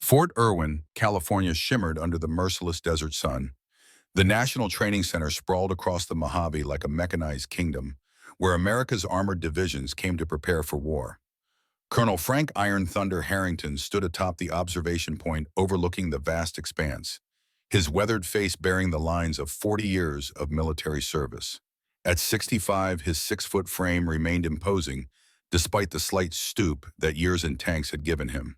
Fort Irwin, California shimmered under the merciless desert sun. The National Training Center sprawled across the Mojave like a mechanized kingdom, where America's armored divisions came to prepare for war. Colonel Frank Iron Thunder Harrington stood atop the observation point overlooking the vast expanse, his weathered face bearing the lines of 40 years of military service. At 65, his 6-foot frame remained imposing, despite the slight stoop that years in tanks had given him.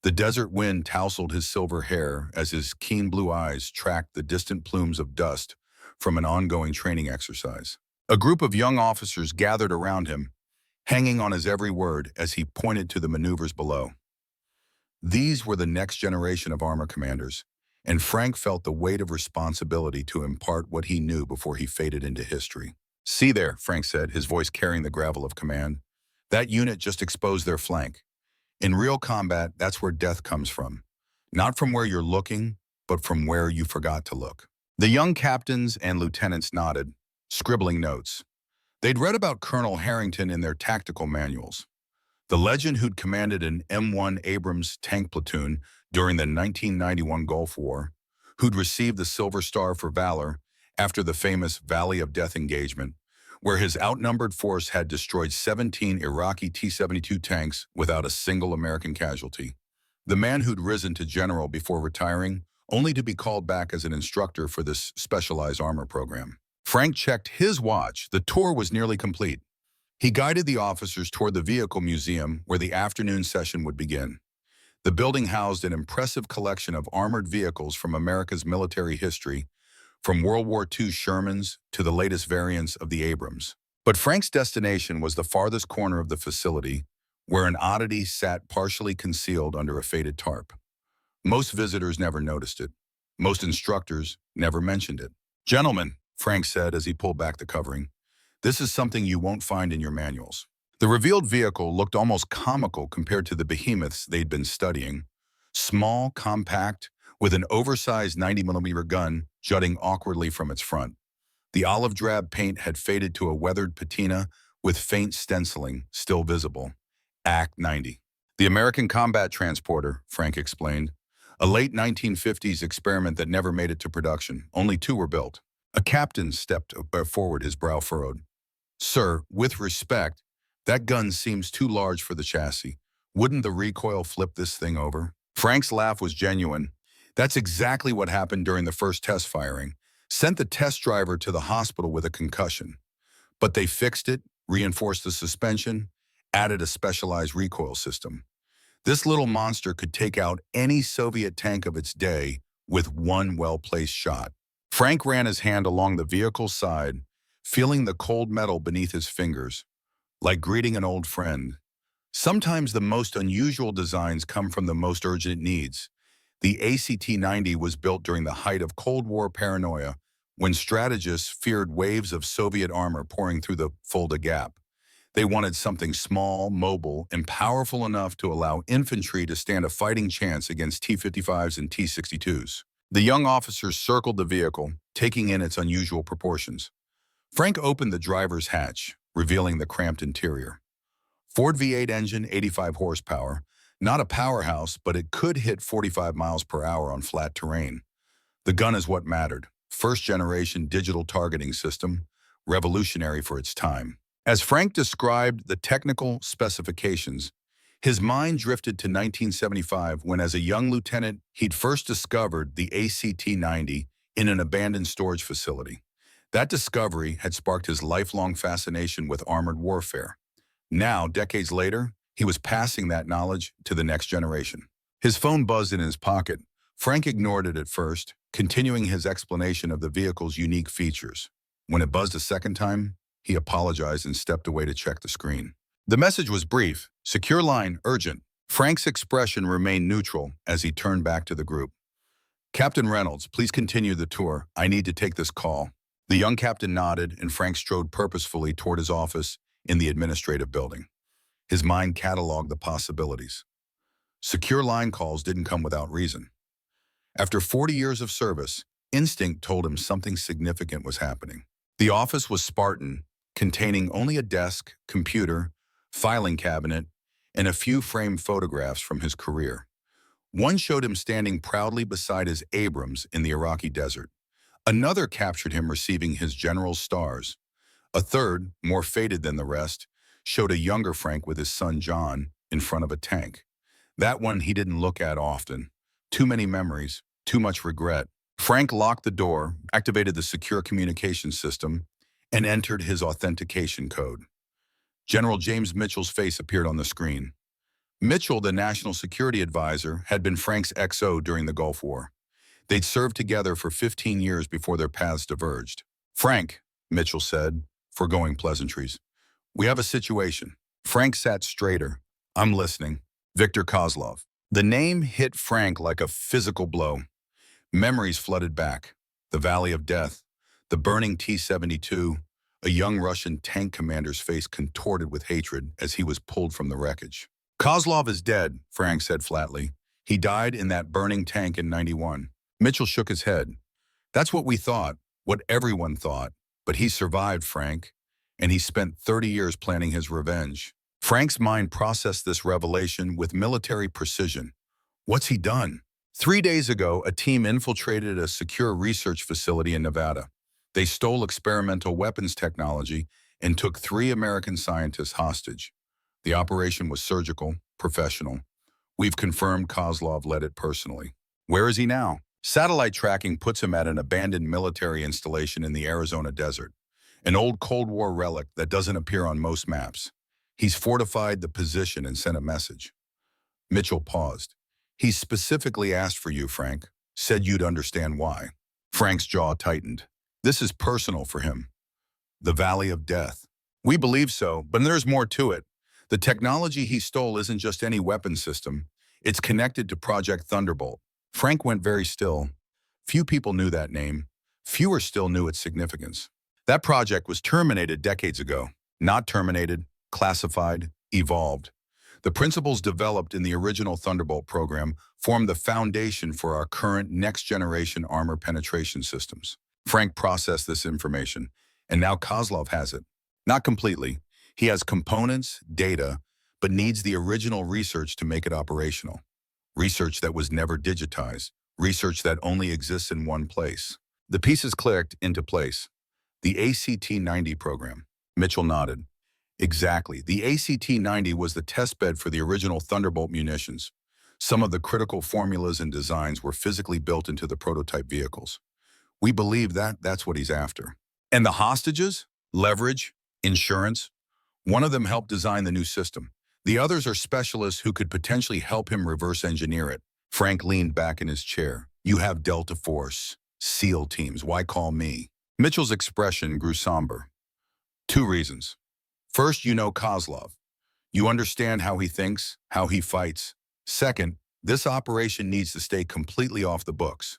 The desert wind tousled his silver hair as his keen blue eyes tracked the distant plumes of dust from an ongoing training exercise. A group of young officers gathered around him, hanging on his every word as he pointed to the maneuvers below. These were the next generation of armor commanders, and Frank felt the weight of responsibility to impart what he knew before he faded into history. "See there," Frank said, his voice carrying the gravel of command. "That unit just exposed their flank. In real combat, that's where death comes from. Not from where you're looking, but from where you forgot to look." The young captains and lieutenants nodded, scribbling notes. They'd read about Colonel Harrington in their tactical manuals. The legend who'd commanded an M1 Abrams tank platoon during the 1991 Gulf War, who'd received the Silver Star for valor after the famous Valley of Death engagement, where his outnumbered force had destroyed 17 Iraqi T-72 tanks without a single American casualty. The man who'd risen to general before retiring, only to be called back as an instructor for this specialized armor program. Frank checked his watch. The tour was nearly complete. He guided the officers toward the vehicle museum where the afternoon session would begin. The building housed an impressive collection of armored vehicles from America's military history, from World War II Shermans to the latest variants of the Abrams. But Frank's destination was the farthest corner of the facility, where an oddity sat partially concealed under a faded tarp. Most visitors never noticed it. Most instructors never mentioned it. "Gentlemen," Frank said as he pulled back the covering, "this is something you won't find in your manuals." The revealed vehicle looked almost comical compared to the behemoths they'd been studying. Small, compact, with an oversized 90mm gun jutting awkwardly from its front. The olive drab paint had faded to a weathered patina with faint stenciling still visible. Act 90. "The American Combat Transporter," Frank explained. "A late 1950s experiment that never made it to production. Only 2 were built." A captain stepped forward, his brow furrowed. "Sir, with respect, that gun seems too large for the chassis. Wouldn't the recoil flip this thing over?" Frank's laugh was genuine. "That's exactly what happened during the first test firing. Sent the test driver to the hospital with a concussion. But they fixed it, reinforced the suspension, added a specialized recoil system. This little monster could take out any Soviet tank of its day with one well-placed shot." Frank ran his hand along the vehicle's side, feeling the cold metal beneath his fingers, like greeting an old friend. Sometimes the most unusual designs come from the most urgent needs. The ACT-90 was built during the height of Cold War paranoia, when strategists feared waves of Soviet armor pouring through the Fulda Gap. They wanted something small, mobile, and powerful enough to allow infantry to stand a fighting chance against T-55s and T-62s. The young officers circled the vehicle, taking in its unusual proportions. Frank opened the driver's hatch, revealing the cramped interior. Ford V8 engine, 85 horsepower. Not a powerhouse, but it could hit 45 miles per hour on flat terrain. The gun is what mattered. First-generation digital targeting system, revolutionary for its time. As Frank described the technical specifications, his mind drifted to 1975 when, as a young lieutenant, he'd first discovered the ACT-90 in an abandoned storage facility. That discovery had sparked his lifelong fascination with armored warfare. Now, decades later, he was passing that knowledge to the next generation. His phone buzzed in his pocket. Frank ignored it at first, continuing his explanation of the vehicle's unique features. When it buzzed a second time, he apologized and stepped away to check the screen. The message was brief: "Secure line, urgent." Frank's expression remained neutral as he turned back to the group. "Captain Reynolds, please continue the tour. I need to take this call." The young captain nodded, and Frank strode purposefully toward his office in the administrative building. His mind cataloged the possibilities. Secure line calls didn't come without reason. After 40 years of service, instinct told him something significant was happening. The office was Spartan, containing only a desk, computer, filing cabinet, and a few framed photographs from his career. One showed him standing proudly beside his Abrams in the Iraqi desert. Another captured him receiving his general's stars. A third, more faded than the rest, showed a younger Frank with his son John in front of a tank. That one he didn't look at often. Too many memories, too much regret. Frank locked the door, activated the secure communication system, and entered his authentication code. General James Mitchell's face appeared on the screen. Mitchell, the national security advisor, had been Frank's XO during the Gulf War. They'd served together for 15 years before their paths diverged. "Frank," Mitchell said, foregoing pleasantries, "we have a situation." Frank sat straighter. "I'm listening." "Victor Kozlov." The name hit Frank like a physical blow. Memories flooded back. The Valley of Death, the burning T-72, a young Russian tank commander's face contorted with hatred as he was pulled from the wreckage. "Kozlov is dead," Frank said flatly. "He died in that burning tank in '91. Mitchell shook his head. "That's what we thought, what everyone thought. But he survived, Frank, and he spent 30 years planning his revenge." Frank's mind processed this revelation with military precision. What's he done? 3 days ago, a team infiltrated a secure research facility in Nevada. They stole experimental weapons technology and took 3 American scientists hostage. The operation was surgical, professional. We've confirmed Kozlov led it personally. Where is he now? Satellite tracking puts him at an abandoned military installation in the Arizona desert, an old Cold War relic that doesn't appear on most maps. He's fortified the position and sent a message. Mitchell paused. "He specifically asked for you, Frank. Said you'd understand why." Frank's jaw tightened. This is personal for him. The Valley of Death. "We believe so, but there's more to it. The technology he stole isn't just any weapon system. It's connected to Project Thunderbolt." Frank went very still. Few people knew that name. Fewer still knew its significance. That project was terminated decades ago. Not terminated, classified, evolved. The principles developed in the original Thunderbolt program formed the foundation for our current next-generation armor penetration systems. Frank processed this information, and now Kozlov has it. Not completely. He has components, data, but needs the original research to make it operational. Research that was never digitized. Research that only exists in one place. The pieces clicked into place. The ACT-90 program. Mitchell nodded. Exactly. The ACT-90 was the testbed for the original Thunderbolt munitions. Some of the critical formulas and designs were physically built into the prototype vehicles. We believe that that's what he's after. And the hostages? Leverage? Insurance? One of them helped design the new system. The others are specialists who could potentially help him reverse engineer it. Frank leaned back in his chair. "You have Delta Force, SEAL teams. Why call me?" Mitchell's expression grew somber. 2 reasons. First, you know Kozlov. You understand how he thinks, how he fights. Second, this operation needs to stay completely off the books.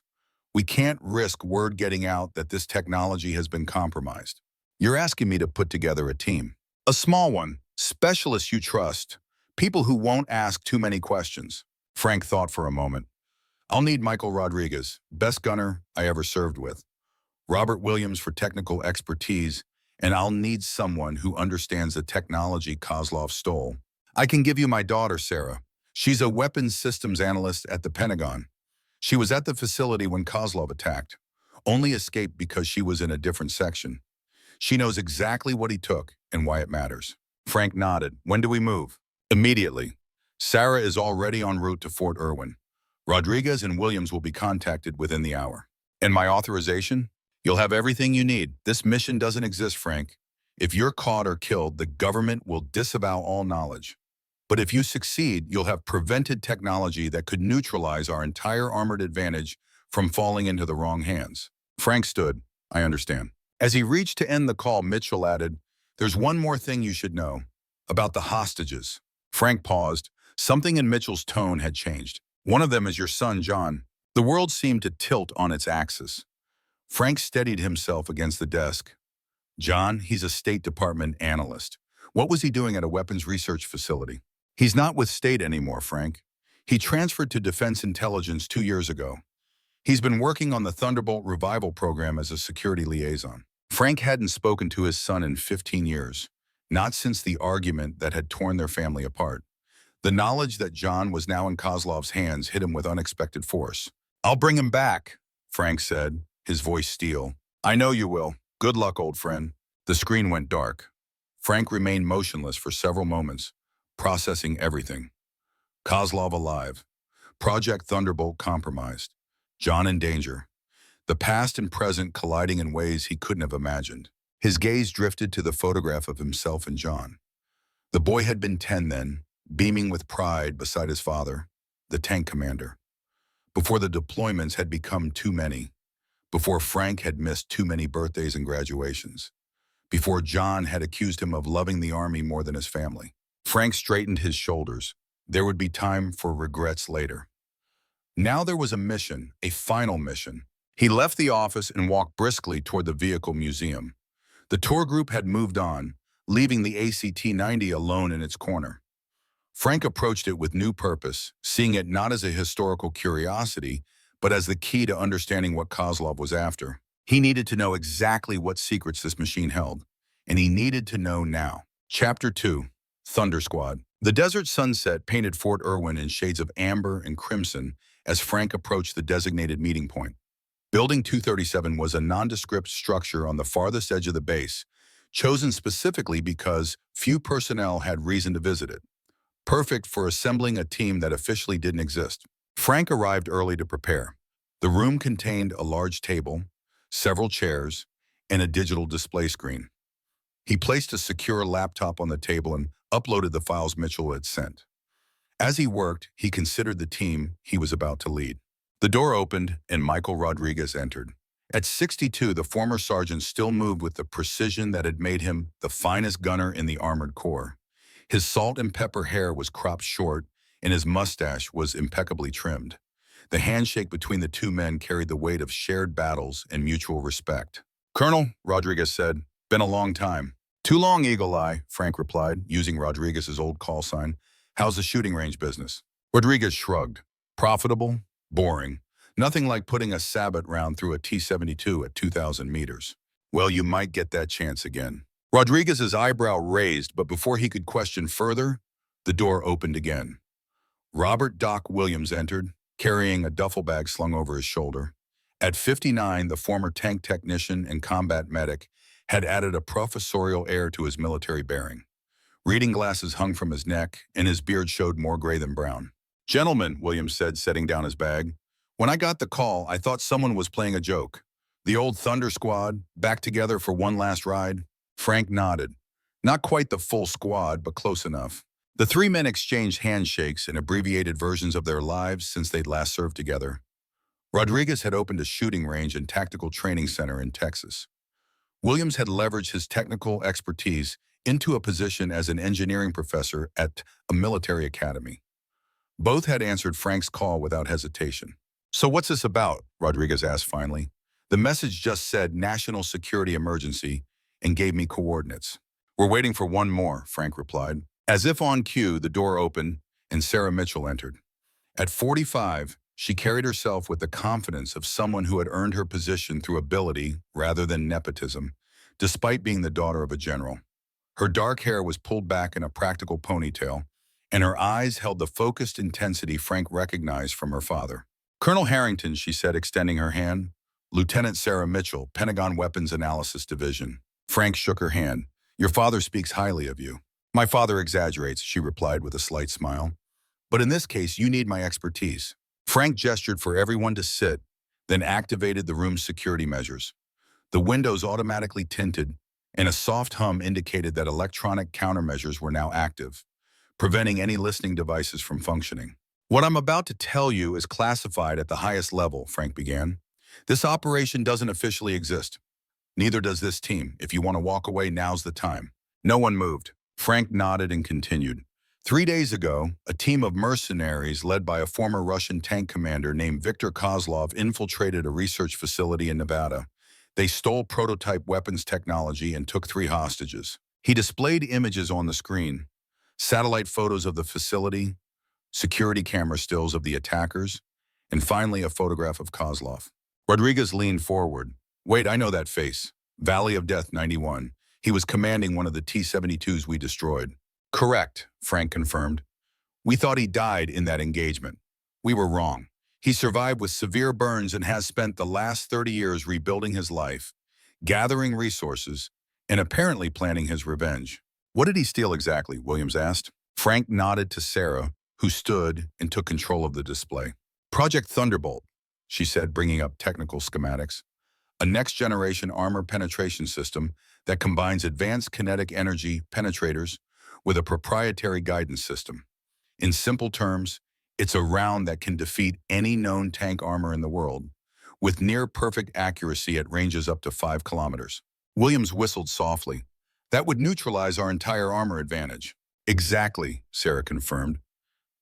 We can't risk word getting out that this technology has been compromised. You're asking me to put together a team. A small one, specialists you trust, people who won't ask too many questions. Frank thought for a moment. "I'll need Michael Rodriguez, best gunner I ever served with. Robert Williams for technical expertise, and I'll need someone who understands the technology Kozlov stole. I can give you my daughter, Sarah. She's a weapons systems analyst at the Pentagon. She was at the facility when Kozlov attacked, only escaped because she was in a different section. She knows exactly what he took and why it matters." Frank nodded. "When do we move?" "Immediately. Sarah is already en route to Fort Irwin. Rodriguez and Williams will be contacted within the hour." "And my authorization?" "You'll have everything you need. This mission doesn't exist, Frank. If you're caught or killed, the government will disavow all knowledge. But if you succeed, you'll have prevented technology that could neutralize our entire armored advantage from falling into the wrong hands." Frank stood. "I understand." As he reached to end the call, Mitchell added, "There's one more thing you should know. About the hostages." Frank paused. Something in Mitchell's tone had changed. "One of them is your son, John." The world seemed to tilt on its axis. Frank steadied himself against the desk. "John, he's a State Department analyst. What was he doing at a weapons research facility?" "He's not with State anymore, Frank. He transferred to Defense Intelligence 2 years ago. He's been working on the Thunderbolt Revival program as a security liaison." Frank hadn't spoken to his son in 15 years, not since the argument that had torn their family apart. The knowledge that John was now in Kozlov's hands hit him with unexpected force. "I'll bring him back," Frank said, his voice steel. "I know you will. Good luck, old friend." The screen went dark. Frank remained motionless for several moments, processing everything. Kozlov alive. Project Thunderbolt compromised. John in danger. The past and present colliding in ways he couldn't have imagined. His gaze drifted to the photograph of himself and John. The boy had been 10 then, beaming with pride beside his father, the tank commander. Before the deployments had become too many. Before Frank had missed too many birthdays and graduations. Before John had accused him of loving the army more than his family. Frank straightened his shoulders. There would be time for regrets later. Now there was a mission, a final mission. He left the office and walked briskly toward the vehicle museum. The tour group had moved on, leaving the ACT-90 alone in its corner. Frank approached it with new purpose, seeing it not as a historical curiosity, but as the key to understanding what Kozlov was after. He needed to know exactly what secrets this machine held, and he needed to know now. Chapter 2, Thunder Squad. The desert sunset painted Fort Irwin in shades of amber and crimson as Frank approached the designated meeting point. Building 237 was a nondescript structure on the farthest edge of the base, chosen specifically because few personnel had reason to visit it. Perfect for assembling a team that officially didn't exist. Frank arrived early to prepare. The room contained a large table, several chairs, and a digital display screen. He placed a secure laptop on the table and uploaded the files Mitchell had sent. As he worked, he considered the team he was about to lead. The door opened and Michael Rodriguez entered. At 62, the former sergeant still moved with the precision that had made him the finest gunner in the Armored Corps. His salt and pepper hair was cropped short, and his mustache was impeccably trimmed. The handshake between the two men carried the weight of shared battles and mutual respect. "Colonel," Rodriguez said, "been a long time." "Too long, Eagle Eye," Frank replied, using Rodriguez's old call sign. "How's the shooting range business?" Rodriguez shrugged. "Profitable? Boring. Nothing like putting a sabot round through a T-72 at 2,000 meters. Well, you might get that chance again." Rodriguez's eyebrow raised, but before he could question further, the door opened again. Robert Doc Williams entered, carrying a duffel bag slung over his shoulder. At 59, the former tank technician and combat medic had added a professorial air to his military bearing. Reading glasses hung from his neck, and his beard showed more gray than brown. "Gentlemen," Williams said, setting down his bag, "when I got the call, I thought someone was playing a joke. The old Thunder Squad, back together for one last ride?" Frank nodded. Not quite the full squad, but close enough. The three men exchanged handshakes and abbreviated versions of their lives since they'd last served together. Rodriguez had opened a shooting range and tactical training center in Texas. Williams had leveraged his technical expertise into a position as an engineering professor at a military academy. Both had answered Frank's call without hesitation. "So what's this about?" Rodriguez asked finally. "The message just said national security emergency and gave me coordinates." "We're waiting for one more," Frank replied. As if on cue, the door opened and Sarah Mitchell entered. At 45, she carried herself with the confidence of someone who had earned her position through ability rather than nepotism, despite being the daughter of a general. Her dark hair was pulled back in a practical ponytail, and her eyes held the focused intensity Frank recognized from her father. "Colonel Harrington," she said, extending her hand. "Lieutenant Sarah Mitchell, Pentagon Weapons Analysis Division." Frank shook her hand. "Your father speaks highly of you." "My father exaggerates," she replied with a slight smile. "But in this case, you need my expertise." Frank gestured for everyone to sit, then activated the room's security measures. The windows automatically tinted, and a soft hum indicated that electronic countermeasures were now active, preventing any listening devices from functioning. "What I'm about to tell you is classified at the highest level," Frank began. "This operation doesn't officially exist. Neither does this team. If you want to walk away, now's the time." No one moved. Frank nodded and continued. 3 days ago, a team of mercenaries led by a former Russian tank commander named Viktor Kozlov infiltrated a research facility in Nevada. They stole prototype weapons technology and took 3 hostages. He displayed images on the screen, satellite photos of the facility, security camera stills of the attackers, and finally a photograph of Kozlov. Rodriguez leaned forward. "Wait, I know that face. Valley of Death 91. He was commanding one of the T-72s we destroyed." "Correct," Frank confirmed. We thought he died in that engagement. We were wrong. He survived with severe burns and has spent the last 30 years rebuilding his life, gathering resources, and apparently planning his revenge. What did he steal exactly? Williams asked. Frank nodded to Sarah, who stood and took control of the display. Project Thunderbolt, she said, bringing up technical schematics. A next-generation armor penetration system that combines advanced kinetic energy penetrators with a proprietary guidance system. In simple terms, it's a round that can defeat any known tank armor in the world, with near-perfect accuracy at ranges up to 5 kilometers. Williams whistled softly. That would neutralize our entire armor advantage. Exactly, Sarah confirmed.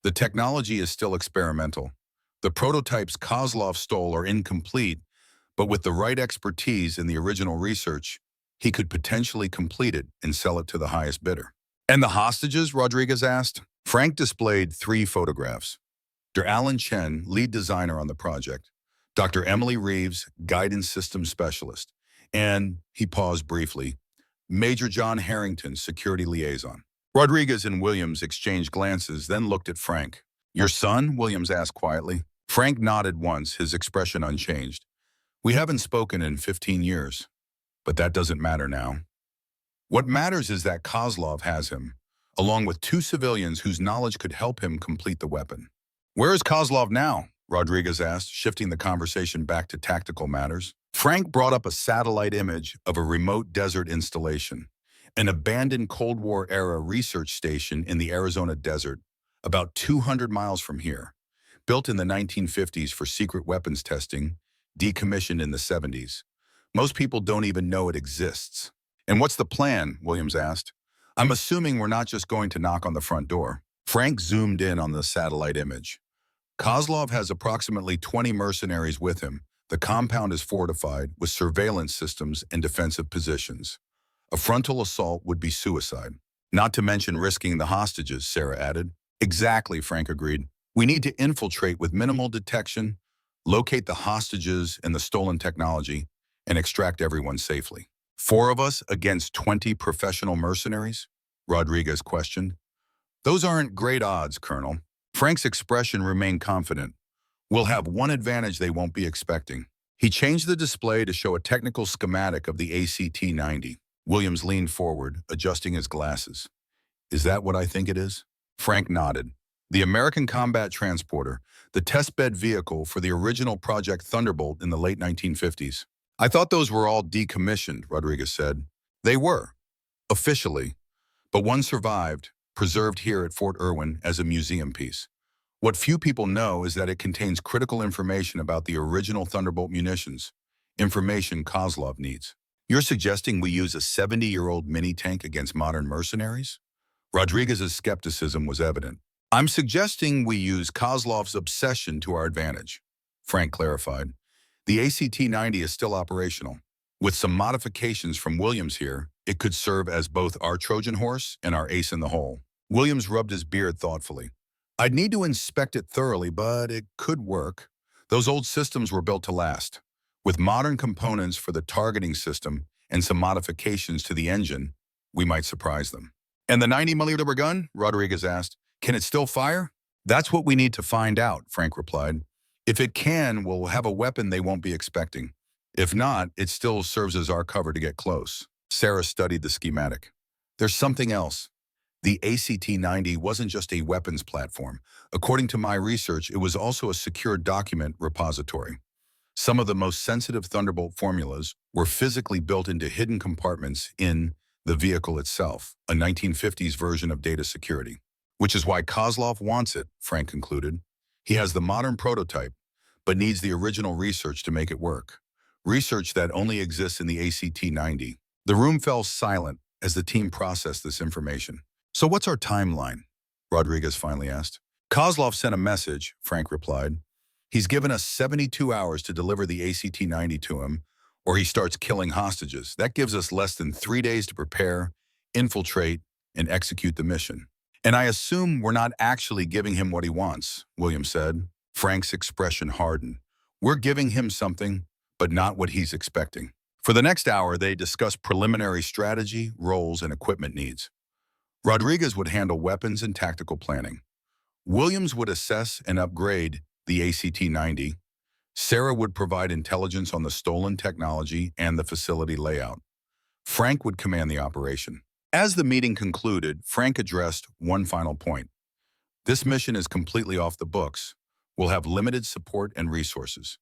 The technology is still experimental. The prototypes Kozlov stole are incomplete, but with the right expertise in the original research, he could potentially complete it and sell it to the highest bidder. And the hostages? Rodriguez asked. Frank displayed 3 photographs. Dr. Alan Chen, lead designer on the project, Dr. Emily Reeves, guidance systems specialist, and, he paused briefly, Major John Harrington, security liaison. Rodriguez and Williams exchanged glances, then looked at Frank. Your son? Williams asked quietly. Frank nodded once, his expression unchanged. We haven't spoken in 15 years, but that doesn't matter now. What matters is that Kozlov has him, along with 2 civilians whose knowledge could help him complete the weapon. Where is Kozlov now? Rodriguez asked, shifting the conversation back to tactical matters. Frank brought up a satellite image of a remote desert installation, an abandoned Cold War-era research station in the Arizona desert, about 200 miles from here, built in the 1950s for secret weapons testing, decommissioned in the 70s. Most people don't even know it exists. And what's the plan? Williams asked. I'm assuming we're not just going to knock on the front door. Frank zoomed in on the satellite image. Kozlov has approximately 20 mercenaries with him. The compound is fortified with surveillance systems and defensive positions. A frontal assault would be suicide. Not to mention risking the hostages, Sarah added. Exactly, Frank agreed. We need to infiltrate with minimal detection, locate the hostages and the stolen technology, and extract everyone safely. 4 of us against 20 professional mercenaries? Rodriguez questioned. Those aren't great odds, Colonel. Frank's expression remained confident. We'll have one advantage they won't be expecting. He changed the display to show a technical schematic of the ACT-90. Williams leaned forward, adjusting his glasses. Is that what I think it is? Frank nodded. The American combat transporter, the testbed vehicle for the original Project Thunderbolt in the late 1950s. I thought those were all decommissioned, Rodriguez said. They were, officially, but one survived, preserved here at Fort Irwin as a museum piece. What few people know is that it contains critical information about the original Thunderbolt munitions, information Kozlov needs. You're suggesting we use a 70-year-old mini-tank against modern mercenaries? Rodriguez's skepticism was evident. I'm suggesting we use Kozlov's obsession to our advantage, Frank clarified. The ACT-90 is still operational. With some modifications from Williams here, it could serve as both our Trojan horse and our ace in the hole. Williams rubbed his beard thoughtfully. I'd need to inspect it thoroughly, but it could work. Those old systems were built to last. With modern components for the targeting system and some modifications to the engine, we might surprise them. And the 90mm gun? Rodriguez asked. Can it still fire? That's what we need to find out, Frank replied. If it can, we'll have a weapon they won't be expecting. If not, it still serves as our cover to get close. Sarah studied the schematic. There's something else. The ACT-90 wasn't just a weapons platform. According to my research, it was also a secure document repository. Some of the most sensitive Thunderbolt formulas were physically built into hidden compartments in the vehicle itself, a 1950s version of data security. Which is why Kozlov wants it, Frank concluded. He has the modern prototype, but needs the original research to make it work. Research that only exists in the ACT-90. The room fell silent as the team processed this information. So what's our timeline? Rodriguez finally asked. Kozlov sent a message, Frank replied. He's given us 72 hours to deliver the ACT-90 to him, or he starts killing hostages. That gives us less than 3 days to prepare, infiltrate, and execute the mission. And I assume we're not actually giving him what he wants, Williams said. Frank's expression hardened. We're giving him something, but not what he's expecting. For the next hour, they discussed preliminary strategy, roles, and equipment needs. Rodriguez would handle weapons and tactical planning. Williams would assess and upgrade the ACT-90. Sarah would provide intelligence on the stolen technology and the facility layout. Frank would command the operation. As the meeting concluded, Frank addressed one final point. This mission is completely off the books. We'll have limited support and resources.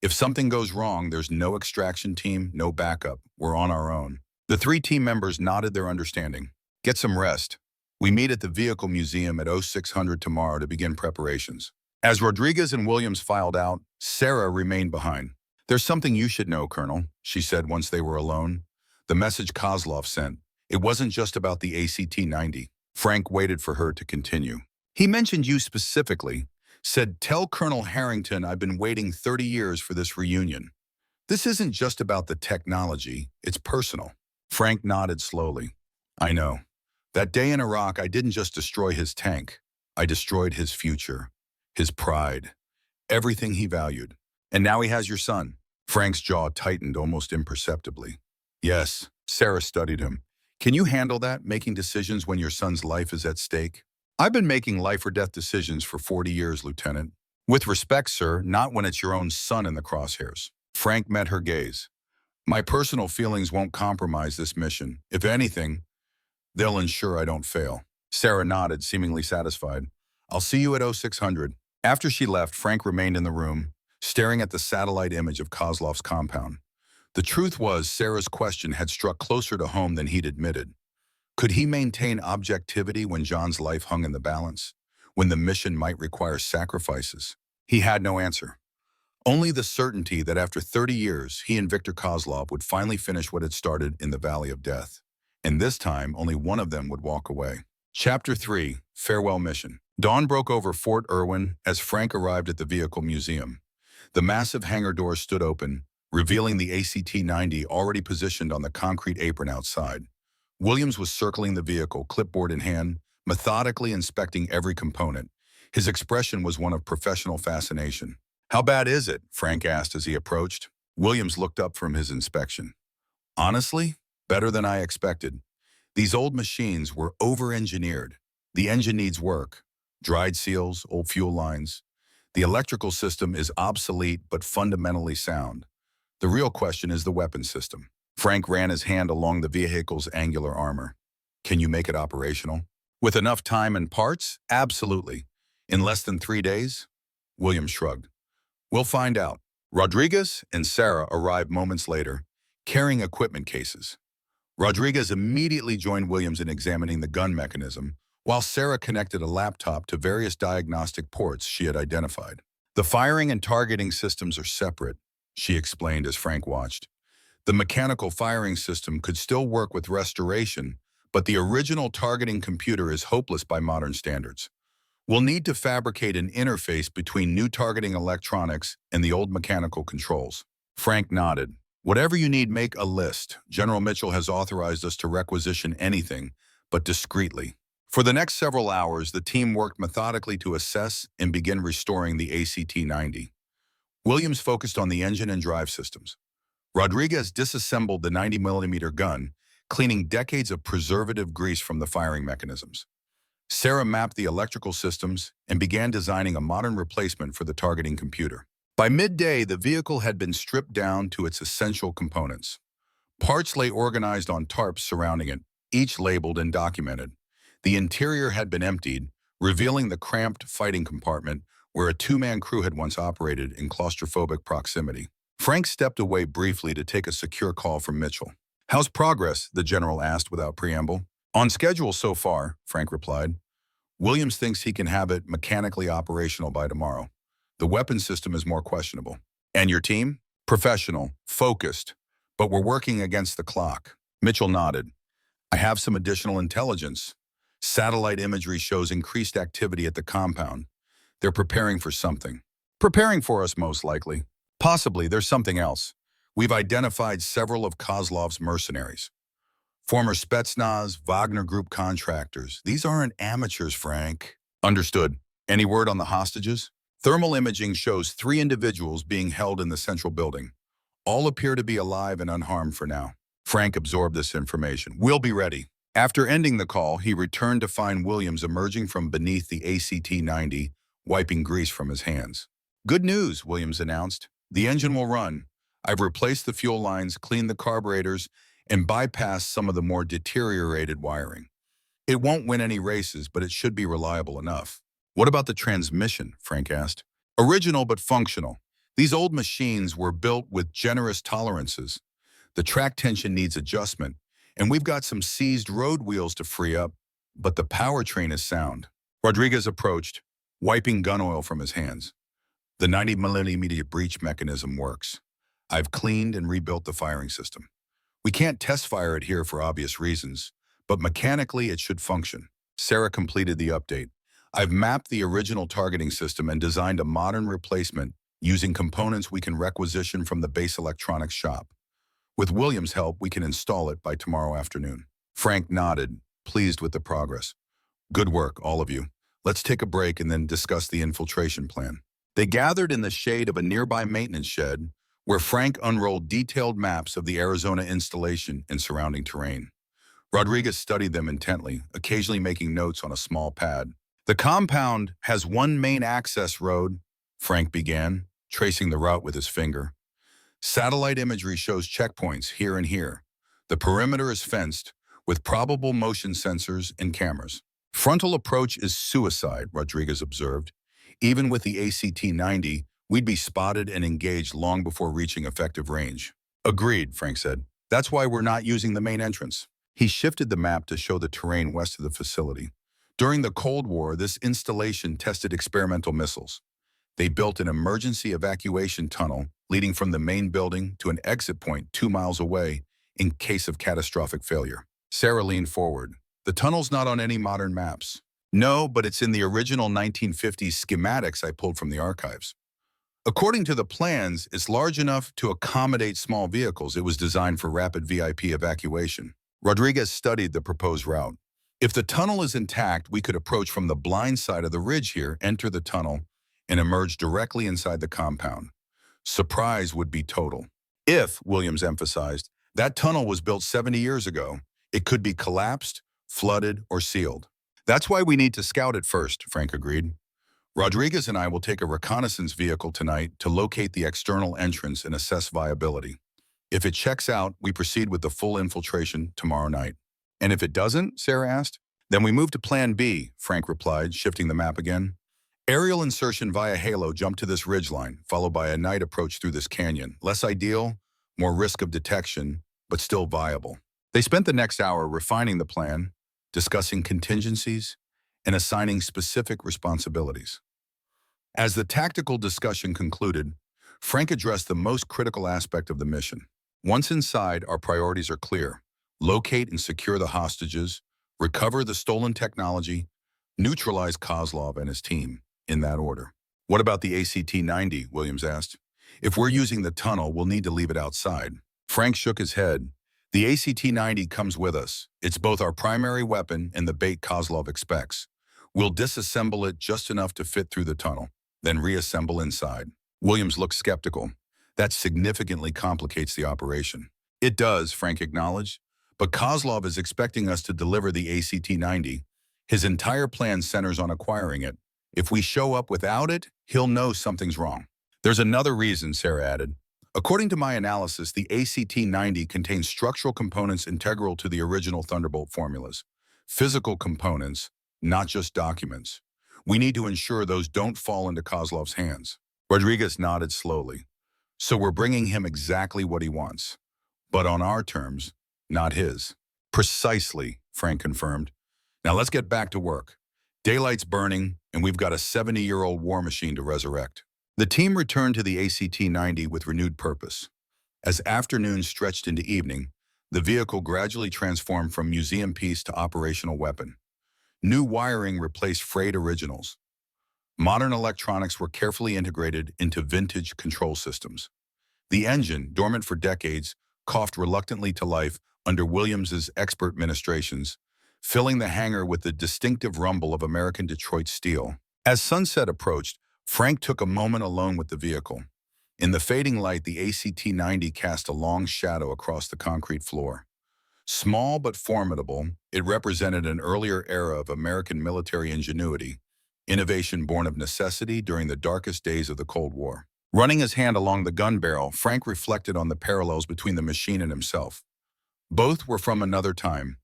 If something goes wrong, there's no extraction team, no backup. We're on our own. The three team members nodded their understanding. Get some rest. We meet at the Vehicle Museum at 0600 tomorrow to begin preparations. As Rodriguez and Williams filed out, Sarah remained behind. There's something you should know, Colonel, she said once they were alone. The message Kozlov sent. It wasn't just about the ACT-90. Frank waited for her to continue. He mentioned you specifically, said, "Tell Colonel Harrington I've been waiting 30 years for this reunion. This isn't just about the technology, it's personal." Frank nodded slowly. "I know. That day in Iraq, I didn't just destroy his tank. I destroyed his future, his pride, everything he valued. And now he has your son." Frank's jaw tightened almost imperceptibly. "Yes," Sarah studied him. "Can you handle that, making decisions when your son's life is at stake?" "I've been making life or death decisions for 40 years, Lieutenant. With respect, sir, not when it's your own son in the crosshairs." Frank met her gaze. "My personal feelings won't compromise this mission. If anything, they'll ensure I don't fail." Sarah nodded, seemingly satisfied. "I'll see you at 0600. After she left, Frank remained in the room, staring at the satellite image of Kozlov's compound. The truth was, Sarah's question had struck closer to home than he'd admitted. Could he maintain objectivity when John's life hung in the balance, when the mission might require sacrifices? He had no answer. Only the certainty that after 30 years, he and Viktor Kozlov would finally finish what had started in the Valley of Death. And this time, only one of them would walk away. Chapter 3, Farewell Mission. Dawn broke over Fort Irwin as Frank arrived at the Vehicle Museum. The massive hangar doors stood open, revealing the ACT-90 already positioned on the concrete apron outside. Williams was circling the vehicle, clipboard in hand, methodically inspecting every component. His expression was one of professional fascination. "How bad is it?" Frank asked as he approached. Williams looked up from his inspection. "Honestly, better than I expected. These old machines were over-engineered. The engine needs work. Dried seals, old fuel lines. The electrical system is obsolete but fundamentally sound. The real question is the weapon system." Frank ran his hand along the vehicle's angular armor. "Can you make it operational?" "With enough time and parts? Absolutely. In less than 3 days?" Williams shrugged. "We'll find out." Rodriguez and Sarah arrived moments later, carrying equipment cases. Rodriguez immediately joined Williams in examining the gun mechanism, while Sarah connected a laptop to various diagnostic ports she had identified. "The firing and targeting systems are separate," she explained as Frank watched. "The mechanical firing system could still work with restoration, but the original targeting computer is hopeless by modern standards. We'll need to fabricate an interface between new targeting electronics and the old mechanical controls." Frank nodded. "Whatever you need, make a list. General Mitchell has authorized us to requisition anything, but discreetly." For the next several hours, the team worked methodically to assess and begin restoring the ACT-90. Williams focused on the engine and drive systems. Rodriguez disassembled the 90mm gun, cleaning decades of preservative grease from the firing mechanisms. Sarah mapped the electrical systems and began designing a modern replacement for the targeting computer. By midday, the vehicle had been stripped down to its essential components. Parts lay organized on tarps surrounding it, each labeled and documented. The interior had been emptied, revealing the cramped fighting compartment where a two-man crew had once operated in claustrophobic proximity. Frank stepped away briefly to take a secure call from Mitchell. "How's progress?" the general asked without preamble. "On schedule so far," Frank replied. "Williams thinks he can have it mechanically operational by tomorrow. The weapon system is more questionable." "And your team?" "Professional, focused, but we're working against the clock." Mitchell nodded. "I have some additional intelligence. Satellite imagery shows increased activity at the compound. They're preparing for something." "Preparing for us, most likely." "Possibly, there's something else. We've identified several of Kozlov's mercenaries. Former Spetsnaz, Wagner Group contractors. These aren't amateurs, Frank." "Understood. Any word on the hostages?" "Thermal imaging shows 3 individuals being held in the central building. All appear to be alive and unharmed for now." Frank absorbed this information. "We'll be ready." After ending the call, he returned to find Williams emerging from beneath the ACT-90, wiping grease from his hands. "Good news," Williams announced. "The engine will run. I've replaced the fuel lines, cleaned the carburetors, and bypassed some of the more deteriorated wiring. It won't win any races, but it should be reliable enough." "What about the transmission?" Frank asked. "Original but functional. These old machines were built with generous tolerances. The track tension needs adjustment, and we've got some seized road wheels to free up, but the powertrain is sound." Rodriguez approached, wiping gun oil from his hands. "The 90 millimeter breech mechanism works. I've cleaned and rebuilt the firing system. We can't test fire it here for obvious reasons, but mechanically it should function." Sarah completed the update. "I've mapped the original targeting system and designed a modern replacement using components we can requisition from the base electronics shop. With Williams' help, we can install it by tomorrow afternoon." Frank nodded, pleased with the progress. "Good work, all of you. Let's take a break and then discuss the infiltration plan." They gathered in the shade of a nearby maintenance shed, where Frank unrolled detailed maps of the Arizona installation and surrounding terrain. Rodriguez studied them intently, occasionally making notes on a small pad. "The compound has one main access road," Frank began, tracing the route with his finger. "Satellite imagery shows checkpoints here and here. The perimeter is fenced, with probable motion sensors and cameras." "Frontal approach is suicide," Rodriguez observed. "Even with the ACT-90, we'd be spotted and engaged long before reaching effective range." "Agreed," Frank said. "That's why we're not using the main entrance." He shifted the map to show the terrain west of the facility. During the Cold War, this installation tested experimental missiles. They built an emergency evacuation tunnel leading from the main building to an exit point 2 miles away in case of catastrophic failure. Sarah leaned forward. "The tunnel's not on any modern maps." "No, but it's in the original 1950s schematics I pulled from the archives. According to the plans, it's large enough to accommodate small vehicles. It was designed for rapid VIP evacuation." Rodriguez studied the proposed route. "If the tunnel is intact, we could approach from the blind side of the ridge here, enter the tunnel, and emerge directly inside the compound. Surprise would be total." "If," Williams emphasized, "that tunnel was built 70 years ago, it could be collapsed, flooded, or sealed." "That's why we need to scout it first," Frank agreed. "Rodriguez and I will take a reconnaissance vehicle tonight to locate the external entrance and assess viability. If it checks out, we proceed with the full infiltration tomorrow night." "And if it doesn't?" Sarah asked. "Then we move to Plan B," Frank replied, shifting the map again. "Aerial insertion via halo jump to this ridgeline, followed by a night approach through this canyon. Less ideal, more risk of detection, but still viable." They spent the next hour refining the plan, discussing contingencies, and assigning specific responsibilities. As the tactical discussion concluded, Frank addressed the most critical aspect of the mission. "Once inside, our priorities are clear. Locate and secure the hostages, recover the stolen technology, neutralize Kozlov and his team, in that order." "What about the ACT-90?" Williams asked. "If we're using the tunnel, we'll need to leave it outside." Frank shook his head. "The ACT-90 comes with us. It's both our primary weapon and the bait Kozlov expects. We'll disassemble it just enough to fit through the tunnel, then reassemble inside." Williams looked skeptical. "That significantly complicates the operation." "It does," Frank acknowledged. "But Kozlov is expecting us to deliver the ACT-90. His entire plan centers on acquiring it. If we show up without it, he'll know something's wrong." "There's another reason," Sarah added. "According to my analysis, the ACT-90 contains structural components integral to the original Thunderbolt formulas. Physical components, not just documents. We need to ensure those don't fall into Kozlov's hands." Rodriguez nodded slowly. "So we're bringing him exactly what he wants, but on our terms, not his." "Precisely," Frank confirmed. "Now let's get back to work. Daylight's burning, and we've got a 70-year-old war machine to resurrect." The team returned to the ACT-90 with renewed purpose. As afternoon stretched into evening, the vehicle gradually transformed from museum piece to operational weapon. New wiring replaced frayed originals. Modern electronics were carefully integrated into vintage control systems. The engine, dormant for decades, coughed reluctantly to life under Williams's expert ministrations, filling the hangar with the distinctive rumble of American Detroit steel. As sunset approached, Frank took a moment alone with the vehicle. In the fading light, the ACT-90 cast a long shadow across the concrete floor. Small but formidable, it represented an earlier era of American military ingenuity, innovation born of necessity during the darkest days of the Cold War. Running his hand along the gun barrel, Frank reflected on the parallels between the machine and himself. Both were from another time.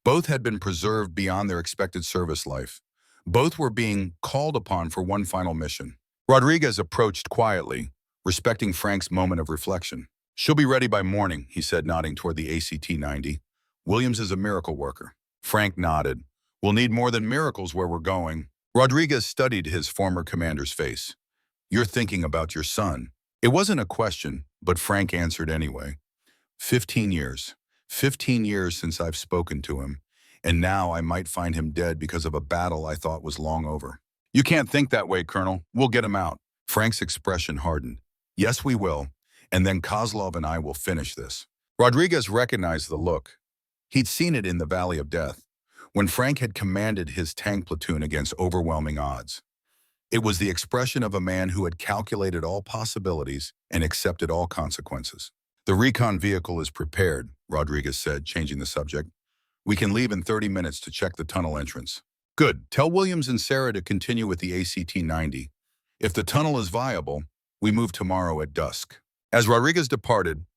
Both had been preserved beyond their expected service life. Both were being called upon for one final mission. Rodriguez approached quietly, respecting Frank's moment of reflection. "She'll be ready by morning," he said, nodding toward the ACT-90. "Williams is a miracle worker." Frank nodded. "We'll need more than miracles where we're going." Rodriguez studied his former commander's face. "You're thinking about your son." It wasn't a question, but Frank answered anyway. 15 years. 15 years since I've spoken to him, and now I might find him dead because of a battle I thought was long over. "You can't think that way, Colonel. We'll get him out." Frank's expression hardened. "Yes, we will, and then Kozlov and I will finish this." Rodriguez recognized the look. He'd seen it in the Valley of Death, when Frank had commanded his tank platoon against overwhelming odds. It was the expression of a man who had calculated all possibilities and accepted all consequences. "The recon vehicle is prepared," Rodriguez said, changing the subject. "We can leave in 30 minutes to check the tunnel entrance." "Good. Tell Williams and Sarah to continue with the ACT-90. If the tunnel is viable, we move tomorrow at dusk." As Rodriguez departed,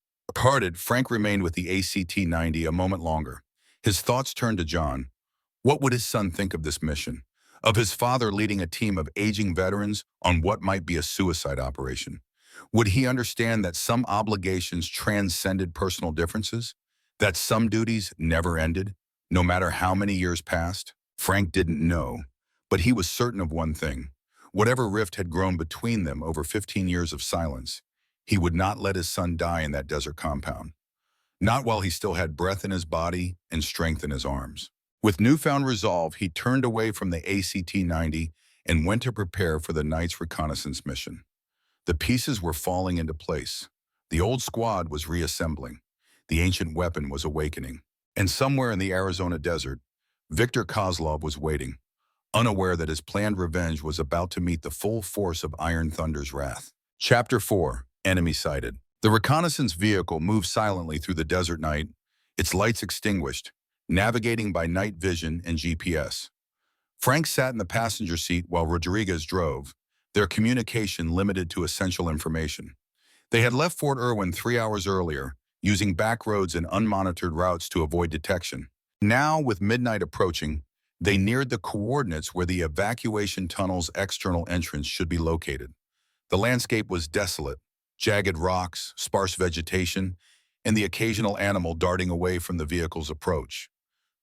Frank remained with the ACT-90 a moment longer. His thoughts turned to John. What would his son think of this mission? Of his father leading a team of aging veterans on what might be a suicide operation? Would he understand that some obligations transcended personal differences? That some duties never ended, no matter how many years passed? Frank didn't know, but he was certain of one thing. Whatever rift had grown between them over 15 years of silence, he would not let his son die in that desert compound. Not while he still had breath in his body and strength in his arms. With newfound resolve, he turned away from the ACT-90 and went to prepare for the night's reconnaissance mission. The pieces were falling into place. The old squad was reassembling. The ancient weapon was awakening. And somewhere in the Arizona desert, Victor Kozlov was waiting, unaware that his planned revenge was about to meet the full force of Iron Thunder's wrath. Chapter 4. Enemy Sighted. The reconnaissance vehicle moved silently through the desert night, its lights extinguished, navigating by night vision and GPS. Frank sat in the passenger seat while Rodriguez drove, their communication limited to essential information. They had left Fort Irwin 3 hours earlier, using back roads and unmonitored routes to avoid detection. Now, with midnight approaching, they neared the coordinates where the evacuation tunnel's external entrance should be located. The landscape was desolate, jagged rocks, sparse vegetation, and the occasional animal darting away from the vehicle's approach.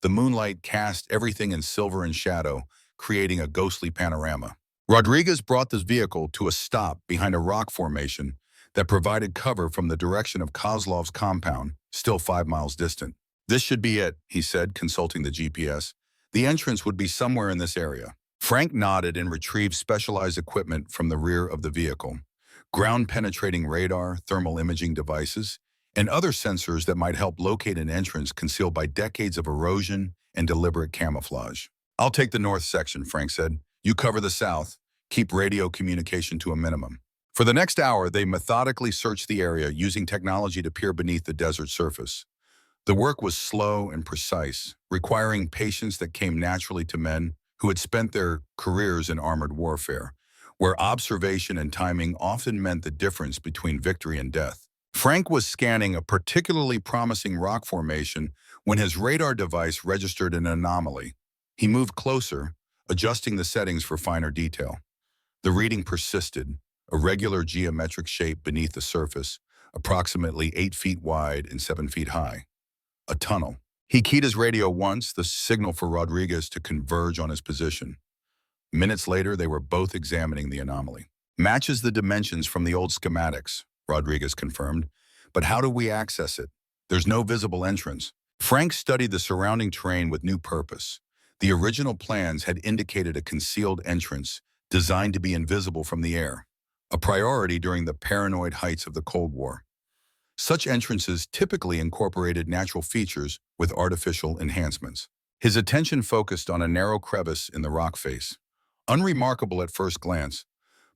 The moonlight cast everything in silver and shadow, creating a ghostly panorama. Rodriguez brought this vehicle to a stop behind a rock formation that provided cover from the direction of Kozlov's compound, still 5 miles distant. "This should be it," he said, consulting the GPS. "The entrance would be somewhere in this area." Frank nodded and retrieved specialized equipment from the rear of the vehicle. Ground-penetrating radar, thermal imaging devices, and other sensors that might help locate an entrance concealed by decades of erosion and deliberate camouflage. "I'll take the north section," Frank said. "You cover the south. Keep radio communication to a minimum." For the next hour, they methodically searched the area using technology to peer beneath the desert surface. The work was slow and precise, requiring patience that came naturally to men who had spent their careers in armored warfare, where observation and timing often meant the difference between victory and death. Frank was scanning a particularly promising rock formation when his radar device registered an anomaly. He moved closer, adjusting the settings for finer detail. The reading persisted, a regular geometric shape beneath the surface, approximately 8 feet wide and 7 feet high. A tunnel. He keyed his radio once, the signal for Rodriguez to converge on his position. Minutes later, they were both examining the anomaly. "Matches the dimensions from the old schematics," Rodriguez confirmed. "But how do we access it? There's no visible entrance." Frank studied the surrounding terrain with new purpose. The original plans had indicated a concealed entrance designed to be invisible from the air, a priority during the paranoid heights of the Cold War. Such entrances typically incorporated natural features with artificial enhancements. His attention focused on a narrow crevice in the rock face. Unremarkable at first glance,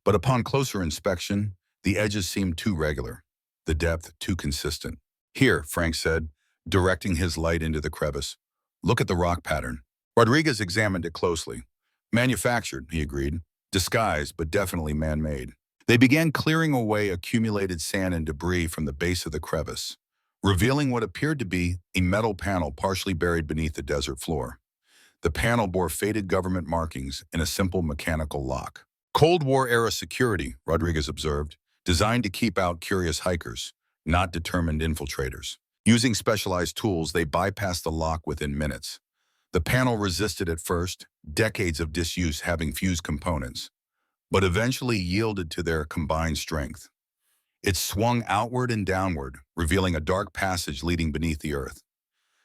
but upon closer inspection, the edges seemed too regular, the depth too consistent. "Here," Frank said, directing his light into the crevice. "Look at the rock pattern." Rodriguez examined it closely. "Manufactured," he agreed. "Disguised, but definitely man-made." They began clearing away accumulated sand and debris from the base of the crevice, revealing what appeared to be a metal panel partially buried beneath the desert floor. The panel bore faded government markings and a simple mechanical lock. "Cold War-era security," Rodriguez observed, "designed to keep out curious hikers, not determined infiltrators." Using specialized tools, they bypassed the lock within minutes. The panel resisted at first, decades of disuse having fused components, but eventually yielded to their combined strength. It swung outward and downward, revealing a dark passage leading beneath the earth.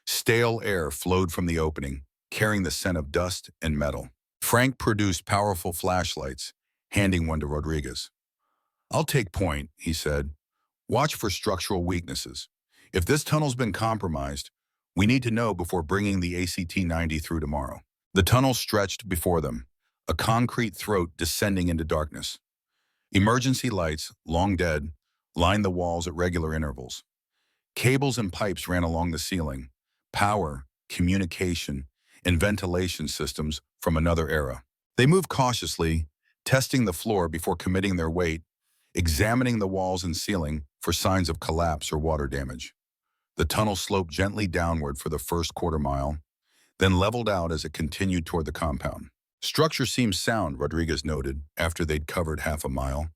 Stale air flowed from the opening, carrying the scent of dust and metal. Frank produced powerful flashlights, handing one to Rodriguez. "I'll take point," he said. "Watch for structural weaknesses. If this tunnel's been compromised, we need to know before bringing the ACT-90 through tomorrow." The tunnel stretched before them, a concrete throat descending into darkness. Emergency lights, long dead, lined the walls at regular intervals. Cables and pipes ran along the ceiling, power, communication, and ventilation systems from another era. They moved cautiously, testing the floor before committing their weight, examining the walls and ceiling for signs of collapse or water damage. The tunnel sloped gently downward for the first quarter mile, then leveled out as it continued toward the compound. "Structure seems sound," Rodriguez noted after they'd covered half a mile.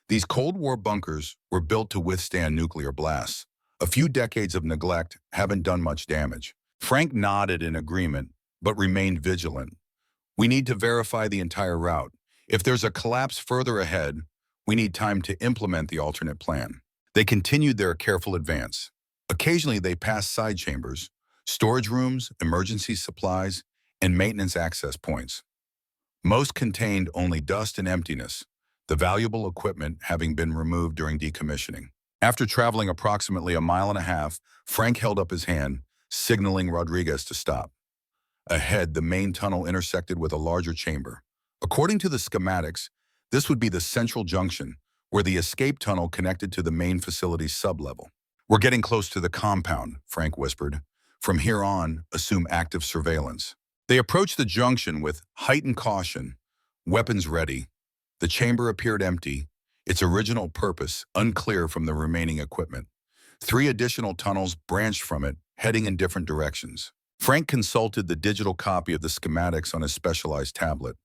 "These Cold War bunkers were built to withstand nuclear blasts. A few decades of neglect haven't done much damage." Frank nodded in agreement, but remained vigilant. "We need to verify the entire route. If there's a collapse further ahead, we need time to implement the alternate plan." They continued their careful advance. Occasionally, they passed side chambers, storage rooms, emergency supplies, and maintenance access points. Most contained only dust and emptiness, the valuable equipment having been removed during decommissioning. After traveling approximately a mile and a half, Frank held up his hand, signaling Rodriguez to stop. Ahead, the main tunnel intersected with a larger chamber. According to the schematics, this would be the central junction, where the escape tunnel connected to the main facility's sublevel. "We're getting close to the compound," Frank whispered. "From here on, assume active surveillance." They approached the junction with heightened caution, weapons ready. The chamber appeared empty, its original purpose unclear from the remaining equipment. 3 additional tunnels branched from it, heading in different directions. Frank consulted the digital copy of the schematics on his specialized tablet.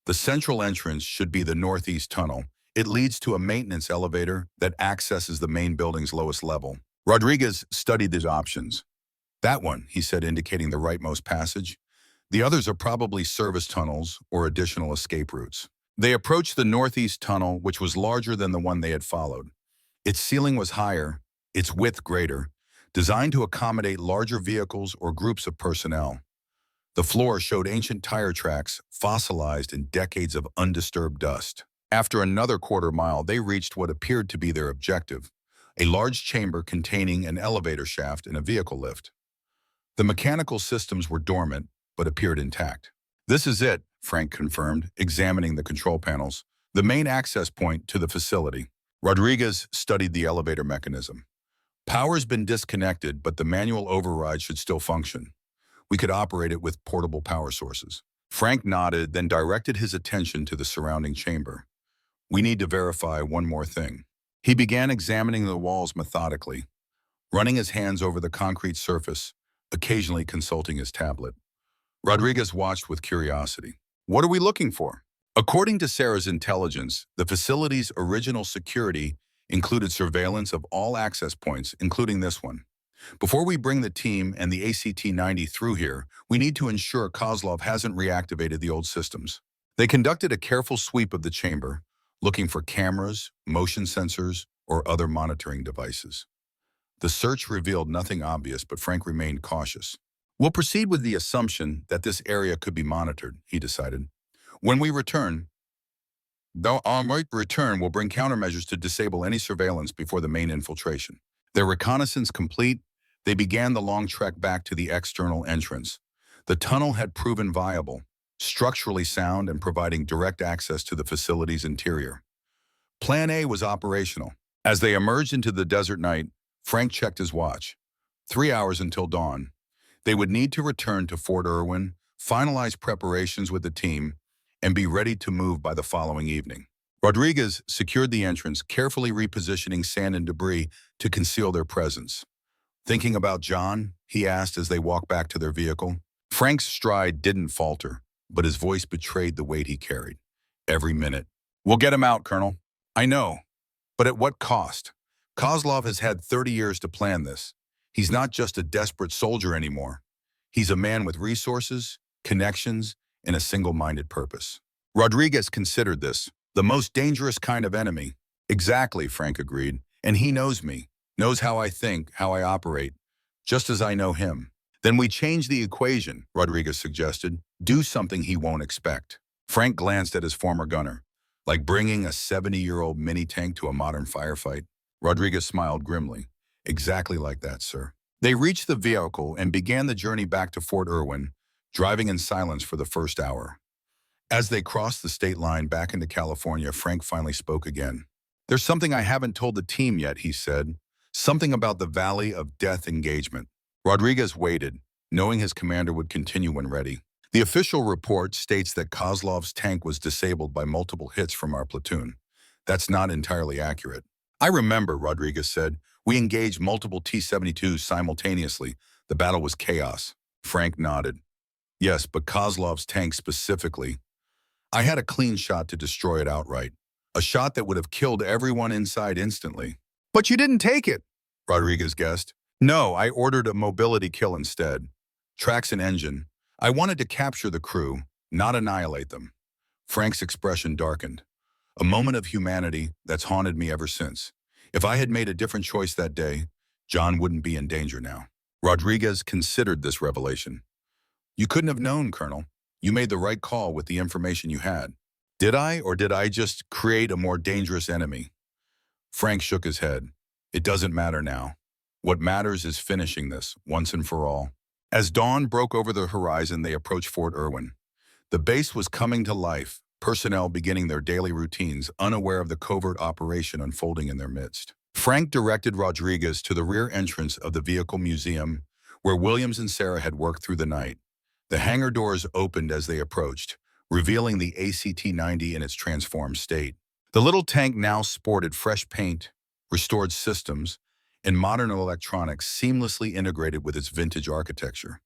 The central entrance should be the northeast tunnel. It leads to a maintenance elevator that accesses the main building's lowest level. Rodriguez studied his options. "That one," he said, indicating the rightmost passage. "The others are probably service tunnels or additional escape routes." They approached the northeast tunnel, which was larger than the one they had followed. Its ceiling was higher, its width greater, designed to accommodate larger vehicles or groups of personnel. The floor showed ancient tire tracks, fossilized in decades of undisturbed dust. After another quarter mile, they reached what appeared to be their objective, a large chamber containing an elevator shaft and a vehicle lift. The mechanical systems were dormant, but appeared intact. "This is it," Frank confirmed, examining the control panels, "the main access point to the facility." Rodriguez studied the elevator mechanism. "Power's been disconnected, but the manual override should still function. We could operate it with portable power sources." Frank nodded, then directed his attention to the surrounding chamber. "We need to verify one more thing." He began examining the walls methodically, running his hands over the concrete surface, occasionally consulting his tablet. Rodriguez watched with curiosity. "What are we looking for?" According to Sarah's intelligence, the facility's original security included surveillance of all access points, including this one. "Before we bring the team and the ACT-90 through here, we need to ensure Kozlov hasn't reactivated the old systems." They conducted a careful sweep of the chamber, looking for cameras, motion sensors, or other monitoring devices. The search revealed nothing obvious, but Frank remained cautious. "We'll proceed with the assumption that this area could be monitored," he decided. "When we return, we'll bring countermeasures to disable any surveillance before the main infiltration." Their reconnaissance complete, they began the long trek back to the external entrance. The tunnel had proven viable, structurally sound and providing direct access to the facility's interior. Plan A was operational. As they emerged into the desert night, Frank checked his watch. 3 hours until dawn. They would need to return to Fort Irwin, finalize preparations with the team, and be ready to move by the following evening. Rodriguez secured the entrance, carefully repositioning sand and debris to conceal their presence. "Thinking about John?" he asked as they walked back to their vehicle. Frank's stride didn't falter, but his voice betrayed the weight he carried. "Every minute." "We'll get him out, Colonel." "I know, but at what cost? Kozlov has had 30 years to plan this. He's not just a desperate soldier anymore. He's a man with resources, connections, and a single-minded purpose." Rodriguez considered this the most dangerous kind of enemy. "Exactly," Frank agreed. "And he knows me, knows how I think, how I operate, just as I know him." "Then we change the equation," Rodriguez suggested. "Do something he won't expect." Frank glanced at his former gunner. "Like bringing a 70-year-old mini-tank to a modern firefight?" Rodriguez smiled grimly. "Exactly like that, sir." They reached the vehicle and began the journey back to Fort Irwin, driving in silence for the first hour. As they crossed the state line back into California, Frank finally spoke again. "There's something I haven't told the team yet," he said. "Something about the Valley of Death engagement." Rodriguez waited, knowing his commander would continue when ready. "The official report states that Kozlov's tank was disabled by multiple hits from our platoon. That's not entirely accurate." "I remember," Rodriguez said. "We engaged multiple T-72s simultaneously. The battle was chaos." Frank nodded. "Yes, but Kozlov's tank specifically. I had a clean shot to destroy it outright. A shot that would have killed everyone inside instantly." "But you didn't take it," Rodriguez guessed. "No, I ordered a mobility kill instead. Tracks and engine. I wanted to capture the crew, not annihilate them." Frank's expression darkened. "A moment of humanity that's haunted me ever since. If I had made a different choice that day, John wouldn't be in danger now." Rodriguez considered this revelation. "You couldn't have known, Colonel. You made the right call with the information you had." "Did I, or did I just create a more dangerous enemy?" Frank shook his head. "It doesn't matter now. What matters is finishing this, once and for all." As dawn broke over the horizon, they approached Fort Irwin. The base was coming to life, personnel beginning their daily routines, unaware of the covert operation unfolding in their midst. Frank directed Rodriguez to the rear entrance of the vehicle museum, where Williams and Sarah had worked through the night. The hangar doors opened as they approached, revealing the ACT-90 in its transformed state. The little tank now sported fresh paint, restored systems, and modern electronics seamlessly integrated with its vintage architecture.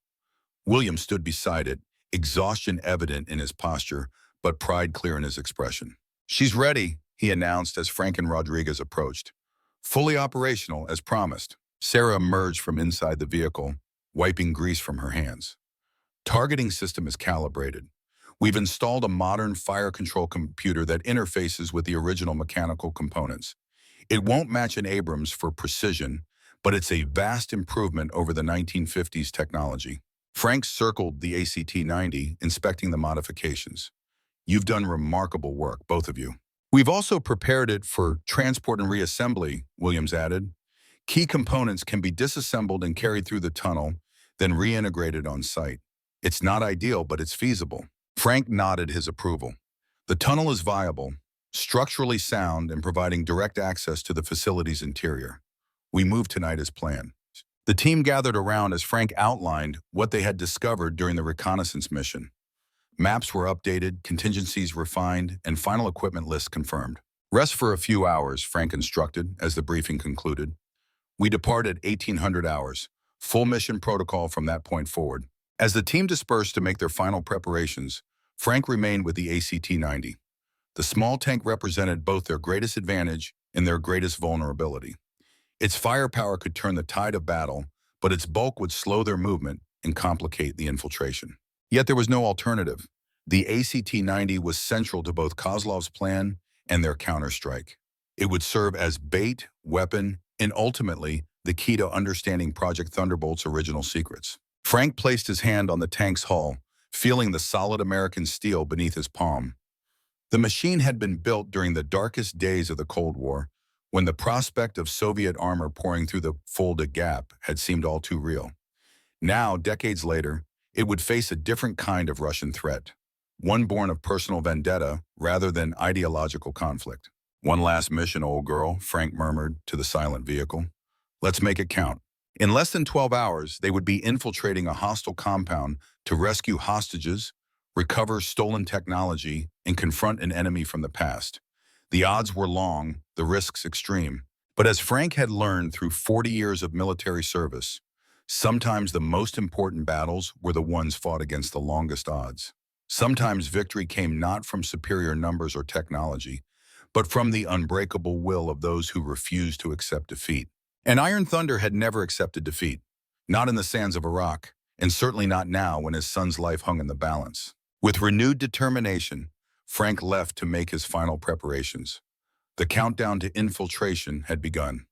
William stood beside it, exhaustion evident in his posture, but pride clear in his expression. "She's ready," he announced as Frank and Rodriguez approached. "Fully operational, as promised." Sarah emerged from inside the vehicle, wiping grease from her hands. "Targeting system is calibrated. We've installed a modern fire control computer that interfaces with the original mechanical components. It won't match an Abrams for precision, but it's a vast improvement over the 1950s technology." Frank circled the ACT-90, inspecting the modifications. "You've done remarkable work, both of you." "We've also prepared it for transport and reassembly," Williams added. "Key components can be disassembled and carried through the tunnel, then reintegrated on site. It's not ideal, but it's feasible." Frank nodded his approval. "The tunnel is viable, structurally sound, and providing direct access to the facility's interior. We move tonight as planned." The team gathered around as Frank outlined what they had discovered during the reconnaissance mission. Maps were updated, contingencies refined, and final equipment lists confirmed. "Rest for a few hours," Frank instructed as the briefing concluded. "We depart at 1800 hours. Full mission protocol from that point forward." As the team dispersed to make their final preparations, Frank remained with the ACT-90. The small tank represented both their greatest advantage and their greatest vulnerability. Its firepower could turn the tide of battle, but its bulk would slow their movement and complicate the infiltration. Yet there was no alternative. The ACT-90 was central to both Kozlov's plan and their counterstrike. It would serve as bait, weapon, and ultimately the key to understanding Project Thunderbolt's original secrets. Frank placed his hand on the tank's hull, feeling the solid American steel beneath his palm. The machine had been built during the darkest days of the Cold War, when the prospect of Soviet armor pouring through the Fulda Gap had seemed all too real. Now, decades later, it would face a different kind of Russian threat, one born of personal vendetta rather than ideological conflict. "One last mission, old girl," Frank murmured to the silent vehicle. "Let's make it count." In less than 12 hours, they would be infiltrating a hostile compound to rescue hostages, recover stolen technology, and confront an enemy from the past. The odds were long, the risks extreme. But as Frank had learned through 40 years of military service, sometimes the most important battles were the ones fought against the longest odds. Sometimes victory came not from superior numbers or technology, but from the unbreakable will of those who refused to accept defeat. And Iron Thunder had never accepted defeat, not in the sands of Iraq, and certainly not now when his son's life hung in the balance. With renewed determination, Frank left to make his final preparations. The countdown to infiltration had begun.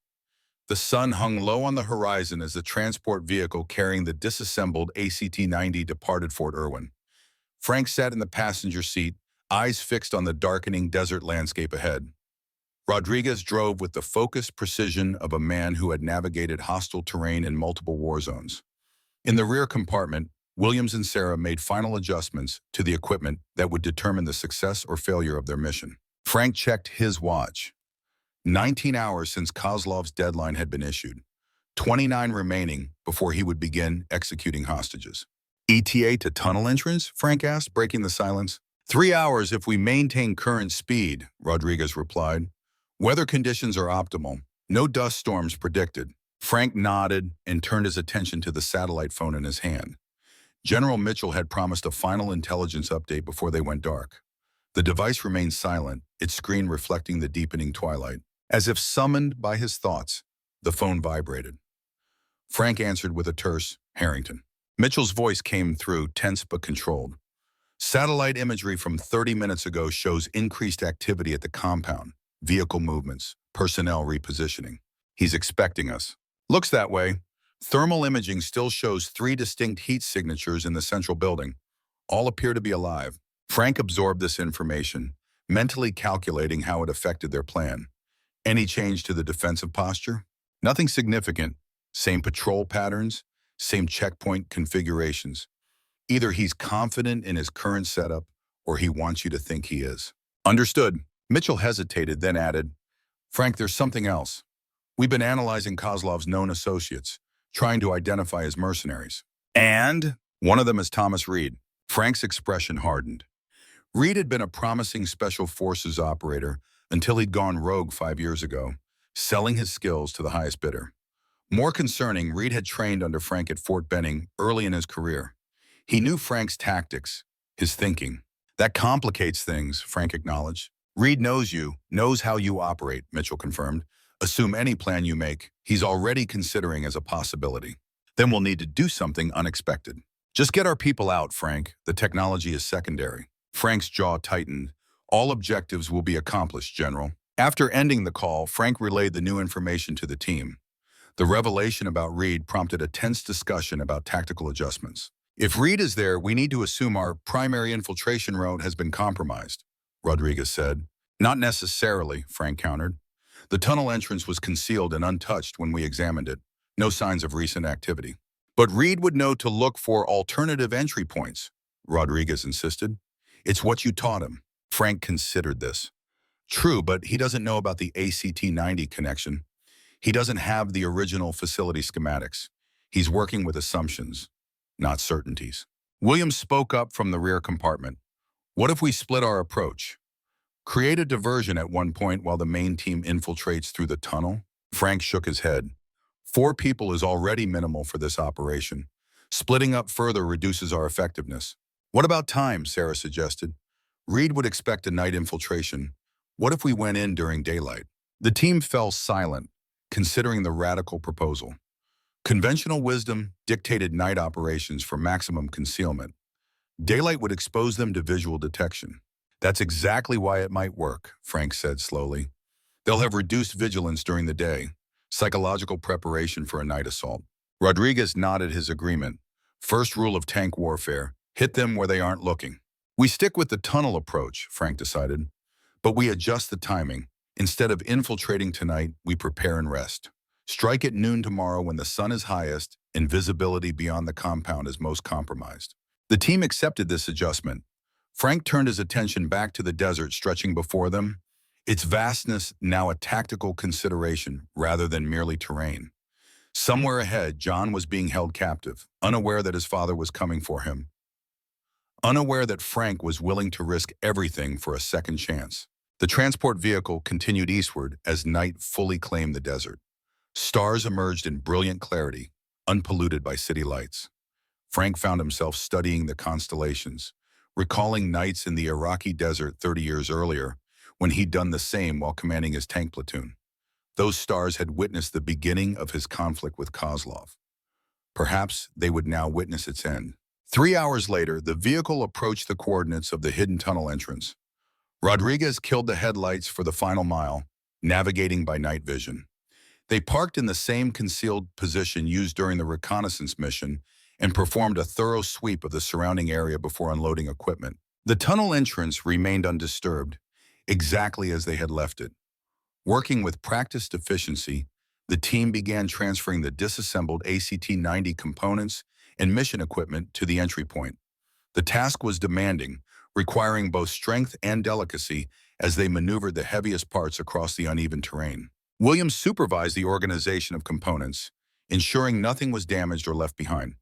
The sun hung low on the horizon as the transport vehicle carrying the disassembled ACT-90 departed Fort Irwin. Frank sat in the passenger seat, eyes fixed on the darkening desert landscape ahead. Rodriguez drove with the focused precision of a man who had navigated hostile terrain in multiple war zones. In the rear compartment, Williams and Sarah made final adjustments to the equipment that would determine the success or failure of their mission. Frank checked his watch. 19 hours since Kozlov's deadline had been issued. 29 remaining before he would begin executing hostages. ETA to tunnel entrance? Frank asked, breaking the silence. 3 hours if we maintain current speed, Rodriguez replied. Weather conditions are optimal. No dust storms predicted. Frank nodded and turned his attention to the satellite phone in his hand. General Mitchell had promised a final intelligence update before they went dark. The device remained silent, its screen reflecting the deepening twilight. As if summoned by his thoughts, the phone vibrated. Frank answered with a terse, "Harrington." Mitchell's voice came through, tense but controlled. Satellite imagery from 30 minutes ago shows increased activity at the compound, vehicle movements, personnel repositioning. He's expecting us. Looks that way. Thermal imaging still shows 3 distinct heat signatures in the central building. All appear to be alive. Frank absorbed this information, mentally calculating how it affected their plan. Any change to the defensive posture? Nothing significant. Same patrol patterns, same checkpoint configurations. Either he's confident in his current setup, or he wants you to think he is. Understood. Mitchell hesitated, then added, Frank, there's something else. We've been analyzing Kozlov's known associates, trying to identify his mercenaries. And one of them is Thomas Reed. Frank's expression hardened. Reed had been a promising special forces operator until he'd gone rogue 5 years ago, selling his skills to the highest bidder. More concerning, Reed had trained under Frank at Fort Benning early in his career. He knew Frank's tactics, his thinking. That complicates things, Frank acknowledged. Reed knows you, knows how you operate, Mitchell confirmed. Assume any plan you make, he's already considering as a possibility. Then we'll need to do something unexpected. Just get our people out, Frank. The technology is secondary. Frank's jaw tightened. All objectives will be accomplished, General. After ending the call, Frank relayed the new information to the team. The revelation about Reed prompted a tense discussion about tactical adjustments. If Reed is there, we need to assume our primary infiltration route has been compromised, Rodriguez said. Not necessarily, Frank countered. The tunnel entrance was concealed and untouched when we examined it. No signs of recent activity. But Reed would know to look for alternative entry points, Rodriguez insisted. It's what you taught him. Frank considered this. True, but he doesn't know about the ACT-90 connection. He doesn't have the original facility schematics. He's working with assumptions, not certainties. Williams spoke up from the rear compartment. What if we split our approach? Create a diversion at one point while the main team infiltrates through the tunnel? Frank shook his head. 4 people is already minimal for this operation. Splitting up further reduces our effectiveness. What about time? Sarah suggested. Reed would expect a night infiltration. What if we went in during daylight? The team fell silent, considering the radical proposal. Conventional wisdom dictated night operations for maximum concealment. Daylight would expose them to visual detection. That's exactly why it might work, Frank said slowly. They'll have reduced vigilance during the day, psychological preparation for a night assault. Rodriguez nodded his agreement. First rule of tank warfare, hit them where they aren't looking. We stick with the tunnel approach, Frank decided, but we adjust the timing. Instead of infiltrating tonight, we prepare and rest. Strike at noon tomorrow when the sun is highest and visibility beyond the compound is most compromised. The team accepted this adjustment. Frank turned his attention back to the desert stretching before them, its vastness now a tactical consideration rather than merely terrain. Somewhere ahead, John was being held captive, unaware that his father was coming for him, unaware that Frank was willing to risk everything for a second chance. The transport vehicle continued eastward as night fully claimed the desert. Stars emerged in brilliant clarity, unpolluted by city lights. Frank found himself studying the constellations, recalling nights in the Iraqi desert 30 years earlier when he'd done the same while commanding his tank platoon. Those stars had witnessed the beginning of his conflict with Kozlov. Perhaps they would now witness its end. 3 hours later, the vehicle approached the coordinates of the hidden tunnel entrance. Rodriguez killed the headlights for the final mile, navigating by night vision. They parked in the same concealed position used during the reconnaissance mission and performed a thorough sweep of the surrounding area before unloading equipment. The tunnel entrance remained undisturbed, exactly as they had left it. Working with practiced efficiency, the team began transferring the disassembled ACT-90 components and mission equipment to the entry point. The task was demanding, requiring both strength and delicacy as they maneuvered the heaviest parts across the uneven terrain. Williams supervised the organization of components, ensuring nothing was damaged or left behind.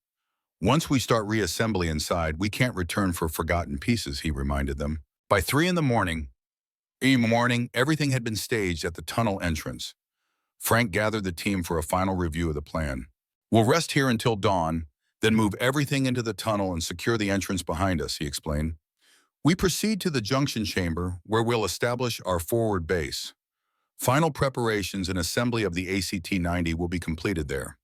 "Once we start reassembly inside, we can't return for forgotten pieces," he reminded them. By 3 in the morning, everything had been staged at the tunnel entrance. Frank gathered the team for a final review of the plan. "We'll rest here until dawn, then move everything into the tunnel and secure the entrance behind us," he explained. "We proceed to the junction chamber, where we'll establish our forward base. Final preparations and assembly of the ACT-90 will be completed there.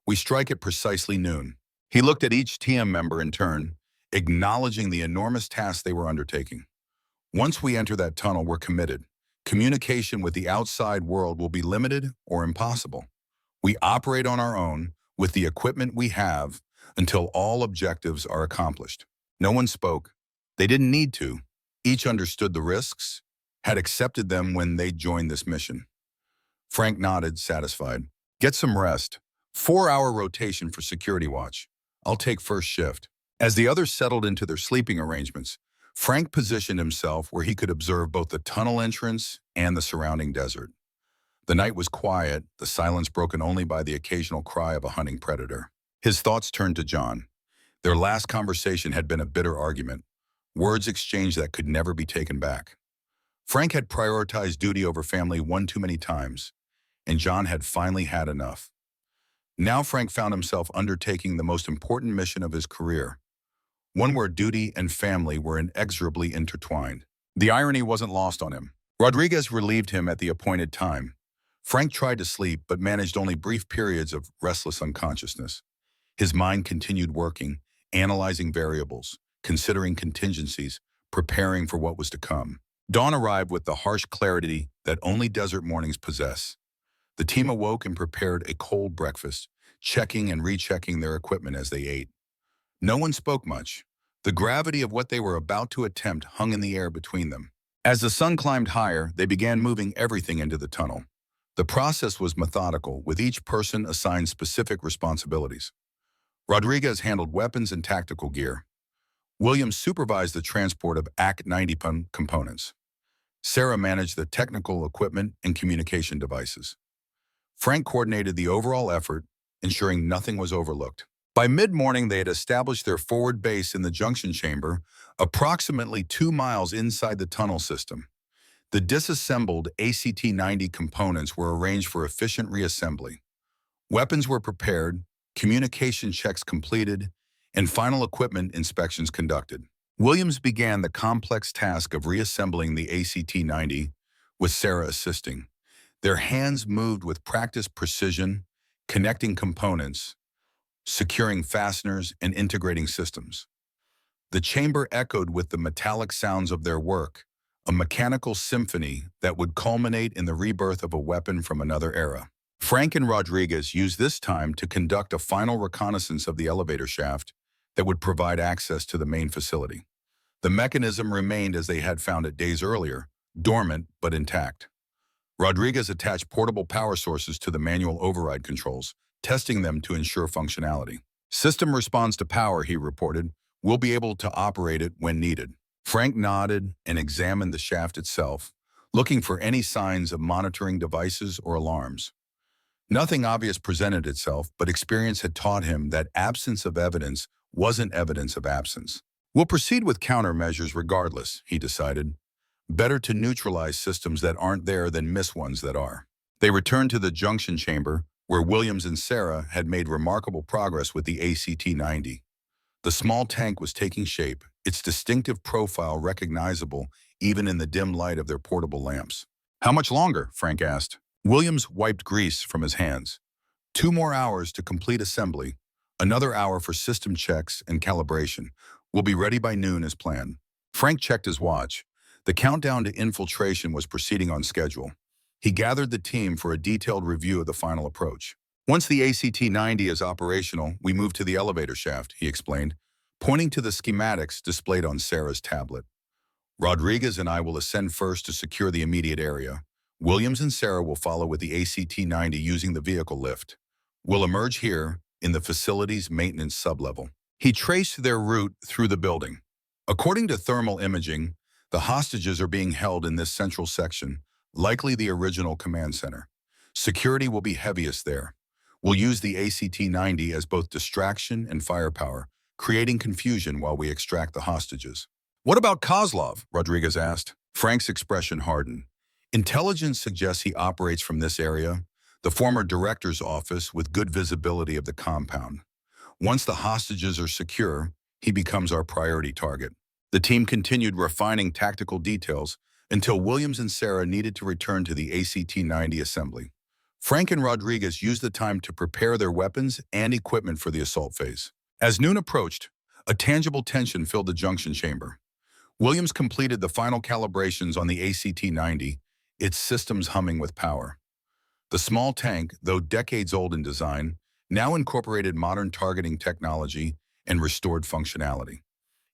We strike at precisely noon." He looked at each team member in turn, acknowledging the enormous task they were undertaking. "Once we enter that tunnel, we're committed. Communication with the outside world will be limited or impossible. We operate on our own, with the equipment we have, until all objectives are accomplished." No one spoke. They didn't need to. Each understood the risks, had accepted them when they joined this mission. Frank nodded, satisfied. "Get some rest. 4-hour rotation for security watch. I'll take first shift." As the others settled into their sleeping arrangements, Frank positioned himself where he could observe both the tunnel entrance and the surrounding desert. The night was quiet, the silence broken only by the occasional cry of a hunting predator. His thoughts turned to John. Their last conversation had been a bitter argument, words exchanged that could never be taken back. Frank had prioritized duty over family one too many times, and John had finally had enough. Now Frank found himself undertaking the most important mission of his career, one where duty and family were inexorably intertwined. The irony wasn't lost on him. Rodriguez relieved him at the appointed time. Frank tried to sleep, but managed only brief periods of restless unconsciousness. His mind continued working, analyzing variables, considering contingencies, preparing for what was to come. Dawn arrived with the harsh clarity that only desert mornings possess. The team awoke and prepared a cold breakfast, checking and rechecking their equipment as they ate. No one spoke much. The gravity of what they were about to attempt hung in the air between them. As the sun climbed higher, they began moving everything into the tunnel. The process was methodical, with each person assigned specific responsibilities. Rodriguez handled weapons and tactical gear. Williams supervised the transport of ACT-90 components. Sarah managed the technical equipment and communication devices. Frank coordinated the overall effort, ensuring nothing was overlooked. By mid-morning, they had established their forward base in the junction chamber, approximately 2 miles inside the tunnel system. The disassembled ACT-90 components were arranged for efficient reassembly. Weapons were prepared, communication checks completed, and final equipment inspections conducted. Williams began the complex task of reassembling the ACT-90, with Sarah assisting. Their hands moved with practiced precision, connecting components, securing fasteners, and integrating systems. The chamber echoed with the metallic sounds of their work, a mechanical symphony that would culminate in the rebirth of a weapon from another era. Frank and Rodriguez used this time to conduct a final reconnaissance of the elevator shaft that would provide access to the main facility. The mechanism remained as they had found it days earlier, dormant but intact. Rodriguez attached portable power sources to the manual override controls, testing them to ensure functionality. "System responds to power," he reported. "We'll be able to operate it when needed." Frank nodded and examined the shaft itself, looking for any signs of monitoring devices or alarms. Nothing obvious presented itself, but experience had taught him that absence of evidence wasn't evidence of absence. We'll proceed with countermeasures regardless, he decided. Better to neutralize systems that aren't there than miss ones that are. They returned to the junction chamber, where Williams and Sarah had made remarkable progress with the ACT-90. The small tank was taking shape, its distinctive profile recognizable even in the dim light of their portable lamps. "How much longer?" Frank asked. Williams wiped grease from his hands. 2 more hours to complete assembly, another hour for system checks and calibration. We'll be ready by noon as planned. Frank checked his watch. The countdown to infiltration was proceeding on schedule. He gathered the team for a detailed review of the final approach. "Once the ACT-90 is operational, we move to the elevator shaft," he explained, pointing to the schematics displayed on Sarah's tablet. "Rodriguez and I will ascend first to secure the immediate area. Williams and Sarah will follow with the ACT-90 using the vehicle lift. We'll emerge here in the facility's maintenance sublevel." He traced their route through the building. According to thermal imaging, the hostages are being held in this central section, likely the original command center. Security will be heaviest there. We'll use the ACT-90 as both distraction and firepower, creating confusion while we extract the hostages. "What about Kozlov?" Rodriguez asked. Frank's expression hardened. "Intelligence suggests he operates from this area, the former director's office with good visibility of the compound. Once the hostages are secure, he becomes our priority target." The team continued refining tactical details until Williams and Sarah needed to return to the ACT-90 assembly. Frank and Rodriguez used the time to prepare their weapons and equipment for the assault phase. As noon approached, a tangible tension filled the junction chamber. Williams completed the final calibrations on the ACT-90, its systems humming with power. The small tank, though decades old in design, now incorporated modern targeting technology and restored functionality.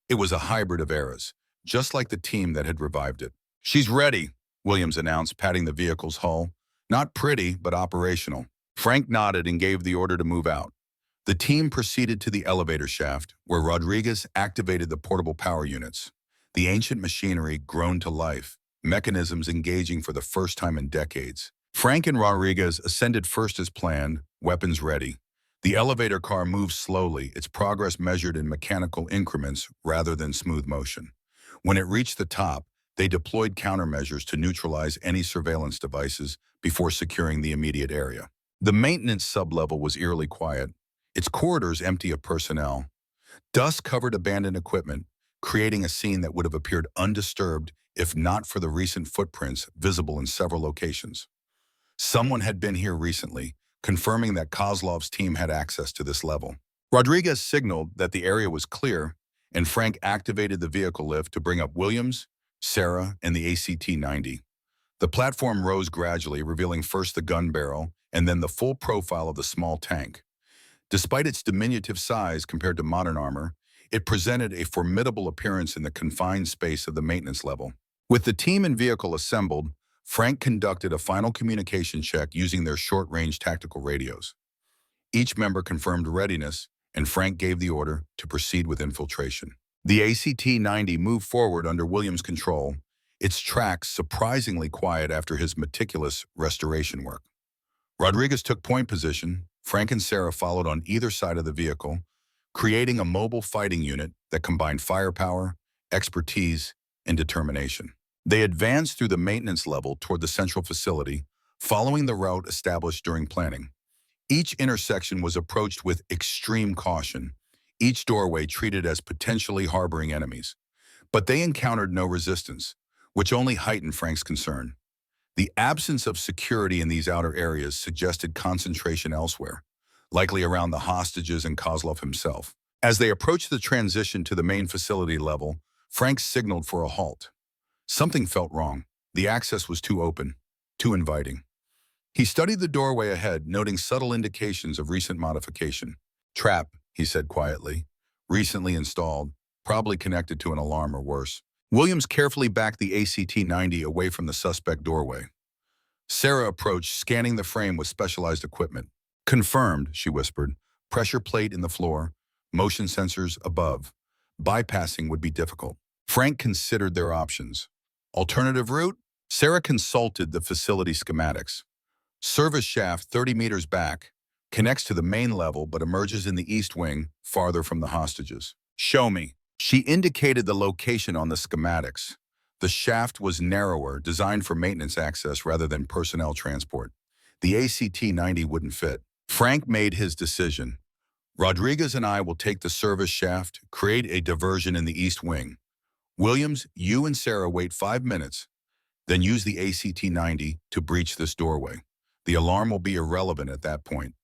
It was a hybrid of eras, just like the team that had revived it. "She's ready," Williams announced, patting the vehicle's hull. "Not pretty, but operational." Frank nodded and gave the order to move out. The team proceeded to the elevator shaft, where Rodriguez activated the portable power units. The ancient machinery groaned to life, mechanisms engaging for the first time in decades. Frank and Rodriguez ascended first as planned, weapons ready. The elevator car moved slowly, its progress measured in mechanical increments rather than smooth motion. When it reached the top, they deployed countermeasures to neutralize any surveillance devices before securing the immediate area. The maintenance sublevel was eerily quiet, its corridors empty of personnel. Dust covered abandoned equipment, creating a scene that would have appeared undisturbed if not for the recent footprints visible in several locations. Someone had been here recently, confirming that Kozlov's team had access to this level. Rodriguez signaled that the area was clear, and Frank activated the vehicle lift to bring up Williams, Sarah, and the ACT-90. The platform rose gradually, revealing first the gun barrel and then the full profile of the small tank. Despite its diminutive size compared to modern armor, it presented a formidable appearance in the confined space of the maintenance level. With the team and vehicle assembled, Frank conducted a final communication check using their short-range tactical radios. Each member confirmed readiness, and Frank gave the order to proceed with infiltration. The ACT-90 moved forward under Williams' control, its tracks surprisingly quiet after his meticulous restoration work. Rodriguez took point position. Frank and Sarah followed on either side of the vehicle, creating a mobile fighting unit that combined firepower, expertise, and determination. They advanced through the maintenance level toward the central facility, following the route established during planning. Each intersection was approached with extreme caution, each doorway treated as potentially harboring enemies. But they encountered no resistance, which only heightened Frank's concern. The absence of security in these outer areas suggested concentration elsewhere, likely around the hostages and Kozlov himself. As they approached the transition to the main facility level, Frank signaled for a halt. Something felt wrong. The access was too open, too inviting. He studied the doorway ahead, noting subtle indications of recent modification. "Trap," he said quietly. "Recently installed, probably connected to an alarm or worse." Williams carefully backed the ACT-90 away from the suspect doorway. Sarah approached, scanning the frame with specialized equipment. "Confirmed," she whispered. "Pressure plate in the floor, motion sensors above. Bypassing would be difficult." Frank considered their options. Alternative route? Sarah consulted the facility schematics. Service shaft 30 meters back, connects to the main level but emerges in the east wing, farther from the hostages. Show me. She indicated the location on the schematics. The shaft was narrower, designed for maintenance access rather than personnel transport. The ACT-90 wouldn't fit. Frank made his decision. Rodriguez and I will take the service shaft, create a diversion in the east wing. Williams, you and Sarah wait 5 minutes, then use the ACT-90 to breach this doorway. The alarm will be irrelevant at that point.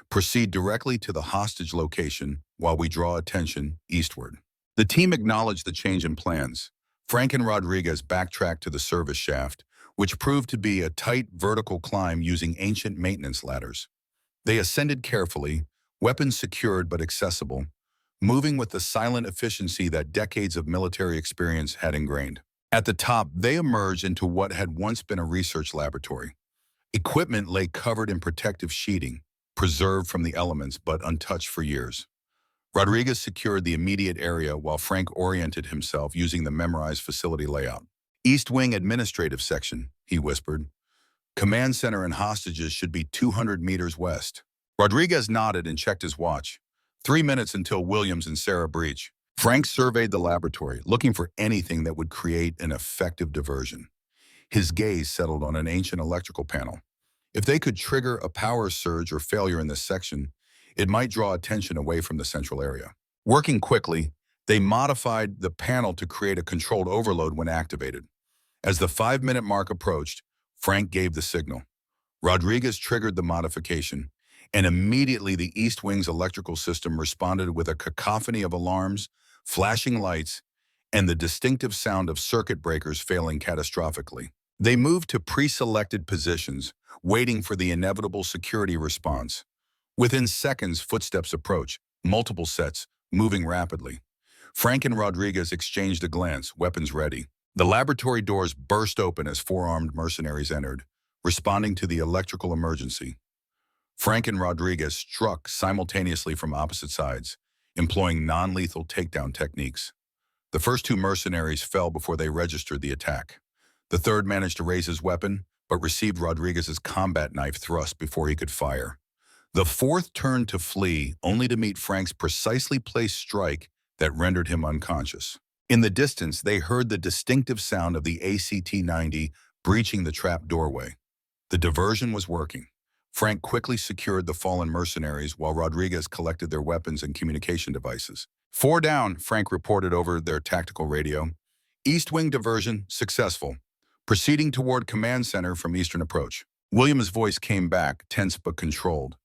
Proceed directly to the hostage location while we draw attention eastward. The team acknowledged the change in plans. Frank and Rodriguez backtracked to the service shaft, which proved to be a tight vertical climb using ancient maintenance ladders. They ascended carefully, weapons secured but accessible, moving with the silent efficiency that decades of military experience had ingrained. At the top, they emerged into what had once been a research laboratory. Equipment lay covered in protective sheeting, preserved from the elements but untouched for years. Rodriguez secured the immediate area while Frank oriented himself using the memorized facility layout. East Wing Administrative Section, he whispered. Command center and hostages should be 200 meters west. Rodriguez nodded and checked his watch. 3 minutes until Williams and Sarah breach. Frank surveyed the laboratory, looking for anything that would create an effective diversion. His gaze settled on an ancient electrical panel. If they could trigger a power surge or failure in this section, it might draw attention away from the central area. Working quickly, they modified the panel to create a controlled overload when activated. As the 5-minute mark approached, Frank gave the signal. Rodriguez triggered the modification, and immediately the East Wing's electrical system responded with a cacophony of alarms, flashing lights, and the distinctive sound of circuit breakers failing catastrophically. They moved to pre-selected positions, waiting for the inevitable security response. Within seconds, footsteps approached, multiple sets, moving rapidly. Frank and Rodriguez exchanged a glance, weapons ready. The laboratory doors burst open as 4 armed mercenaries entered, responding to the electrical emergency. Frank and Rodriguez struck simultaneously from opposite sides, employing non-lethal takedown techniques. The first 2 mercenaries fell before they registered the attack. The third managed to raise his weapon, but received Rodriguez's combat knife thrust before he could fire. The fourth turned to flee, only to meet Frank's precisely placed strike that rendered him unconscious. In the distance, they heard the distinctive sound of the ACT-90 breaching the trap doorway. The diversion was working. Frank quickly secured the fallen mercenaries while Rodriguez collected their weapons and communication devices. 4 down, Frank reported over their tactical radio. East Wing diversion successful. Proceeding toward command center from eastern approach. Williams' voice came back, tense but controlled.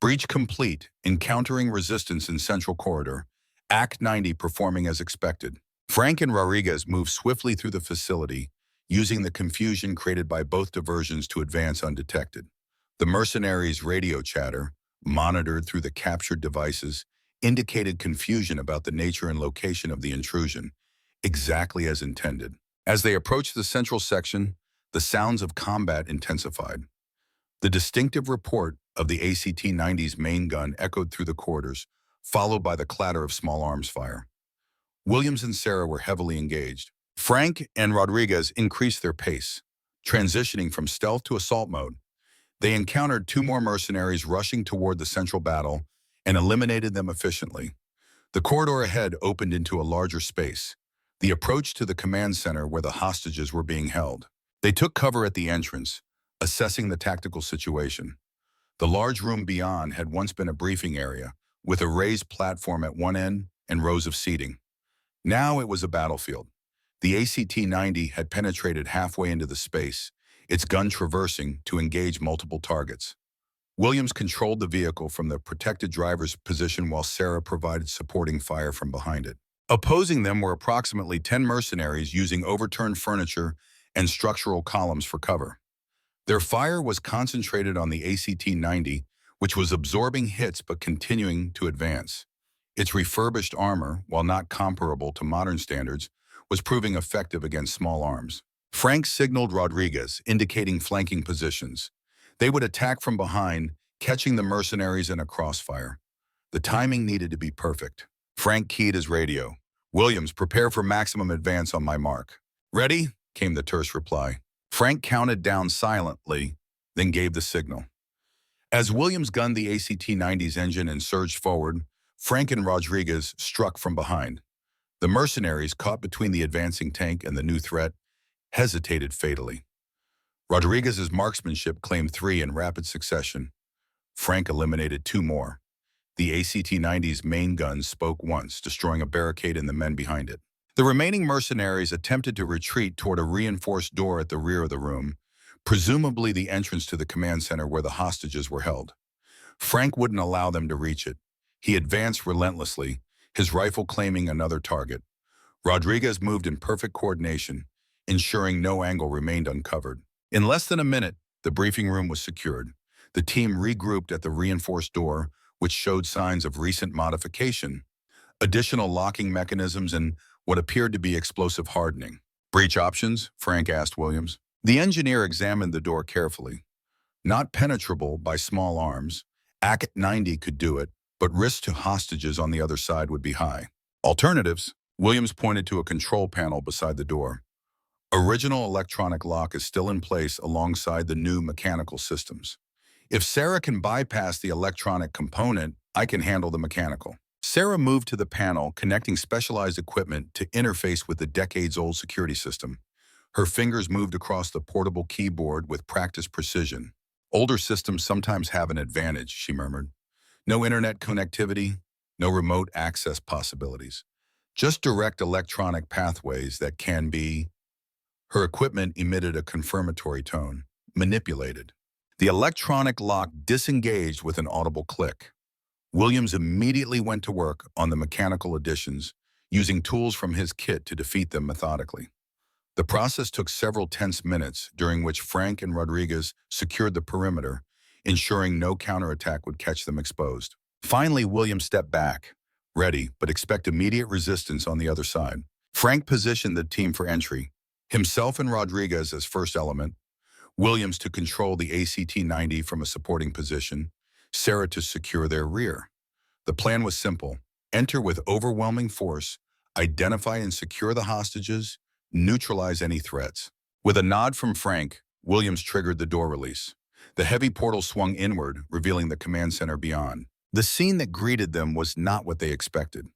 Breach complete, encountering resistance in central corridor. ACT-90 performing as expected. Frank and Rodriguez moved swiftly through the facility, using the confusion created by both diversions to advance undetected. The mercenaries' radio chatter, monitored through the captured devices, indicated confusion about the nature and location of the intrusion, exactly as intended. As they approached the central section, the sounds of combat intensified. The distinctive report of the ACT-90's main gun echoed through the corridors, followed by the clatter of small arms fire. Williams and Sarah were heavily engaged. Frank and Rodriguez increased their pace, transitioning from stealth to assault mode. They encountered 2 more mercenaries rushing toward the central battle and eliminated them efficiently. The corridor ahead opened into a larger space, the approach to the command center where the hostages were being held. They took cover at the entrance, assessing the tactical situation. The large room beyond had once been a briefing area, with a raised platform at one end and rows of seating. Now it was a battlefield. The ACT-90 had penetrated halfway into the space, its gun traversing to engage multiple targets. Williams controlled the vehicle from the protected driver's position while Sarah provided supporting fire from behind it. Opposing them were approximately 10 mercenaries using overturned furniture and structural columns for cover. Their fire was concentrated on the ACT-90, which was absorbing hits but continuing to advance. Its refurbished armor, while not comparable to modern standards, was proving effective against small arms. Frank signaled Rodriguez, indicating flanking positions. They would attack from behind, catching the mercenaries in a crossfire. The timing needed to be perfect. Frank keyed his radio. Williams, prepare for maximum advance on my mark. Ready? Came the terse reply. Frank counted down silently, then gave the signal. As Williams gunned the ACT-90's engine and surged forward, Frank and Rodriguez struck from behind. The mercenaries, caught between the advancing tank and the new threat, hesitated fatally. Rodriguez's marksmanship claimed 3 in rapid succession. Frank eliminated 2 more. The ACT-90's main guns spoke once, destroying a barricade and the men behind it. The remaining mercenaries attempted to retreat toward a reinforced door at the rear of the room, presumably the entrance to the command center where the hostages were held. Frank wouldn't allow them to reach it. He advanced relentlessly, his rifle claiming another target. Rodriguez moved in perfect coordination, ensuring no angle remained uncovered. In less than a minute, the briefing room was secured. The team regrouped at the reinforced door, which showed signs of recent modification, additional locking mechanisms, and what appeared to be explosive hardening. "Breach options?" Frank asked Williams. The engineer examined the door carefully. Not penetrable by small arms, ACT-90 could do it, but risk to hostages on the other side would be high. "Alternatives?" Williams pointed to a control panel beside the door. "Original electronic lock is still in place alongside the new mechanical systems. If Sarah can bypass the electronic component, I can handle the mechanical." Sarah moved to the panel, connecting specialized equipment to interface with the decades-old security system. Her fingers moved across the portable keyboard with practiced precision. "Older systems sometimes have an advantage," she murmured. "No internet connectivity, no remote access possibilities. Just direct electronic pathways that can be..." Her equipment emitted a confirmatory tone. "Manipulated." The electronic lock disengaged with an audible click. Williams immediately went to work on the mechanical additions, using tools from his kit to defeat them methodically. The process took several tense minutes, during which Frank and Rodriguez secured the perimeter, ensuring no counterattack would catch them exposed. Finally, Williams stepped back, ready, but expect immediate resistance on the other side. Frank positioned the team for entry, himself and Rodriguez as first element, Williams to control the ACT-90 from a supporting position, Sarah to secure their rear. The plan was simple: enter with overwhelming force, identify and secure the hostages, neutralize any threats. With a nod from Frank, Williams triggered the door release. The heavy portal swung inward, revealing the command center beyond. The scene that greeted them was not what they expected.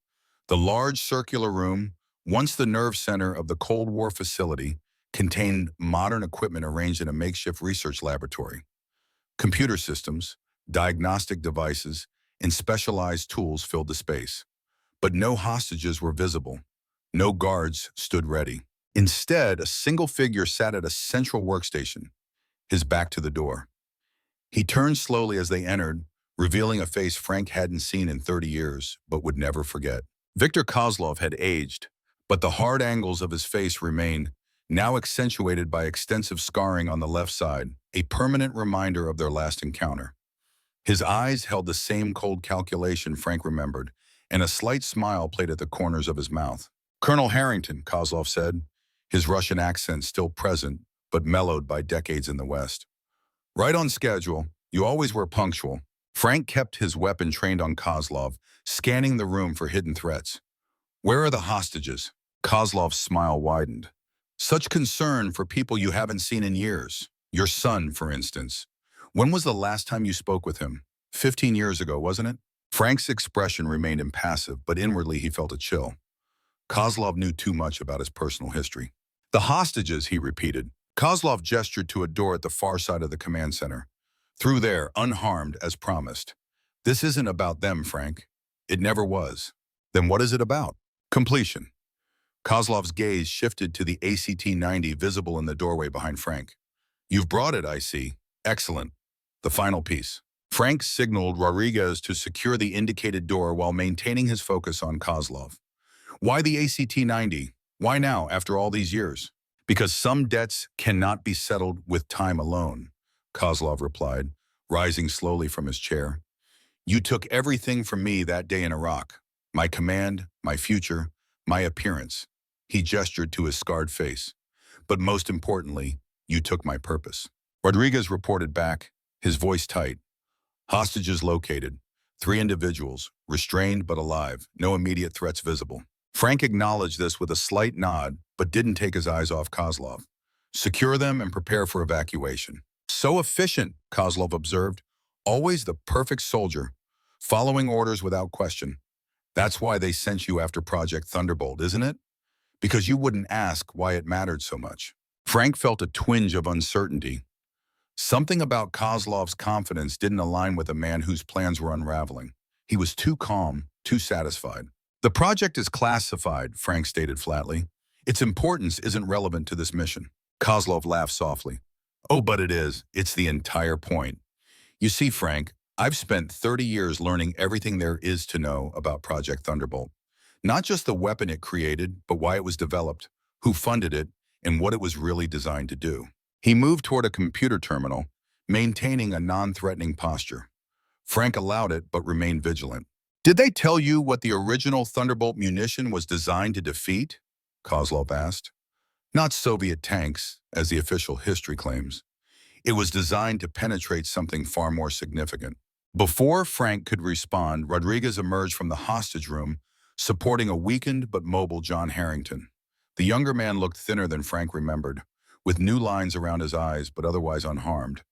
The large circular room, once the nerve center of the Cold War facility, contained modern equipment arranged in a makeshift research laboratory. Computer systems, diagnostic devices, and specialized tools filled the space. But no hostages were visible. No guards stood ready. Instead, a single figure sat at a central workstation, his back to the door. He turned slowly as they entered, revealing a face Frank hadn't seen in 30 years, but would never forget. Viktor Kozlov had aged, but the hard angles of his face remained, now accentuated by extensive scarring on the left side, a permanent reminder of their last encounter. His eyes held the same cold calculation Frank remembered, and a slight smile played at the corners of his mouth. "Colonel Harrington," Kozlov said, his Russian accent still present, but mellowed by decades in the West. "Right on schedule. You always were punctual." Frank kept his weapon trained on Kozlov, scanning the room for hidden threats. "Where are the hostages?" Kozlov's smile widened. "Such concern for people you haven't seen in years. Your son, for instance. When was the last time you spoke with him? 15 years ago, wasn't it?" Frank's expression remained impassive, but inwardly he felt a chill. Kozlov knew too much about his personal history. "The hostages," he repeated. Kozlov gestured to a door at the far side of the command center. "Through there, unharmed, as promised. This isn't about them, Frank. It never was." "Then what is it about?" "Completion." Kozlov's gaze shifted to the ACT-90 visible in the doorway behind Frank. "You've brought it, I see. Excellent. The final piece." Frank signaled Rodriguez to secure the indicated door while maintaining his focus on Kozlov. "Why the ACT-90? Why now, after all these years?" "Because some debts cannot be settled with time alone," Kozlov replied, rising slowly from his chair. "You took everything from me that day in Iraq. My command, my future, my appearance." He gestured to his scarred face. "But most importantly, you took my purpose." Rodriguez reported back, his voice tight. "Hostages located. 3 individuals, restrained but alive. No immediate threats visible." Frank acknowledged this with a slight nod, but didn't take his eyes off Kozlov. "Secure them and prepare for evacuation." So efficient, Kozlov observed. Always the perfect soldier, following orders without question. That's why they sent you after Project Thunderbolt, isn't it? Because you wouldn't ask why it mattered so much. Frank felt a twinge of uncertainty. Something about Kozlov's confidence didn't align with a man whose plans were unraveling. He was too calm, too satisfied. The project is classified, Frank stated flatly. Its importance isn't relevant to this mission. Kozlov laughed softly. Oh, but it is. It's the entire point. You see, Frank, I've spent 30 years learning everything there is to know about Project Thunderbolt. Not just the weapon it created, but why it was developed, who funded it, and what it was really designed to do. He moved toward a computer terminal, maintaining a non-threatening posture. Frank allowed it, but remained vigilant. Did they tell you what the original Thunderbolt munition was designed to defeat? Kozlov asked. Not Soviet tanks, as the official history claims. It was designed to penetrate something far more significant. Before Frank could respond, Rodriguez emerged from the hostage room, supporting a weakened but mobile John Harrington. The younger man looked thinner than Frank remembered, with new lines around his eyes but otherwise unharmed.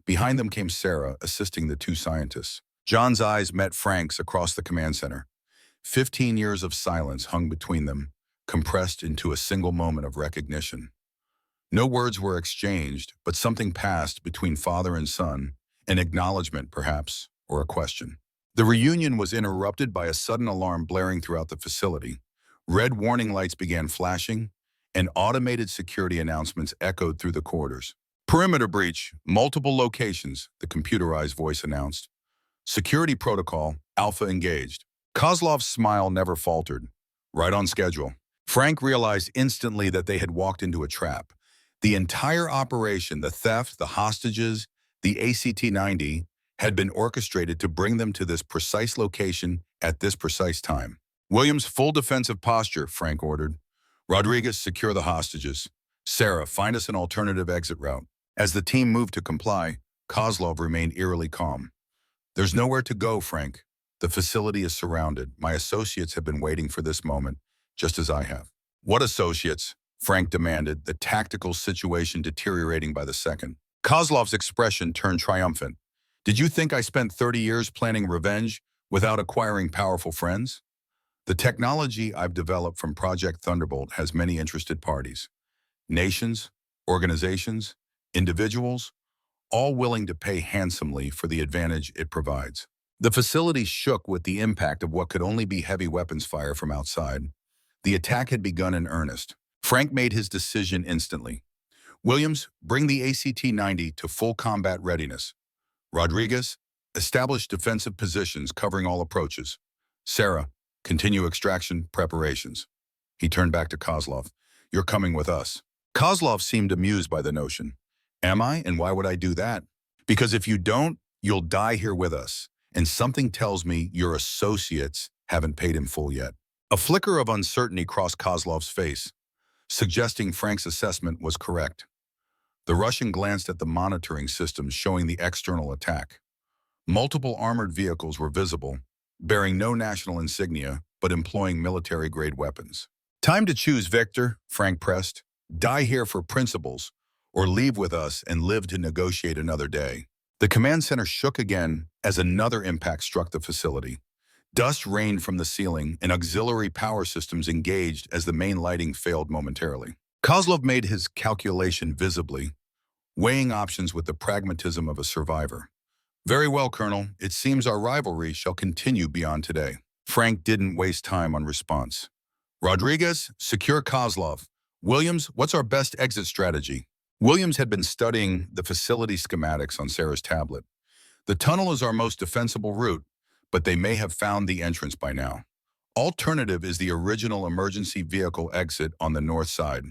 Behind them came Sarah, assisting the two scientists. John's eyes met Frank's across the command center. 15 years of silence hung between them, compressed into a single moment of recognition. No words were exchanged, but something passed between father and son, an acknowledgement, perhaps, or a question. The reunion was interrupted by a sudden alarm blaring throughout the facility. Red warning lights began flashing, and automated security announcements echoed through the corridors. Perimeter breach, multiple locations, the computerized voice announced. Security protocol, Alpha engaged. Kozlov's smile never faltered. Right on schedule. Frank realized instantly that they had walked into a trap. The entire operation, the theft, the hostages, the ACT-90, had been orchestrated to bring them to this precise location at this precise time. Williams, full defensive posture, Frank ordered. Rodriguez, secure the hostages. Sarah, find us an alternative exit route. As the team moved to comply, Kozlov remained eerily calm. There's nowhere to go, Frank. The facility is surrounded. My associates have been waiting for this moment, just as I have. What associates? Frank demanded, the tactical situation deteriorating by the second. Kozlov's expression turned triumphant. Did you think I spent 30 years planning revenge without acquiring powerful friends? The technology I've developed from Project Thunderbolt has many interested parties. Nations, organizations, individuals, all willing to pay handsomely for the advantage it provides. The facility shook with the impact of what could only be heavy weapons fire from outside. The attack had begun in earnest. Frank made his decision instantly. Williams, bring the ACT-90 to full combat readiness. Rodriguez, establish defensive positions covering all approaches. Sarah, continue extraction preparations. He turned back to Kozlov. You're coming with us. Kozlov seemed amused by the notion. Am I? And why would I do that? Because if you don't, you'll die here with us. And something tells me your associates haven't paid in full yet. A flicker of uncertainty crossed Kozlov's face, suggesting Frank's assessment was correct. The Russian glanced at the monitoring systems showing the external attack. Multiple armored vehicles were visible, bearing no national insignia, but employing military-grade weapons. Time to choose, Victor, Frank pressed. Die here for principles, or leave with us and live to negotiate another day. The command center shook again as another impact struck the facility. Dust rained from the ceiling and auxiliary power systems engaged as the main lighting failed momentarily. Kozlov made his calculation visibly, weighing options with the pragmatism of a survivor. Very well, Colonel. It seems our rivalry shall continue beyond today. Frank didn't waste time on response. Rodriguez, secure Kozlov. Williams, what's our best exit strategy? Williams had been studying the facility schematics on Sarah's tablet. The tunnel is our most defensible route, but they may have found the entrance by now. Alternative is the original emergency vehicle exit on the north side,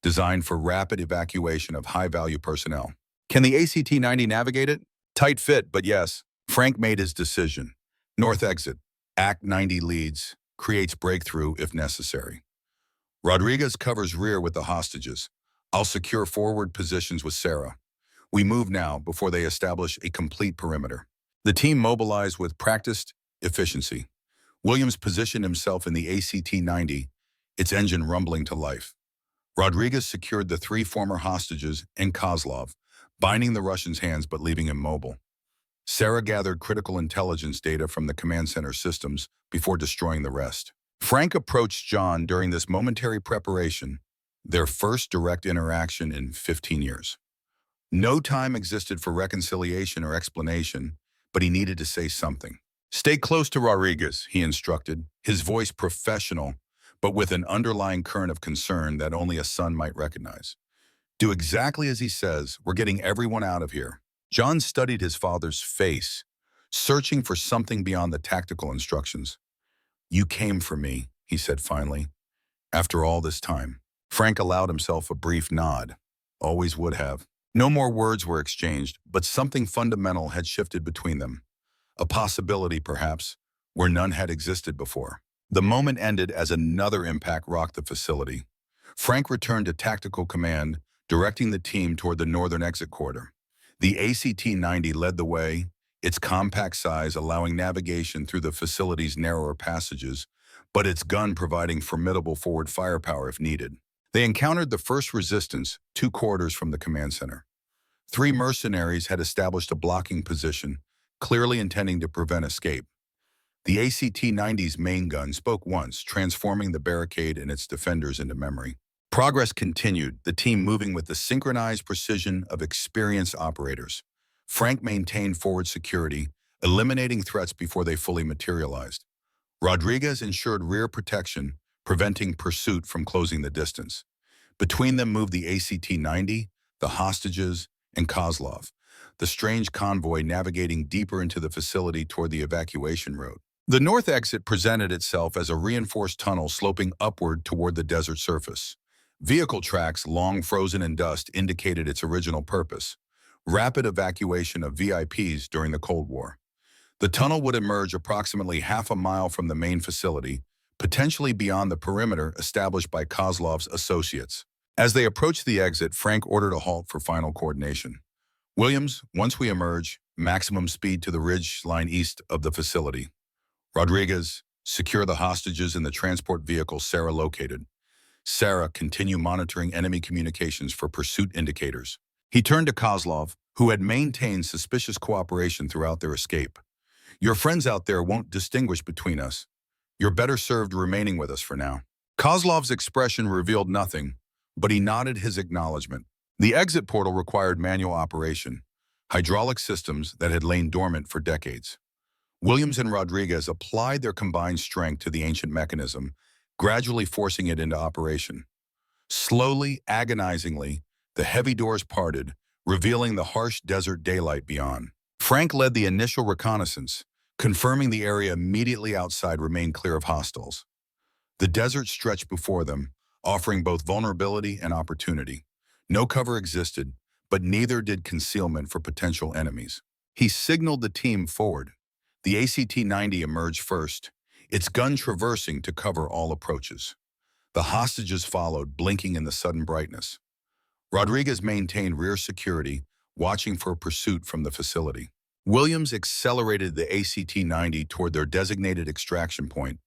designed for rapid evacuation of high-value personnel. Can the ACT-90 navigate it? Tight fit, but yes. Frank made his decision. North exit. Act 90 leads, creates breakthrough if necessary. Rodriguez covers rear with the hostages. I'll secure forward positions with Sarah. We move now before they establish a complete perimeter. The team mobilized with practiced efficiency. Williams positioned himself in the ACT-90, its engine rumbling to life. Rodriguez secured the three former hostages and Kozlov, binding the Russian's hands but leaving him mobile. Sarah gathered critical intelligence data from the command center systems before destroying the rest. Frank approached John during this momentary preparation, their first direct interaction in 15 years. No time existed for reconciliation or explanation, but he needed to say something. "Stay close to Rodriguez," he instructed, his voice professional, but with an underlying current of concern that only a son might recognize. "Do exactly as he says. We're getting everyone out of here." John studied his father's face, searching for something beyond the tactical instructions. "You came for me," he said finally. "After all this time." Frank allowed himself a brief nod. Always would have. No more words were exchanged, but something fundamental had shifted between them. A possibility, perhaps, where none had existed before. The moment ended as another impact rocked the facility. Frank returned to tactical command, directing the team toward the northern exit corridor. The ACT-90 led the way, its compact size allowing navigation through the facility's narrower passages, but its gun providing formidable forward firepower if needed. They encountered the first resistance 2 corridors from the command center. 3 mercenaries had established a blocking position, clearly intending to prevent escape. The ACT-90's main gun spoke once, transforming the barricade and its defenders into memory. Progress continued, the team moving with the synchronized precision of experienced operators. Frank maintained forward security, eliminating threats before they fully materialized. Rodriguez ensured rear protection, preventing pursuit from closing the distance. Between them moved the ACT-90, the hostages, and Kozlov, the strange convoy navigating deeper into the facility toward the evacuation road. The north exit presented itself as a reinforced tunnel sloping upward toward the desert surface. Vehicle tracks, long frozen in dust, indicated its original purpose: rapid evacuation of VIPs during the Cold War. The tunnel would emerge approximately half a mile from the main facility, potentially beyond the perimeter established by Kozlov's associates. As they approached the exit, Frank ordered a halt for final coordination. "Williams, once we emerge, maximum speed to the ridge line east of the facility. Rodriguez, secure the hostages in the transport vehicle Sarah located. Sarah, continue monitoring enemy communications for pursuit indicators." He turned to Kozlov, who had maintained suspicious cooperation throughout their escape. "Your friends out there won't distinguish between us. You're better served remaining with us for now." Kozlov's expression revealed nothing, but he nodded his acknowledgement. The exit portal required manual operation, hydraulic systems that had lain dormant for decades. Williams and Rodriguez applied their combined strength to the ancient mechanism, gradually forcing it into operation. Slowly, agonizingly, the heavy doors parted, revealing the harsh desert daylight beyond. Frank led the initial reconnaissance, confirming the area immediately outside remained clear of hostiles. The desert stretched before them, offering both vulnerability and opportunity. No cover existed, but neither did concealment for potential enemies. He signaled the team forward. The ACT-90 emerged first, its gun traversing to cover all approaches. The hostages followed, blinking in the sudden brightness. Rodriguez maintained rear security, watching for pursuit from the facility. Williams accelerated the ACT-90 toward their designated extraction point,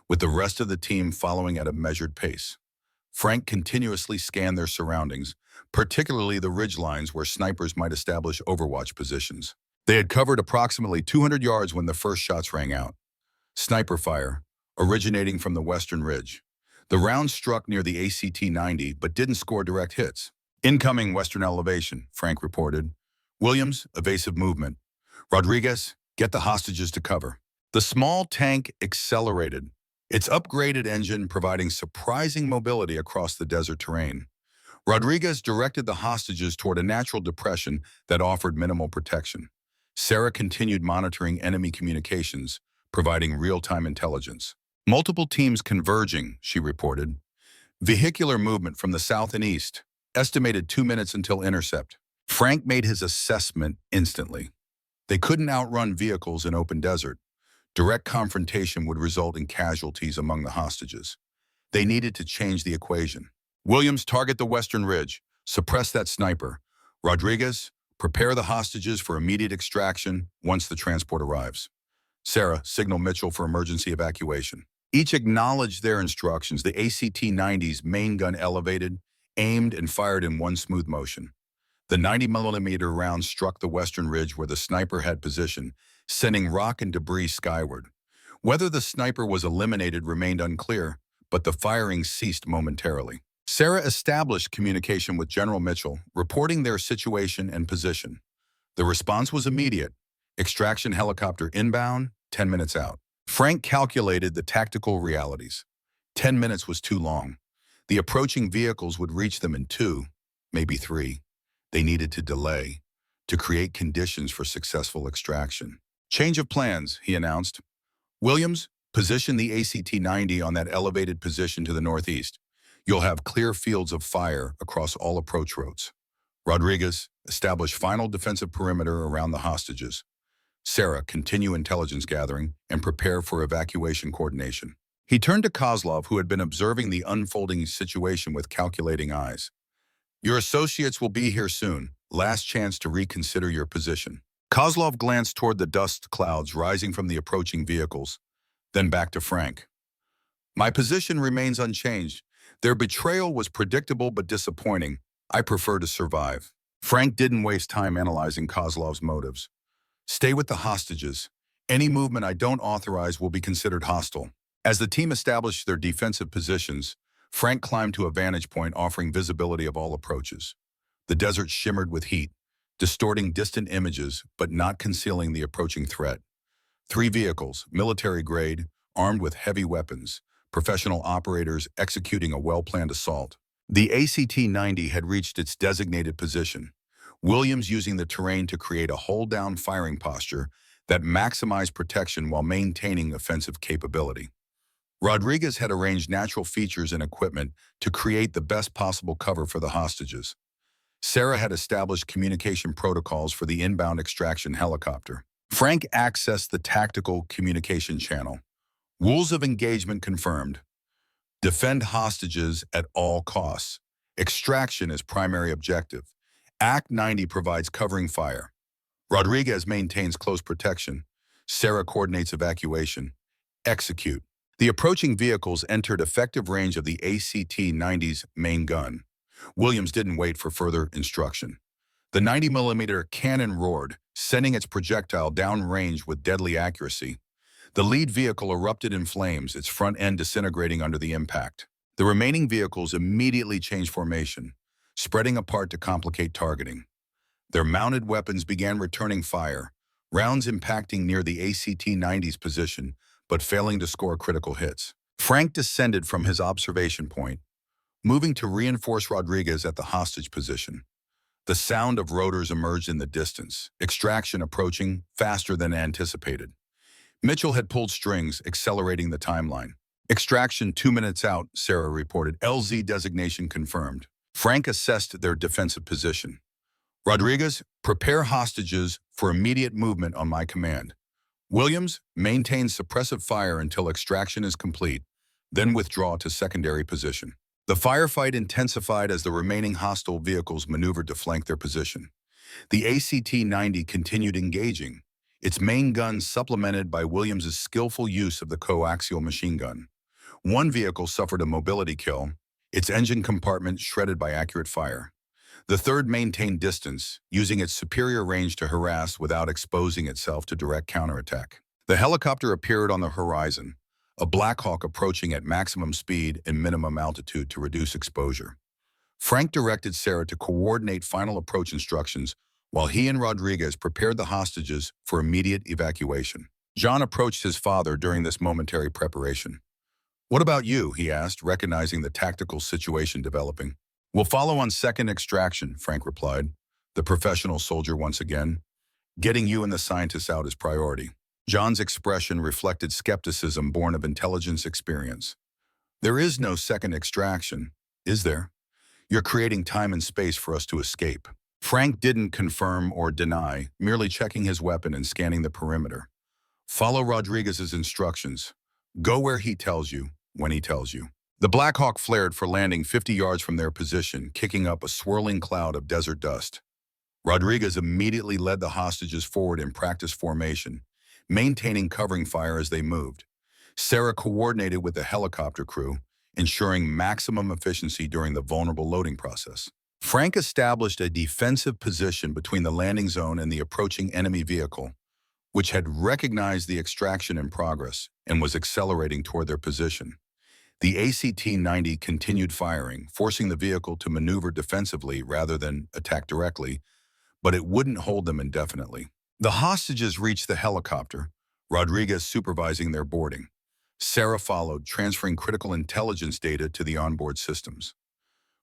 with the rest of the team following at a measured pace. Frank continuously scanned their surroundings, particularly the ridgelines where snipers might establish overwatch positions. They had covered approximately 200 yards when the first shots rang out. Sniper fire, originating from the western ridge. The round struck near the ACT-90 but didn't score direct hits. "Incoming western elevation," Frank reported. "Williams, evasive movement. Rodriguez, get the hostages to cover." The small tank accelerated, its upgraded engine providing surprising mobility across the desert terrain. Rodriguez directed the hostages toward a natural depression that offered minimal protection. Sarah continued monitoring enemy communications, providing real-time intelligence. "Multiple teams converging," she reported. "Vehicular movement from the south and east. Estimated 2 minutes until intercept." Frank made his assessment instantly. They couldn't outrun vehicles in open desert. Direct confrontation would result in casualties among the hostages. They needed to change the equation. "Williams, target the western ridge. Suppress that sniper. Rodriguez, prepare the hostages for immediate extraction once the transport arrives. Sarah, signal Mitchell for emergency evacuation." Each acknowledged their instructions. The ACT-90's main gun elevated, aimed, and fired in one smooth motion. The 90-millimeter round struck the western ridge where the sniper had positioned, sending rock and debris skyward. Whether the sniper was eliminated remained unclear, but the firing ceased momentarily. Sarah established communication with General Mitchell, reporting their situation and position. The response was immediate. Extraction helicopter inbound, 10 minutes out. Frank calculated the tactical realities. 10 minutes was too long. The approaching vehicles would reach them in 2, maybe 3. They needed to delay, to create conditions for successful extraction. Change of plans, he announced. Williams, position the ACT-90 on that elevated position to the northeast. You'll have clear fields of fire across all approach roads. Rodriguez, establish final defensive perimeter around the hostages. Sarah, continue intelligence gathering and prepare for evacuation coordination. He turned to Kozlov, who had been observing the unfolding situation with calculating eyes. Your associates will be here soon. Last chance to reconsider your position. Kozlov glanced toward the dust clouds rising from the approaching vehicles, then back to Frank. My position remains unchanged. Their betrayal was predictable but disappointing. I prefer to survive. Frank didn't waste time analyzing Kozlov's motives. Stay with the hostages. Any movement I don't authorize will be considered hostile. As the team established their defensive positions, Frank climbed to a vantage point offering visibility of all approaches. The desert shimmered with heat, distorting distant images but not concealing the approaching threat. 3 vehicles, military-grade, armed with heavy weapons, professional operators executing a well-planned assault. The ACT-90 had reached its designated position, Williams using the terrain to create a hold-down firing posture that maximized protection while maintaining offensive capability. Rodriguez had arranged natural features and equipment to create the best possible cover for the hostages. Sarah had established communication protocols for the inbound extraction helicopter. Frank accessed the tactical communication channel. Rules of engagement confirmed. Defend hostages at all costs. Extraction is primary objective. Act 90 provides covering fire. Rodriguez maintains close protection. Sarah coordinates evacuation. Execute. The approaching vehicles entered effective range of the ACT-90's main gun. Williams didn't wait for further instruction. The 90-millimeter cannon roared, sending its projectile downrange with deadly accuracy. The lead vehicle erupted in flames, its front end disintegrating under the impact. The remaining vehicles immediately changed formation, spreading apart to complicate targeting. Their mounted weapons began returning fire, rounds impacting near the ACT-90's position, but failing to score critical hits. Frank descended from his observation point, moving to reinforce Rodriguez at the hostage position. The sound of rotors emerged in the distance, extraction approaching faster than anticipated. Mitchell had pulled strings, accelerating the timeline. Extraction 2 minutes out, Sarah reported. LZ designation confirmed. Frank assessed their defensive position. Rodriguez, prepare hostages for immediate movement on my command. Williams, maintain suppressive fire until extraction is complete, then withdraw to secondary position. The firefight intensified as the remaining hostile vehicles maneuvered to flank their position. The ACT-90 continued engaging, its main gun supplemented by Williams's skillful use of the coaxial machine gun. One vehicle suffered a mobility kill, its engine compartment shredded by accurate fire. The third maintained distance, using its superior range to harass without exposing itself to direct counterattack. The helicopter appeared on the horizon, a Black Hawk approaching at maximum speed and minimum altitude to reduce exposure. Frank directed Sarah to coordinate final approach instructions while he and Rodriguez prepared the hostages for immediate evacuation. John approached his father during this momentary preparation. What about you? He asked, recognizing the tactical situation developing. We'll follow on second extraction, Frank replied, the professional soldier once again. Getting you and the scientists out is priority. John's expression reflected skepticism born of intelligence experience. There is no second extraction, is there? You're creating time and space for us to escape. Frank didn't confirm or deny, merely checking his weapon and scanning the perimeter. Follow Rodriguez's instructions. Go where he tells you, when he tells you. The Black Hawk flared for landing 50 yards from their position, kicking up a swirling cloud of desert dust. Rodriguez immediately led the hostages forward in practice formation, maintaining covering fire as they moved. Sarah coordinated with the helicopter crew, ensuring maximum efficiency during the vulnerable loading process. Frank established a defensive position between the landing zone and the approaching enemy vehicle, which had recognized the extraction in progress and was accelerating toward their position. The ACT-90 continued firing, forcing the vehicle to maneuver defensively rather than attack directly, but it wouldn't hold them indefinitely. The hostages reached the helicopter, Rodriguez supervising their boarding. Sarah followed, transferring critical intelligence data to the onboard systems.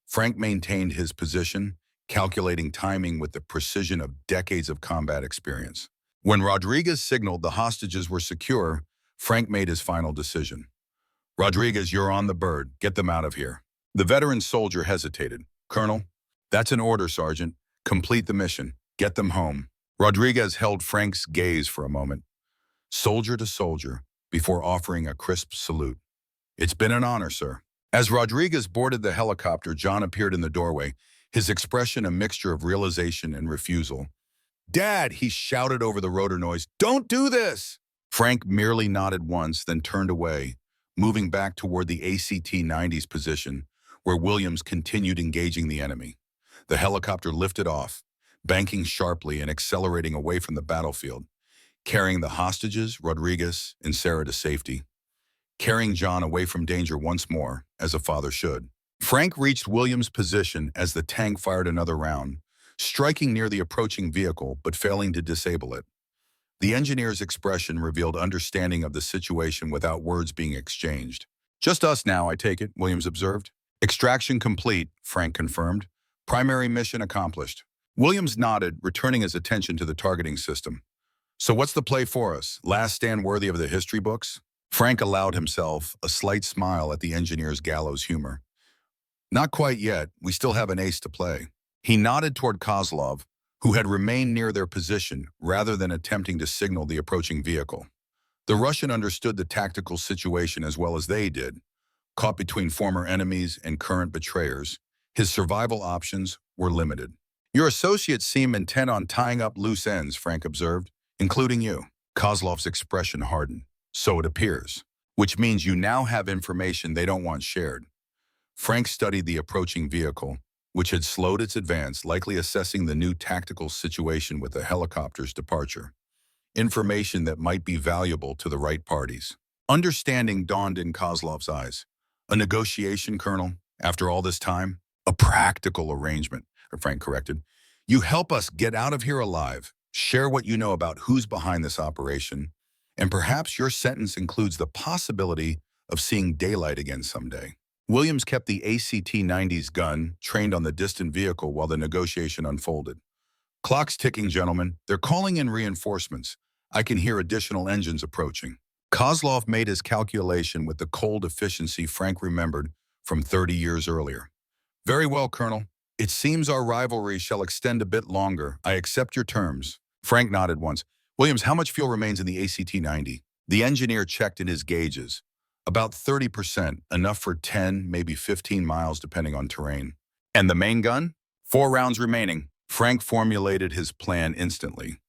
Frank maintained his position, calculating timing with the precision of decades of combat experience. When Rodriguez signaled the hostages were secure, Frank made his final decision. "Rodriguez, you're on the bird. Get them out of here." The veteran soldier hesitated. "Colonel, that's an order, Sergeant. Complete the mission. Get them home." Rodriguez held Frank's gaze for a moment, soldier to soldier, before offering a crisp salute. "It's been an honor, sir." As Rodriguez boarded the helicopter, John appeared in the doorway, his expression a mixture of realization and refusal. "Dad," he shouted over the rotor noise, "don't do this!" Frank merely nodded once, then turned away, moving back toward the ACT-90's position, where Williams continued engaging the enemy. The helicopter lifted off, banking sharply and accelerating away from the battlefield, carrying the hostages, Rodriguez, and Sarah to safety, carrying John away from danger once more, as a father should. Frank reached Williams' position as the tank fired another round, striking near the approaching vehicle but failing to disable it. The engineer's expression revealed understanding of the situation without words being exchanged. "Just us now, I take it," Williams observed. "Extraction complete," Frank confirmed. "Primary mission accomplished." Williams nodded, returning his attention to the targeting system. "So what's the play for us? Last stand worthy of the history books?" Frank allowed himself a slight smile at the engineer's gallows humor. "Not quite yet. We still have an ace to play." He nodded toward Kozlov, who had remained near their position rather than attempting to signal the approaching vehicle. The Russian understood the tactical situation as well as they did. Caught between former enemies and current betrayers, his survival options were limited. "Your associates seem intent on tying up loose ends," Frank observed, "including you." Kozlov's expression hardened. "So it appears. Which means you now have information they don't want shared." Frank studied the approaching vehicle, which had slowed its advance, likely assessing the new tactical situation with the helicopter's departure. Information that might be valuable to the right parties. Understanding dawned in Kozlov's eyes. "A negotiation, Colonel, after all this time?" "A practical arrangement," Frank corrected. "You help us get out of here alive, share what you know about who's behind this operation, and perhaps your sentence includes the possibility of seeing daylight again someday." Williams kept the ACT-90's gun trained on the distant vehicle while the negotiation unfolded. "Clock's ticking, gentlemen. They're calling in reinforcements. I can hear additional engines approaching." Kozlov made his calculation with the cold efficiency Frank remembered from 30 years earlier. "Very well, Colonel. It seems our rivalry shall extend a bit longer. I accept your terms." Frank nodded once. "Williams, how much fuel remains in the ACT-90? The engineer checked in his gauges. "About 30%, enough for 10, maybe 15 miles depending on terrain." "And the main gun?" "4 rounds remaining." Frank formulated his plan instantly.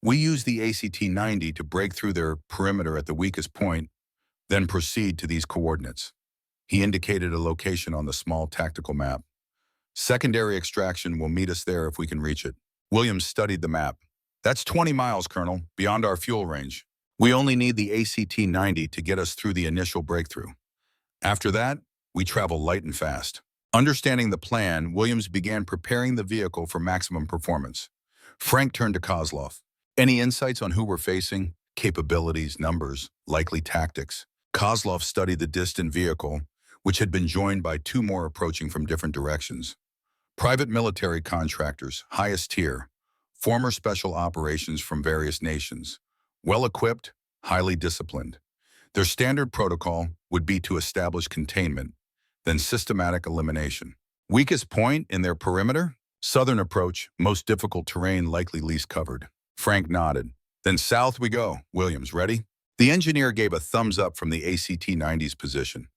"We use the ACT-90 to break through their perimeter at the weakest point, then proceed to these coordinates." He indicated a location on the small tactical map. "Secondary extraction will meet us there if we can reach it." Williams studied the map. "That's 20 miles, Colonel, beyond our fuel range. We only need the ACT-90 to get us through the initial breakthrough. After that, we travel light and fast." Understanding the plan, Williams began preparing the vehicle for maximum performance. Frank turned to Kozlov. "Any insights on who we're facing? Capabilities, numbers, likely tactics?" Kozlov studied the distant vehicle, which had been joined by 2 more approaching from different directions. Private military contractors, highest tier, former special operations from various nations. Well-equipped, highly disciplined. Their standard protocol would be to establish containment, then systematic elimination. Weakest point in their perimeter? Southern approach, most difficult terrain, likely least covered. Frank nodded. "Then south we go." Williams, ready? The engineer gave a thumbs up from the ACT-90's position.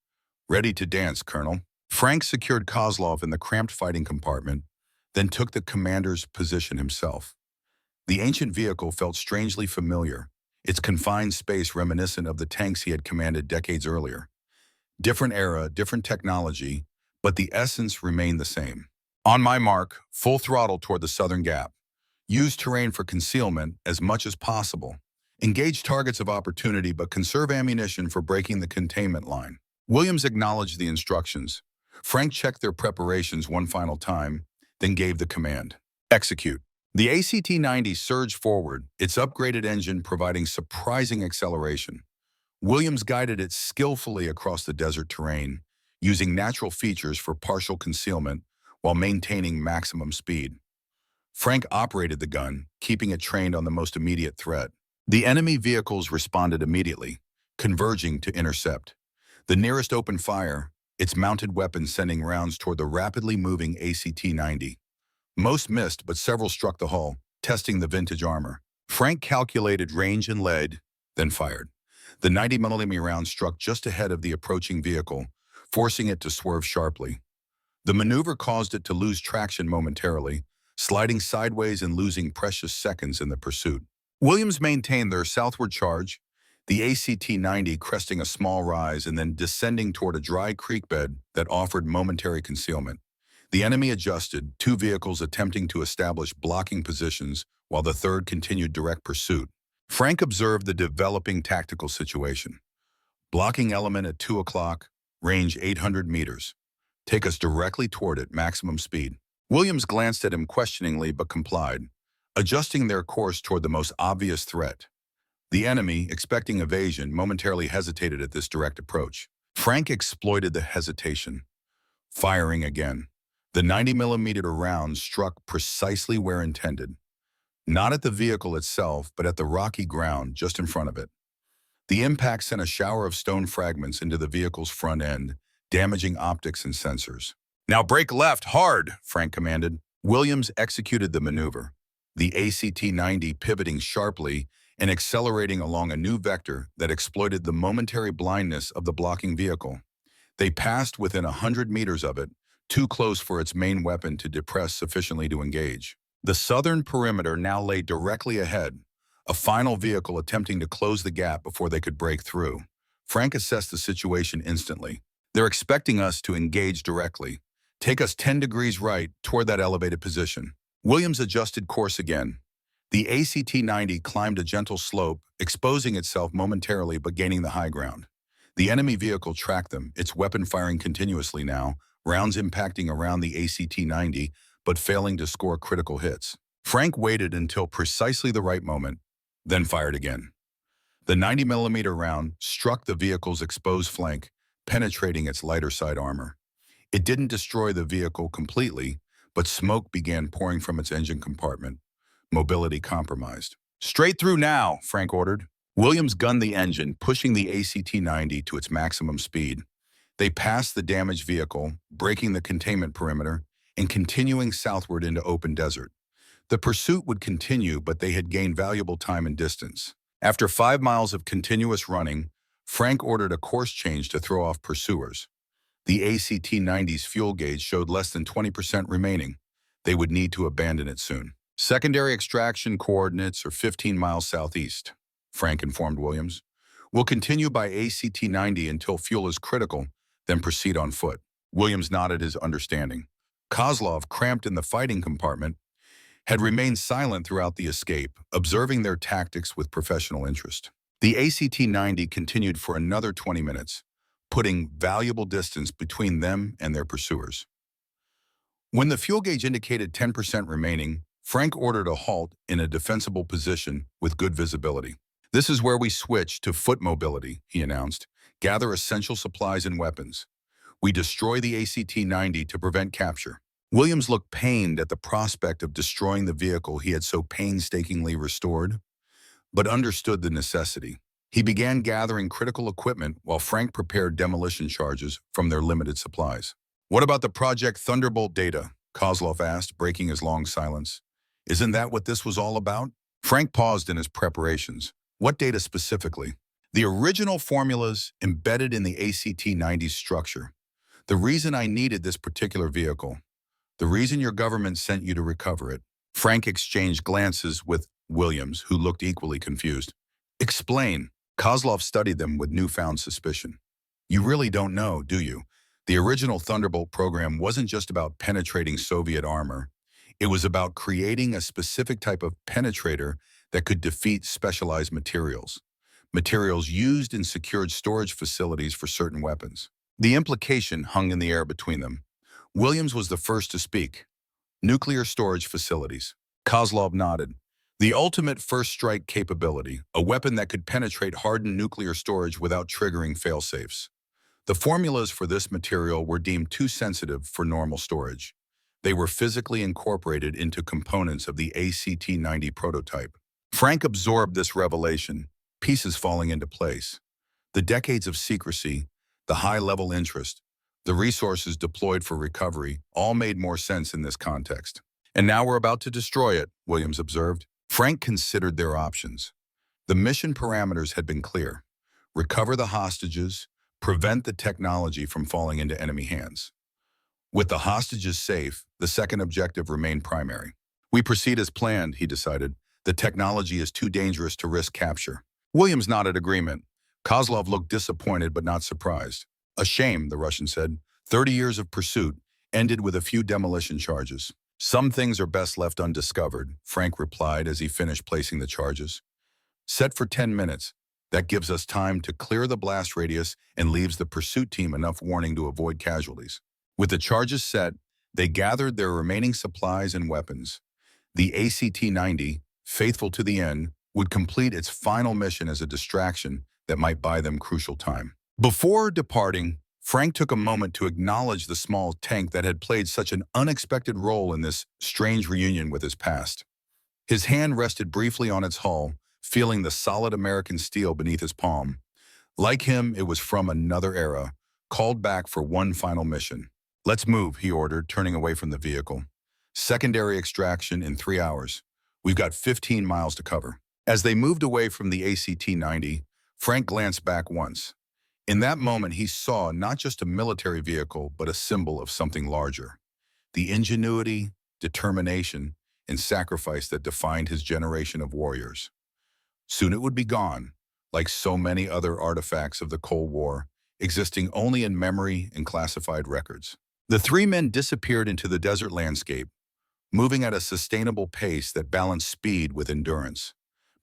"Ready to dance, Colonel." Frank secured Kozlov in the cramped fighting compartment, then took the commander's position himself. The ancient vehicle felt strangely familiar, its confined space reminiscent of the tanks he had commanded decades earlier. Different era, different technology, but the essence remained the same. On my mark, full throttle toward the southern gap. Use terrain for concealment as much as possible. Engage targets of opportunity but conserve ammunition for breaking the containment line. Williams acknowledged the instructions. Frank checked their preparations one final time, then gave the command. Execute. The ACT-90 surged forward, its upgraded engine providing surprising acceleration. Williams guided it skillfully across the desert terrain, using natural features for partial concealment while maintaining maximum speed. Frank operated the gun, keeping it trained on the most immediate threat. The enemy vehicles responded immediately, converging to intercept. The nearest opened fire, its mounted weapon sending rounds toward the rapidly moving ACT-90. Most missed, but several struck the hull, testing the vintage armor. Frank calculated range and led, then fired. The 90mm round struck just ahead of the approaching vehicle, forcing it to swerve sharply. The maneuver caused it to lose traction momentarily, sliding sideways and losing precious seconds in the pursuit. Williams maintained their southward charge, the ACT-90 cresting a small rise and then descending toward a dry creek bed that offered momentary concealment. The enemy adjusted, two vehicles attempting to establish blocking positions while the third continued direct pursuit. Frank observed the developing tactical situation. Blocking element at 2 o'clock, range 800 meters. Take us directly toward it, maximum speed. Williams glanced at him questioningly but complied, adjusting their course toward the most obvious threat. The enemy, expecting evasion, momentarily hesitated at this direct approach. Frank exploited the hesitation, firing again. The 90mm round struck precisely where intended. Not at the vehicle itself, but at the rocky ground just in front of it. The impact sent a shower of stone fragments into the vehicle's front end, damaging optics and sensors. "Now brake left, hard," Frank commanded. Williams executed the maneuver, the ACT-90 pivoting sharply and accelerating along a new vector that exploited the momentary blindness of the blocking vehicle. They passed within 100 meters of it, too close for its main weapon to depress sufficiently to engage. The southern perimeter now lay directly ahead, a final vehicle attempting to close the gap before they could break through. Frank assessed the situation instantly. "They're expecting us to engage directly. Take us 10 degrees right toward that elevated position." Williams adjusted course again. The ACT-90 climbed a gentle slope, exposing itself momentarily but gaining the high ground. The enemy vehicle tracked them, its weapon firing continuously now, rounds impacting around the ACT-90 but failing to score critical hits. Frank waited until precisely the right moment, then fired again. The 90mm round struck the vehicle's exposed flank, penetrating its lighter side armor. It didn't destroy the vehicle completely, but smoke began pouring from its engine compartment. Mobility compromised. "Straight through now," Frank ordered. Williams gunned the engine, pushing the ACT-90 to its maximum speed. They passed the damaged vehicle, breaking the containment perimeter, and continuing southward into open desert. The pursuit would continue, but they had gained valuable time and distance. After 5 miles of continuous running, Frank ordered a course change to throw off pursuers. The ACT-90's fuel gauge showed less than 20% remaining. They would need to abandon it soon. "Secondary extraction coordinates are 15 miles southeast," Frank informed Williams. "We'll continue by ACT-90 until fuel is critical, then proceed on foot." Williams nodded his understanding. Kozlov, cramped in the fighting compartment, had remained silent throughout the escape, observing their tactics with professional interest. The ACT-90 continued for another 20 minutes, putting valuable distance between them and their pursuers. When the fuel gauge indicated 10% remaining, Frank ordered a halt in a defensible position with good visibility. "This is where we switch to foot mobility," he announced. "Gather essential supplies and weapons. We destroy the ACT-90 to prevent capture." Williams looked pained at the prospect of destroying the vehicle he had so painstakingly restored, but understood the necessity. He began gathering critical equipment while Frank prepared demolition charges from their limited supplies. "What about the Project Thunderbolt data?" Kozlov asked, breaking his long silence. "Isn't that what this was all about?" Frank paused in his preparations. "What data specifically?" "The original formulas embedded in the ACT-90's structure. The reason I needed this particular vehicle. The reason your government sent you to recover it." Frank exchanged glances with Williams, who looked equally confused. "Explain." Kozlov studied them with newfound suspicion. "You really don't know, do you? The original Thunderbolt program wasn't just about penetrating Soviet armor. It was about creating a specific type of penetrator that could defeat specialized materials used in secured storage facilities for certain weapons. The implication hung in the air between them. Williams was the first to speak. Nuclear storage facilities. Kozlov nodded. The ultimate first strike capability, a weapon that could penetrate hardened nuclear storage without triggering failsafes. The formulas for this material were deemed too sensitive for normal storage. They were physically incorporated into components of the ACT-90 prototype. Frank absorbed this revelation, pieces falling into place. The decades of secrecy, the high-level interest, the resources deployed for recovery all made more sense in this context. And now we're about to destroy it, Williams observed. Frank considered their options. The mission parameters had been clear. Recover the hostages, prevent the technology from falling into enemy hands. With the hostages safe, the second objective remained primary. We proceed as planned, he decided. The technology is too dangerous to risk capture. Williams nodded agreement. Kozlov looked disappointed but not surprised. A shame, the Russian said. 30 years of pursuit ended with a few demolition charges. Some things are best left undiscovered, Frank replied as he finished placing the charges. Set for 10 minutes. That gives us time to clear the blast radius and leaves the pursuit team enough warning to avoid casualties. With the charges set, they gathered their remaining supplies and weapons. The ACT-90, faithful to the end, would complete its final mission as a distraction that might buy them crucial time. Before departing, Frank took a moment to acknowledge the small tank that had played such an unexpected role in this strange reunion with his past. His hand rested briefly on its hull, feeling the solid American steel beneath his palm. Like him, it was from another era, called back for one final mission. Let's move, he ordered, turning away from the vehicle. Secondary extraction in 3 hours. We've got 15 miles to cover. As they moved away from the ACT-90, Frank glanced back once. In that moment, he saw not just a military vehicle, but a symbol of something larger. The ingenuity, determination, and sacrifice that defined his generation of warriors. Soon it would be gone, like so many other artifacts of the Cold War, existing only in memory and classified records. The three men disappeared into the desert landscape, moving at a sustainable pace that balanced speed with endurance.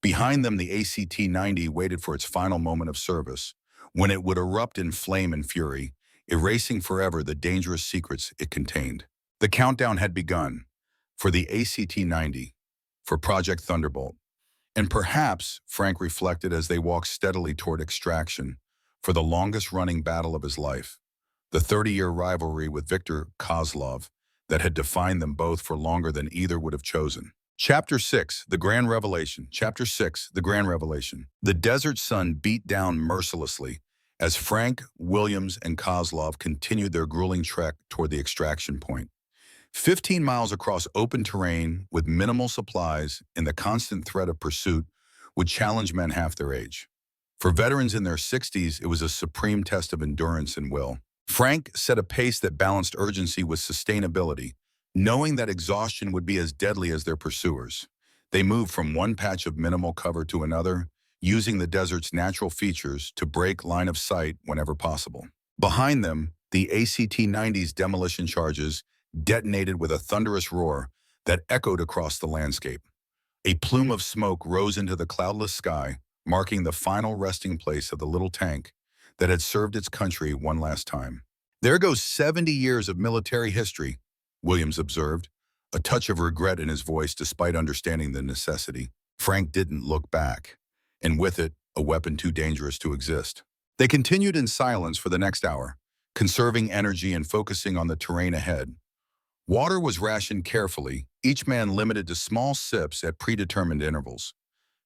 Behind them, the ACT-90 waited for its final moment of service, when it would erupt in flame and fury, erasing forever the dangerous secrets it contained. The countdown had begun, for the ACT-90, for Project Thunderbolt. And perhaps, Frank reflected as they walked steadily toward extraction, for the longest-running battle of his life, the 30-year rivalry with Viktor Kozlov that had defined them both for longer than either would have chosen. Chapter 6, The Grand Revelation. Chapter 6, The Grand Revelation. The desert sun beat down mercilessly as Frank, Williams, and Kozlov continued their grueling trek toward the extraction point. 15 miles across open terrain with minimal supplies and the constant threat of pursuit would challenge men half their age. For veterans in their 60s, it was a supreme test of endurance and will. Frank set a pace that balanced urgency with sustainability, knowing that exhaustion would be as deadly as their pursuers. They moved from one patch of minimal cover to another, using the desert's natural features to break line of sight whenever possible. Behind them, the ACT-90's demolition charges detonated with a thunderous roar that echoed across the landscape. A plume of smoke rose into the cloudless sky, marking the final resting place of the little tank that had served its country one last time. There goes 70 years of military history, Williams observed, a touch of regret in his voice despite understanding the necessity. Frank didn't look back, and with it, a weapon too dangerous to exist. They continued in silence for the next hour, conserving energy and focusing on the terrain ahead. Water was rationed carefully, each man limited to small sips at predetermined intervals.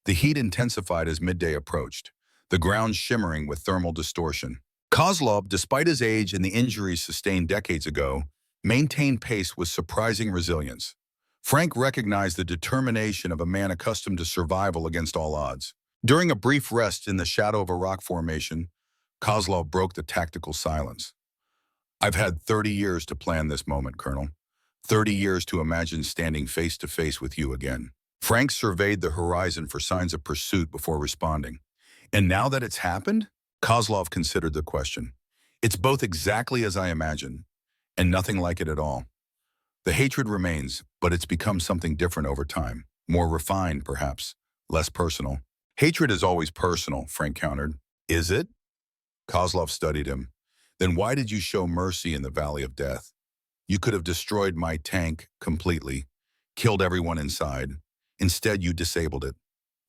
The heat intensified as midday approached, the ground shimmering with thermal distortion. Kozlov, despite his age and the injuries sustained decades ago, maintained pace with surprising resilience. Frank recognized the determination of a man accustomed to survival against all odds. During a brief rest in the shadow of a rock formation, Kozlov broke the tactical silence. "I've had 30 years to plan this moment, Colonel. 30 years to imagine standing face to face with you again." Frank surveyed the horizon for signs of pursuit before responding. "And now that it's happened?" Kozlov considered the question. It's both exactly as I imagined, and nothing like it at all. The hatred remains, but it's become something different over time. More refined, perhaps. Less personal. Hatred is always personal, Frank countered. Is it? Kozlov studied him. Then why did you show mercy in the Valley of Death? You could have destroyed my tank completely, killed everyone inside. Instead, you disabled it,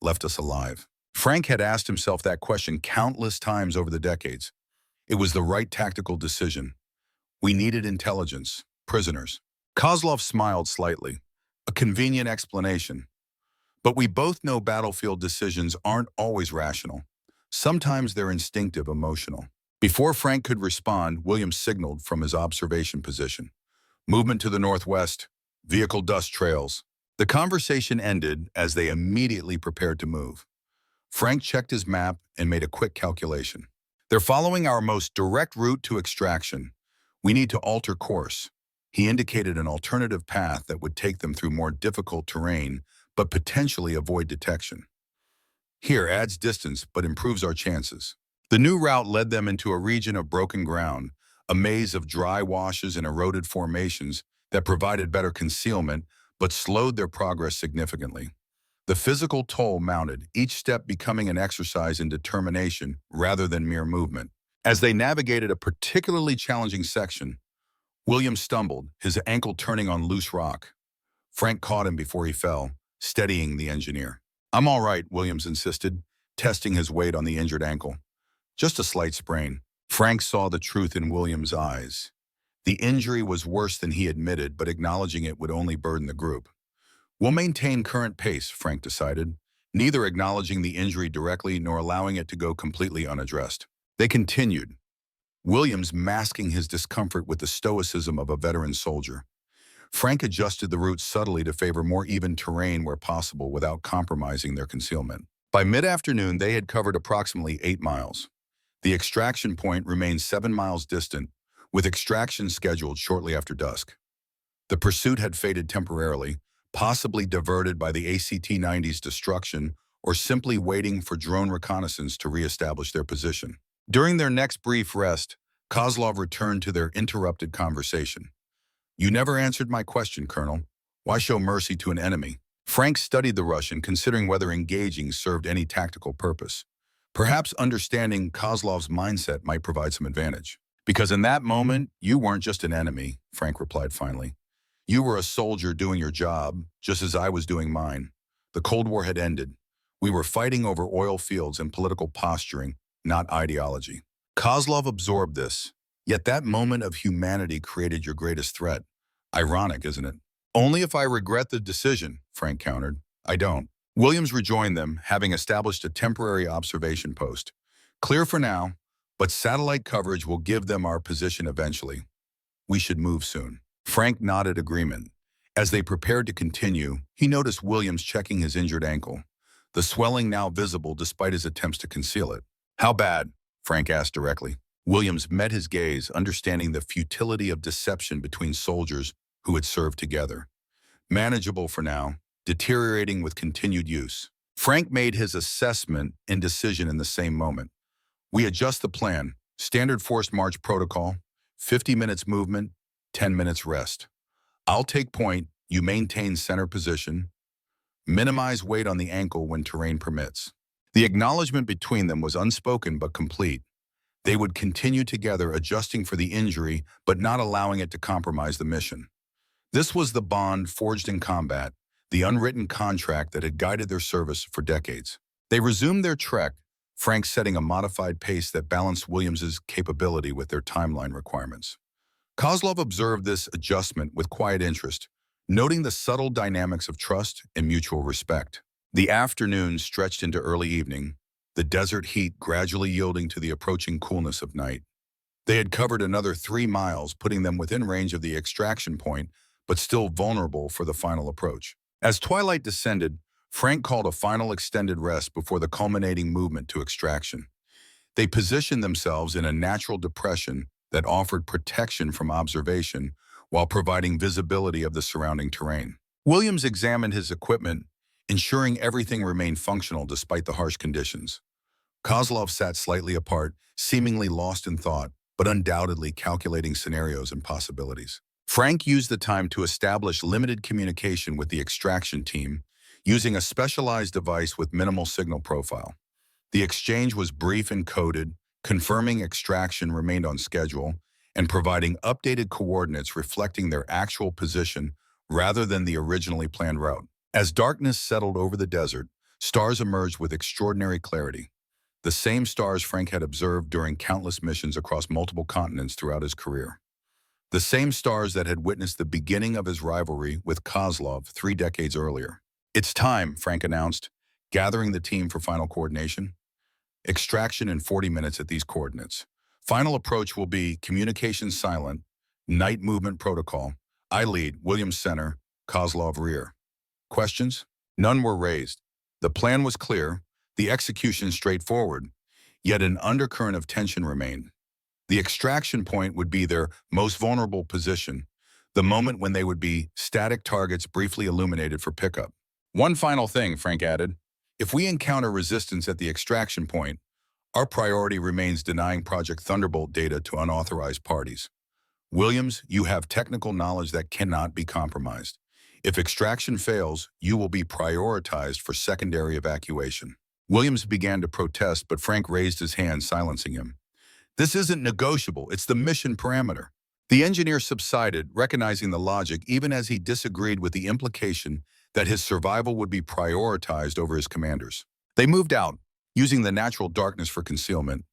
left us alive. Frank had asked himself that question countless times over the decades. It was the right tactical decision. We needed intelligence, prisoners. Kozlov smiled slightly. A convenient explanation. But we both know battlefield decisions aren't always rational. Sometimes they're instinctive, emotional. Before Frank could respond, Williams signaled from his observation position. Movement to the northwest, vehicle dust trails. The conversation ended as they immediately prepared to move. Frank checked his map and made a quick calculation. They're following our most direct route to extraction. We need to alter course. He indicated an alternative path that would take them through more difficult terrain, but potentially avoid detection. Here adds distance, but improves our chances. The new route led them into a region of broken ground, a maze of dry washes and eroded formations that provided better concealment, but slowed their progress significantly. The physical toll mounted, each step becoming an exercise in determination rather than mere movement. As they navigated a particularly challenging section, William stumbled, his ankle turning on loose rock. Frank caught him before he fell, steadying the engineer. I'm all right, Williams insisted, testing his weight on the injured ankle. Just a slight sprain. Frank saw the truth in Williams' eyes. The injury was worse than he admitted, but acknowledging it would only burden the group. We'll maintain current pace, Frank decided, neither acknowledging the injury directly nor allowing it to go completely unaddressed. They continued, Williams masking his discomfort with the stoicism of a veteran soldier. Frank adjusted the route subtly to favor more even terrain where possible without compromising their concealment. By mid-afternoon, they had covered approximately 8 miles. The extraction point remained 7 miles distant, with extraction scheduled shortly after dusk. The pursuit had faded temporarily, possibly diverted by the ACT-90's destruction or simply waiting for drone reconnaissance to reestablish their position. During their next brief rest, Kozlov returned to their interrupted conversation. You never answered my question, Colonel. Why show mercy to an enemy? Frank studied the Russian, considering whether engaging served any tactical purpose. Perhaps understanding Kozlov's mindset might provide some advantage. Because in that moment, you weren't just an enemy, Frank replied finally. You were a soldier doing your job, just as I was doing mine. The Cold War had ended. We were fighting over oil fields and political posturing, not ideology. Kozlov absorbed this, yet that moment of humanity created your greatest threat. Ironic, isn't it? Only if I regret the decision, Frank countered. I don't. Williams rejoined them, having established a temporary observation post. Clear for now, but satellite coverage will give them our position eventually. We should move soon. Frank nodded agreement. As they prepared to continue, he noticed Williams checking his injured ankle, the swelling now visible despite his attempts to conceal it. How bad? Frank asked directly. Williams met his gaze, understanding the futility of deception between soldiers who had served together. Manageable for now, deteriorating with continued use. Frank made his assessment and decision in the same moment. We adjust the plan, standard forced march protocol, 50 minutes movement, 10 minutes rest. I'll take point, you maintain center position. Minimize weight on the ankle when terrain permits. The acknowledgement between them was unspoken but complete. They would continue together, adjusting for the injury but not allowing it to compromise the mission. This was the bond forged in combat, the unwritten contract that had guided their service for decades. They resumed their trek, Frank setting a modified pace that balanced Williams's capability with their timeline requirements. Kozlov observed this adjustment with quiet interest, noting the subtle dynamics of trust and mutual respect. The afternoon stretched into early evening, the desert heat gradually yielding to the approaching coolness of night. They had covered another 3 miles, putting them within range of the extraction point, but still vulnerable for the final approach. As twilight descended, Frank called a final extended rest before the culminating movement to extraction. They positioned themselves in a natural depression that offered protection from observation while providing visibility of the surrounding terrain. Williams examined his equipment, ensuring everything remained functional despite the harsh conditions. Kozlov sat slightly apart, seemingly lost in thought, but undoubtedly calculating scenarios and possibilities. Frank used the time to establish limited communication with the extraction team, using a specialized device with minimal signal profile. The exchange was brief and coded, confirming extraction remained on schedule and providing updated coordinates reflecting their actual position rather than the originally planned route. As darkness settled over the desert, stars emerged with extraordinary clarity. The same stars Frank had observed during countless missions across multiple continents throughout his career. The same stars that had witnessed the beginning of his rivalry with Kozlov 3 decades earlier. "It's time," Frank announced, gathering the team for final coordination. "Extraction in 40 minutes at these coordinates. Final approach will be communication silent, night movement protocol. I lead, Williams center, Kozlov rear." Questions? None were raised. The plan was clear, the execution straightforward, yet an undercurrent of tension remained. The extraction point would be their most vulnerable position, the moment when they would be static targets briefly illuminated for pickup. "One final thing," Frank added. "If we encounter resistance at the extraction point, our priority remains denying Project Thunderbolt data to unauthorized parties. Williams, you have technical knowledge that cannot be compromised. If extraction fails, you will be prioritized for secondary evacuation." Williams began to protest, but Frank raised his hand, silencing him. "This isn't negotiable, it's the mission parameter." The engineer subsided, recognizing the logic even as he disagreed with the implication that his survival would be prioritized over his commanders. They moved out, using the natural darkness for concealment,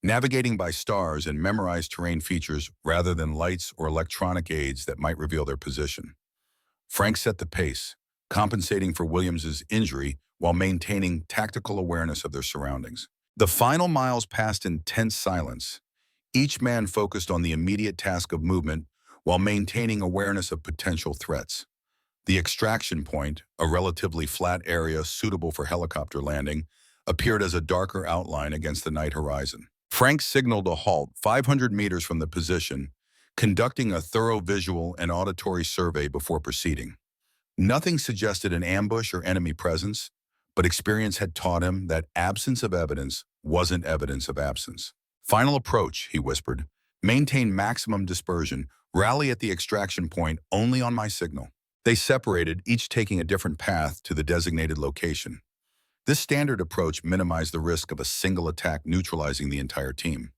navigating by stars and memorized terrain features rather than lights or electronic aids that might reveal their position. Frank set the pace, compensating for Williams's injury while maintaining tactical awareness of their surroundings. The final miles passed in tense silence, each man focused on the immediate task of movement while maintaining awareness of potential threats. The extraction point, a relatively flat area suitable for helicopter landing, appeared as a darker outline against the night horizon. Frank signaled a halt 500 meters from the position, conducting a thorough visual and auditory survey before proceeding. Nothing suggested an ambush or enemy presence, but experience had taught him that absence of evidence wasn't evidence of absence. "Final approach," he whispered. "Maintain maximum dispersion. Rally at the extraction point only on my signal." They separated, each taking a different path to the designated location. This standard approach minimized the risk of a single attack neutralizing the entire team.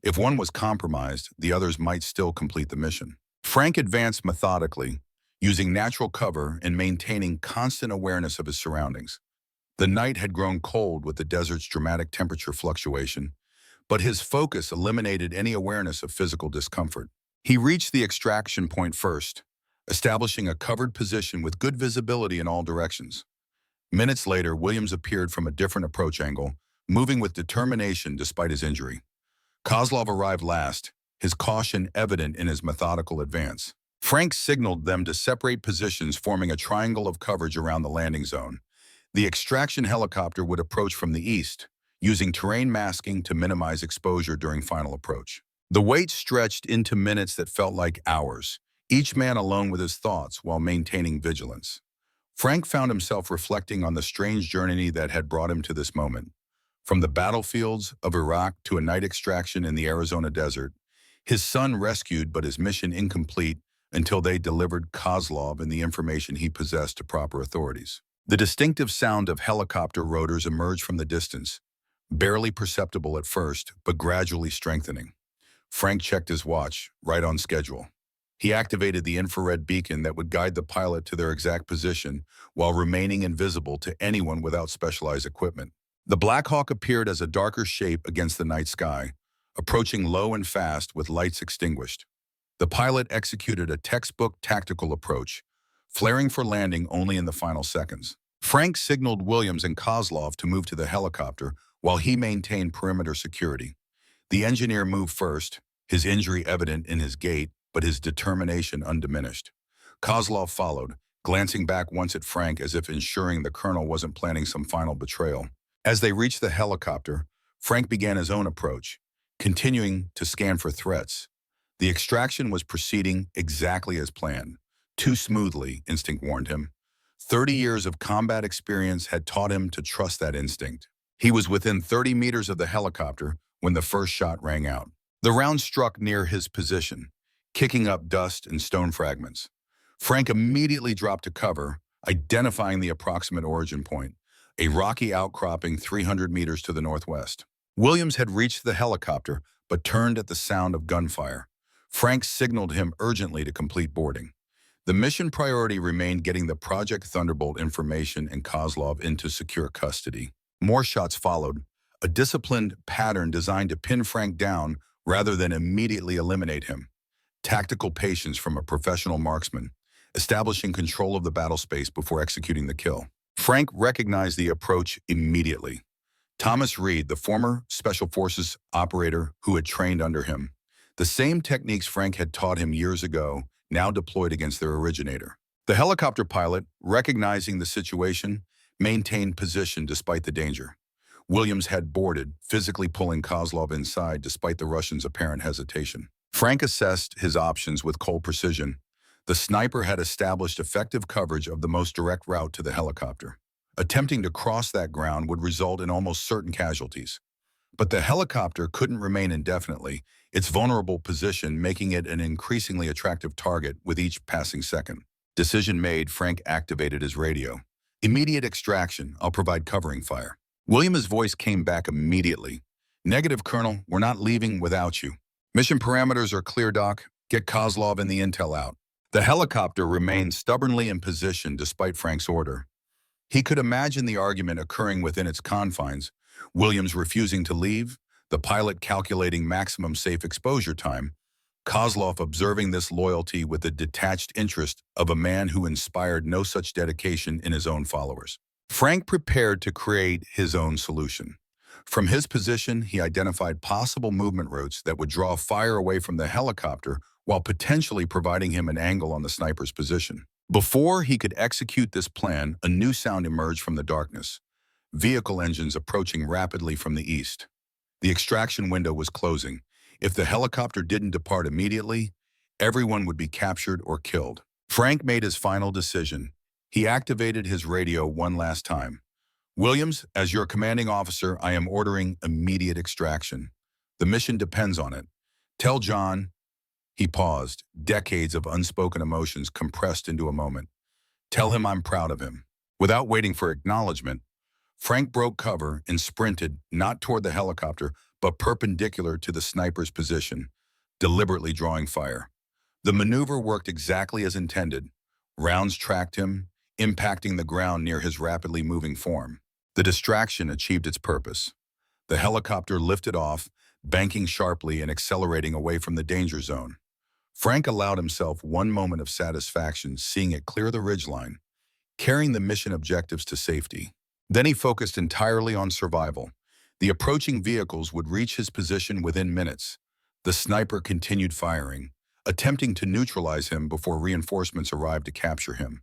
If one was compromised, the others might still complete the mission. Frank advanced methodically, using natural cover and maintaining constant awareness of his surroundings. The night had grown cold with the desert's dramatic temperature fluctuation, but his focus eliminated any awareness of physical discomfort. He reached the extraction point first, establishing a covered position with good visibility in all directions. Minutes later, Williams appeared from a different approach angle, moving with determination despite his injury. Kozlov arrived last, his caution evident in his methodical advance. Frank signaled them to separate positions, forming a triangle of coverage around the landing zone. The extraction helicopter would approach from the east, using terrain masking to minimize exposure during final approach. The wait stretched into minutes that felt like hours, each man alone with his thoughts while maintaining vigilance. Frank found himself reflecting on the strange journey that had brought him to this moment. From the battlefields of Iraq to a night extraction in the Arizona desert, his son rescued but his mission incomplete until they delivered Kozlov and the information he possessed to proper authorities. The distinctive sound of helicopter rotors emerged from the distance, barely perceptible at first, but gradually strengthening. Frank checked his watch, right on schedule. He activated the infrared beacon that would guide the pilot to their exact position while remaining invisible to anyone without specialized equipment. The Black Hawk appeared as a darker shape against the night sky, approaching low and fast with lights extinguished. The pilot executed a textbook tactical approach, flaring for landing only in the final seconds. Frank signaled Williams and Kozlov to move to the helicopter while he maintained perimeter security. The engineer moved first, his injury evident in his gait, but his determination undiminished. Kozlov followed, glancing back once at Frank as if ensuring the colonel wasn't planning some final betrayal. As they reached the helicopter, Frank began his own approach, continuing to scan for threats. The extraction was proceeding exactly as planned. Too smoothly, instinct warned him. 30 years of combat experience had taught him to trust that instinct. He was within 30 meters of the helicopter when the first shot rang out. The round struck near his position, kicking up dust and stone fragments. Frank immediately dropped to cover, identifying the approximate origin point, a rocky outcropping 300 meters to the northwest. Williams had reached the helicopter, but turned at the sound of gunfire. Frank signaled him urgently to complete boarding. The mission priority remained getting the Project Thunderbolt information and Kozlov into secure custody. More shots followed, a disciplined pattern designed to pin Frank down rather than immediately eliminate him. Tactical patience from a professional marksman, establishing control of the battle space before executing the kill. Frank recognized the approach immediately. Thomas Reed, the former Special Forces operator who had trained under him, the same techniques Frank had taught him years ago, now deployed against their originator. The helicopter pilot, recognizing the situation, maintained position despite the danger. Williams had boarded, physically pulling Kozlov inside despite the Russians' apparent hesitation. Frank assessed his options with cold precision. The sniper had established effective coverage of the most direct route to the helicopter. Attempting to cross that ground would result in almost certain casualties. But the helicopter couldn't remain indefinitely, its vulnerable position making it an increasingly attractive target with each passing second. Decision made, Frank activated his radio. Immediate extraction, I'll provide covering fire. Williams' voice came back immediately. Negative, Colonel, we're not leaving without you. Mission parameters are clear, Doc. Get Kozlov and the intel out. The helicopter remained stubbornly in position despite Frank's order. He could imagine the argument occurring within its confines, Williams refusing to leave, the pilot calculating maximum safe exposure time, Kozlov observing this loyalty with the detached interest of a man who inspired no such dedication in his own followers. Frank prepared to create his own solution. From his position, he identified possible movement routes that would draw fire away from the helicopter while potentially providing him an angle on the sniper's position. Before he could execute this plan, a new sound emerged from the darkness. Vehicle engines approaching rapidly from the east. The extraction window was closing. If the helicopter didn't depart immediately, everyone would be captured or killed. Frank made his final decision. He activated his radio one last time. Williams, as your commanding officer, I am ordering immediate extraction. The mission depends on it. Tell John. He paused, decades of unspoken emotions compressed into a moment. Tell him I'm proud of him. Without waiting for acknowledgement, Frank broke cover and sprinted, not toward the helicopter, but perpendicular to the sniper's position, deliberately drawing fire. The maneuver worked exactly as intended. Rounds tracked him, impacting the ground near his rapidly moving form. The distraction achieved its purpose. The helicopter lifted off, banking sharply and accelerating away from the danger zone. Frank allowed himself one moment of satisfaction seeing it clear the ridgeline, carrying the mission objectives to safety. Then he focused entirely on survival. The approaching vehicles would reach his position within minutes. The sniper continued firing, attempting to neutralize him before reinforcements arrived to capture him.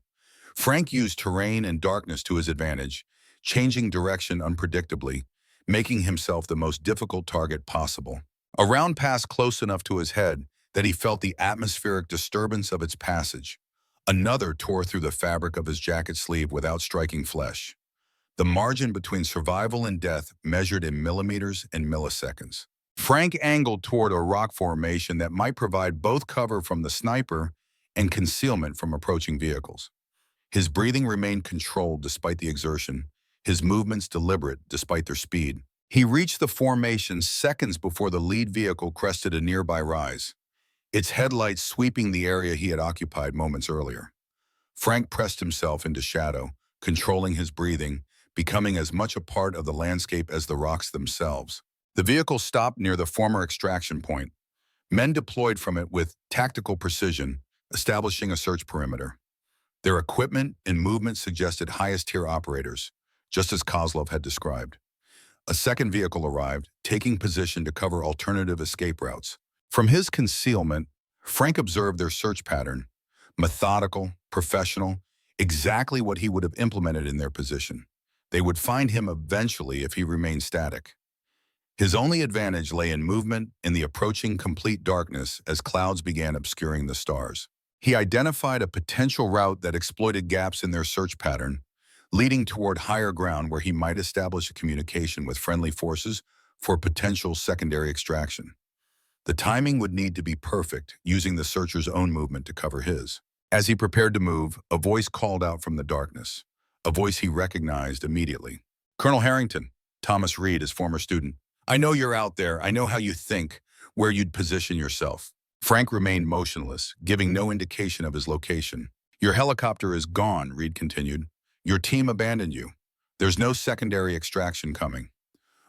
Frank used terrain and darkness to his advantage, changing direction unpredictably, making himself the most difficult target possible. A round passed close enough to his head that he felt the atmospheric disturbance of its passage. Another tore through the fabric of his jacket sleeve without striking flesh. The margin between survival and death measured in millimeters and milliseconds. Frank angled toward a rock formation that might provide both cover from the sniper and concealment from approaching vehicles. His breathing remained controlled despite the exertion, his movements deliberate despite their speed. He reached the formation seconds before the lead vehicle crested a nearby rise, its headlights sweeping the area he had occupied moments earlier. Frank pressed himself into shadow, controlling his breathing, becoming as much a part of the landscape as the rocks themselves. The vehicle stopped near the former extraction point. Men deployed from it with tactical precision, establishing a search perimeter. Their equipment and movement suggested highest-tier operators, just as Kozlov had described. A second vehicle arrived, taking position to cover alternative escape routes. From his concealment, Frank observed their search pattern, methodical, professional, exactly what he would have implemented in their position. They would find him eventually if he remained static. His only advantage lay in movement in the approaching complete darkness as clouds began obscuring the stars. He identified a potential route that exploited gaps in their search pattern, leading toward higher ground where he might establish a communication with friendly forces for potential secondary extraction. The timing would need to be perfect, using the searcher's own movement to cover his. As he prepared to move, a voice called out from the darkness, a voice he recognized immediately. Colonel Harrington, Thomas Reed, his former student. I know you're out there. I know how you think, where you'd position yourself. Frank remained motionless, giving no indication of his location. Your helicopter is gone, Reed continued. Your team abandoned you. There's no secondary extraction coming.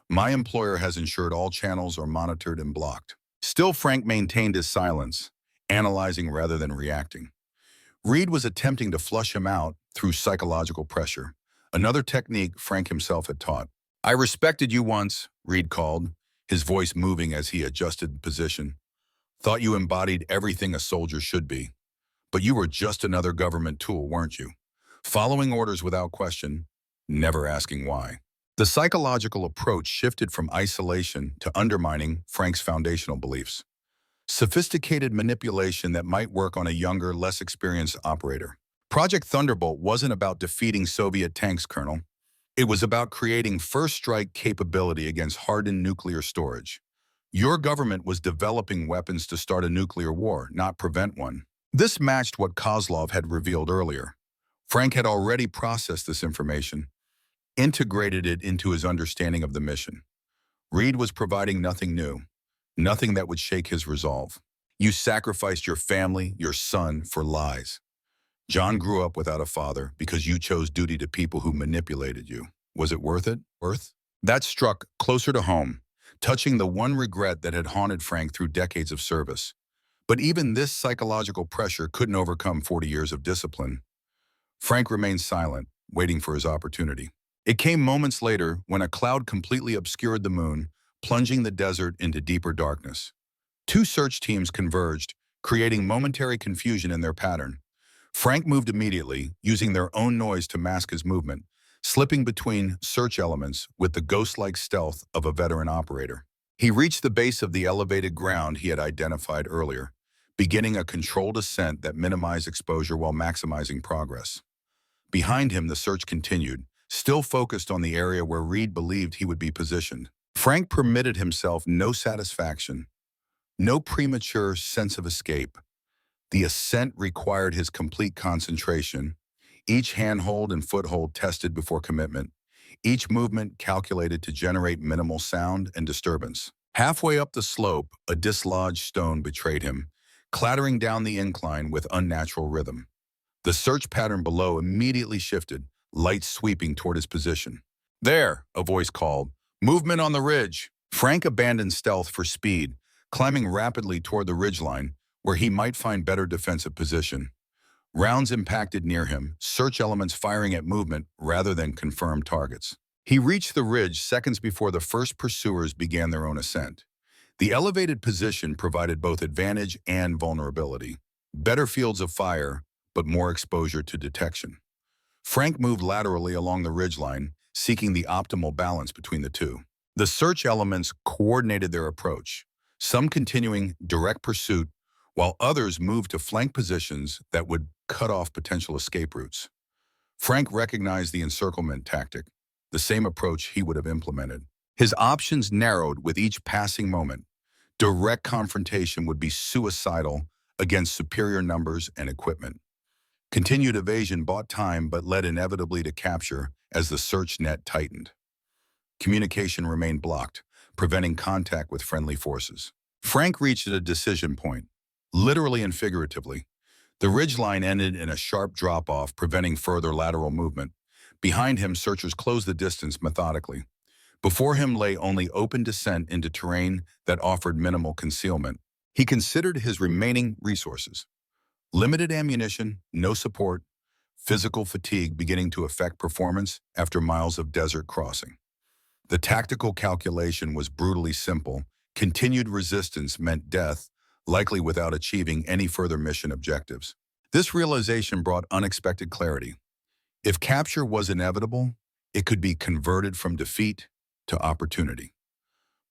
My employer has ensured all channels are monitored and blocked. Still, Frank maintained his silence, analyzing rather than reacting. Reed was attempting to flush him out through psychological pressure, another technique Frank himself had taught. I respected you once, Reed called, his voice moving as he adjusted position. Thought you embodied everything a soldier should be. But you were just another government tool, weren't you? Following orders without question, never asking why. The psychological approach shifted from isolation to undermining Frank's foundational beliefs. Sophisticated manipulation that might work on a younger, less experienced operator. Project Thunderbolt wasn't about defeating Soviet tanks, Colonel. It was about creating first-strike capability against hardened nuclear storage. Your government was developing weapons to start a nuclear war, not prevent one. This matched what Kozlov had revealed earlier. Frank had already processed this information, integrated it into his understanding of the mission. Reed was providing nothing new, nothing that would shake his resolve. You sacrificed your family, your son, for lies. John grew up without a father because you chose duty to people who manipulated you. Was it worth it? That struck closer to home, touching the one regret that had haunted Frank through decades of service. But even this psychological pressure couldn't overcome 40 years of discipline. Frank remained silent, waiting for his opportunity. It came moments later when a cloud completely obscured the moon, plunging the desert into deeper darkness. Two search teams converged, creating momentary confusion in their pattern. Frank moved immediately, using their own noise to mask his movement, slipping between search elements with the ghost-like stealth of a veteran operator. He reached the base of the elevated ground he had identified earlier, beginning a controlled ascent that minimized exposure while maximizing progress. Behind him, the search continued, still focused on the area where Reed believed he would be positioned. Frank permitted himself no satisfaction, no premature sense of escape. The ascent required his complete concentration, each handhold and foothold tested before commitment, each movement calculated to generate minimal sound and disturbance. Halfway up the slope, a dislodged stone betrayed him, clattering down the incline with unnatural rhythm. The search pattern below immediately shifted, light sweeping toward his position. There, a voice called. Movement on the ridge. Frank abandoned stealth for speed, climbing rapidly toward the ridgeline, where he might find better defensive position. Rounds impacted near him, search elements firing at movement rather than confirmed targets. He reached the ridge seconds before the first pursuers began their own ascent. The elevated position provided both advantage and vulnerability. Better fields of fire, but more exposure to detection. Frank moved laterally along the ridgeline, seeking the optimal balance between the two. The search elements coordinated their approach, some continuing direct pursuit, while others moved to flank positions that would cut off potential escape routes. Frank recognized the encirclement tactic, the same approach he would have implemented. His options narrowed with each passing moment. Direct confrontation would be suicidal against superior numbers and equipment. Continued evasion bought time but led inevitably to capture as the search net tightened. Communication remained blocked, preventing contact with friendly forces. Frank reached a decision point, literally and figuratively. The ridgeline ended in a sharp drop-off, preventing further lateral movement. Behind him, searchers closed the distance methodically. Before him lay only open descent into terrain that offered minimal concealment. He considered his remaining resources. Limited ammunition, no support, physical fatigue beginning to affect performance after miles of desert crossing. The tactical calculation was brutally simple. Continued resistance meant death, likely without achieving any further mission objectives. This realization brought unexpected clarity. If capture was inevitable, it could be converted from defeat to opportunity.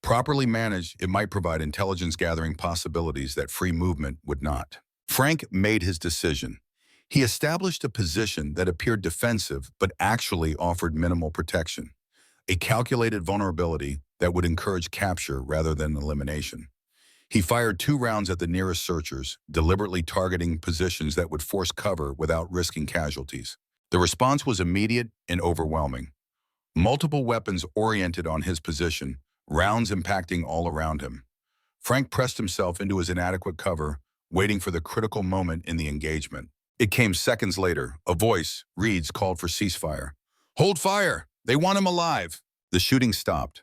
Properly managed, it might provide intelligence-gathering possibilities that free movement would not. Frank made his decision. He established a position that appeared defensive but actually offered minimal protection, a calculated vulnerability that would encourage capture rather than elimination. He fired 2 rounds at the nearest searchers, deliberately targeting positions that would force cover without risking casualties. The response was immediate and overwhelming. Multiple weapons oriented on his position, rounds impacting all around him. Frank pressed himself into his inadequate cover, waiting for the critical moment in the engagement. It came seconds later. A voice, Reed's, called for ceasefire. "Hold fire! They want him alive!" The shooting stopped.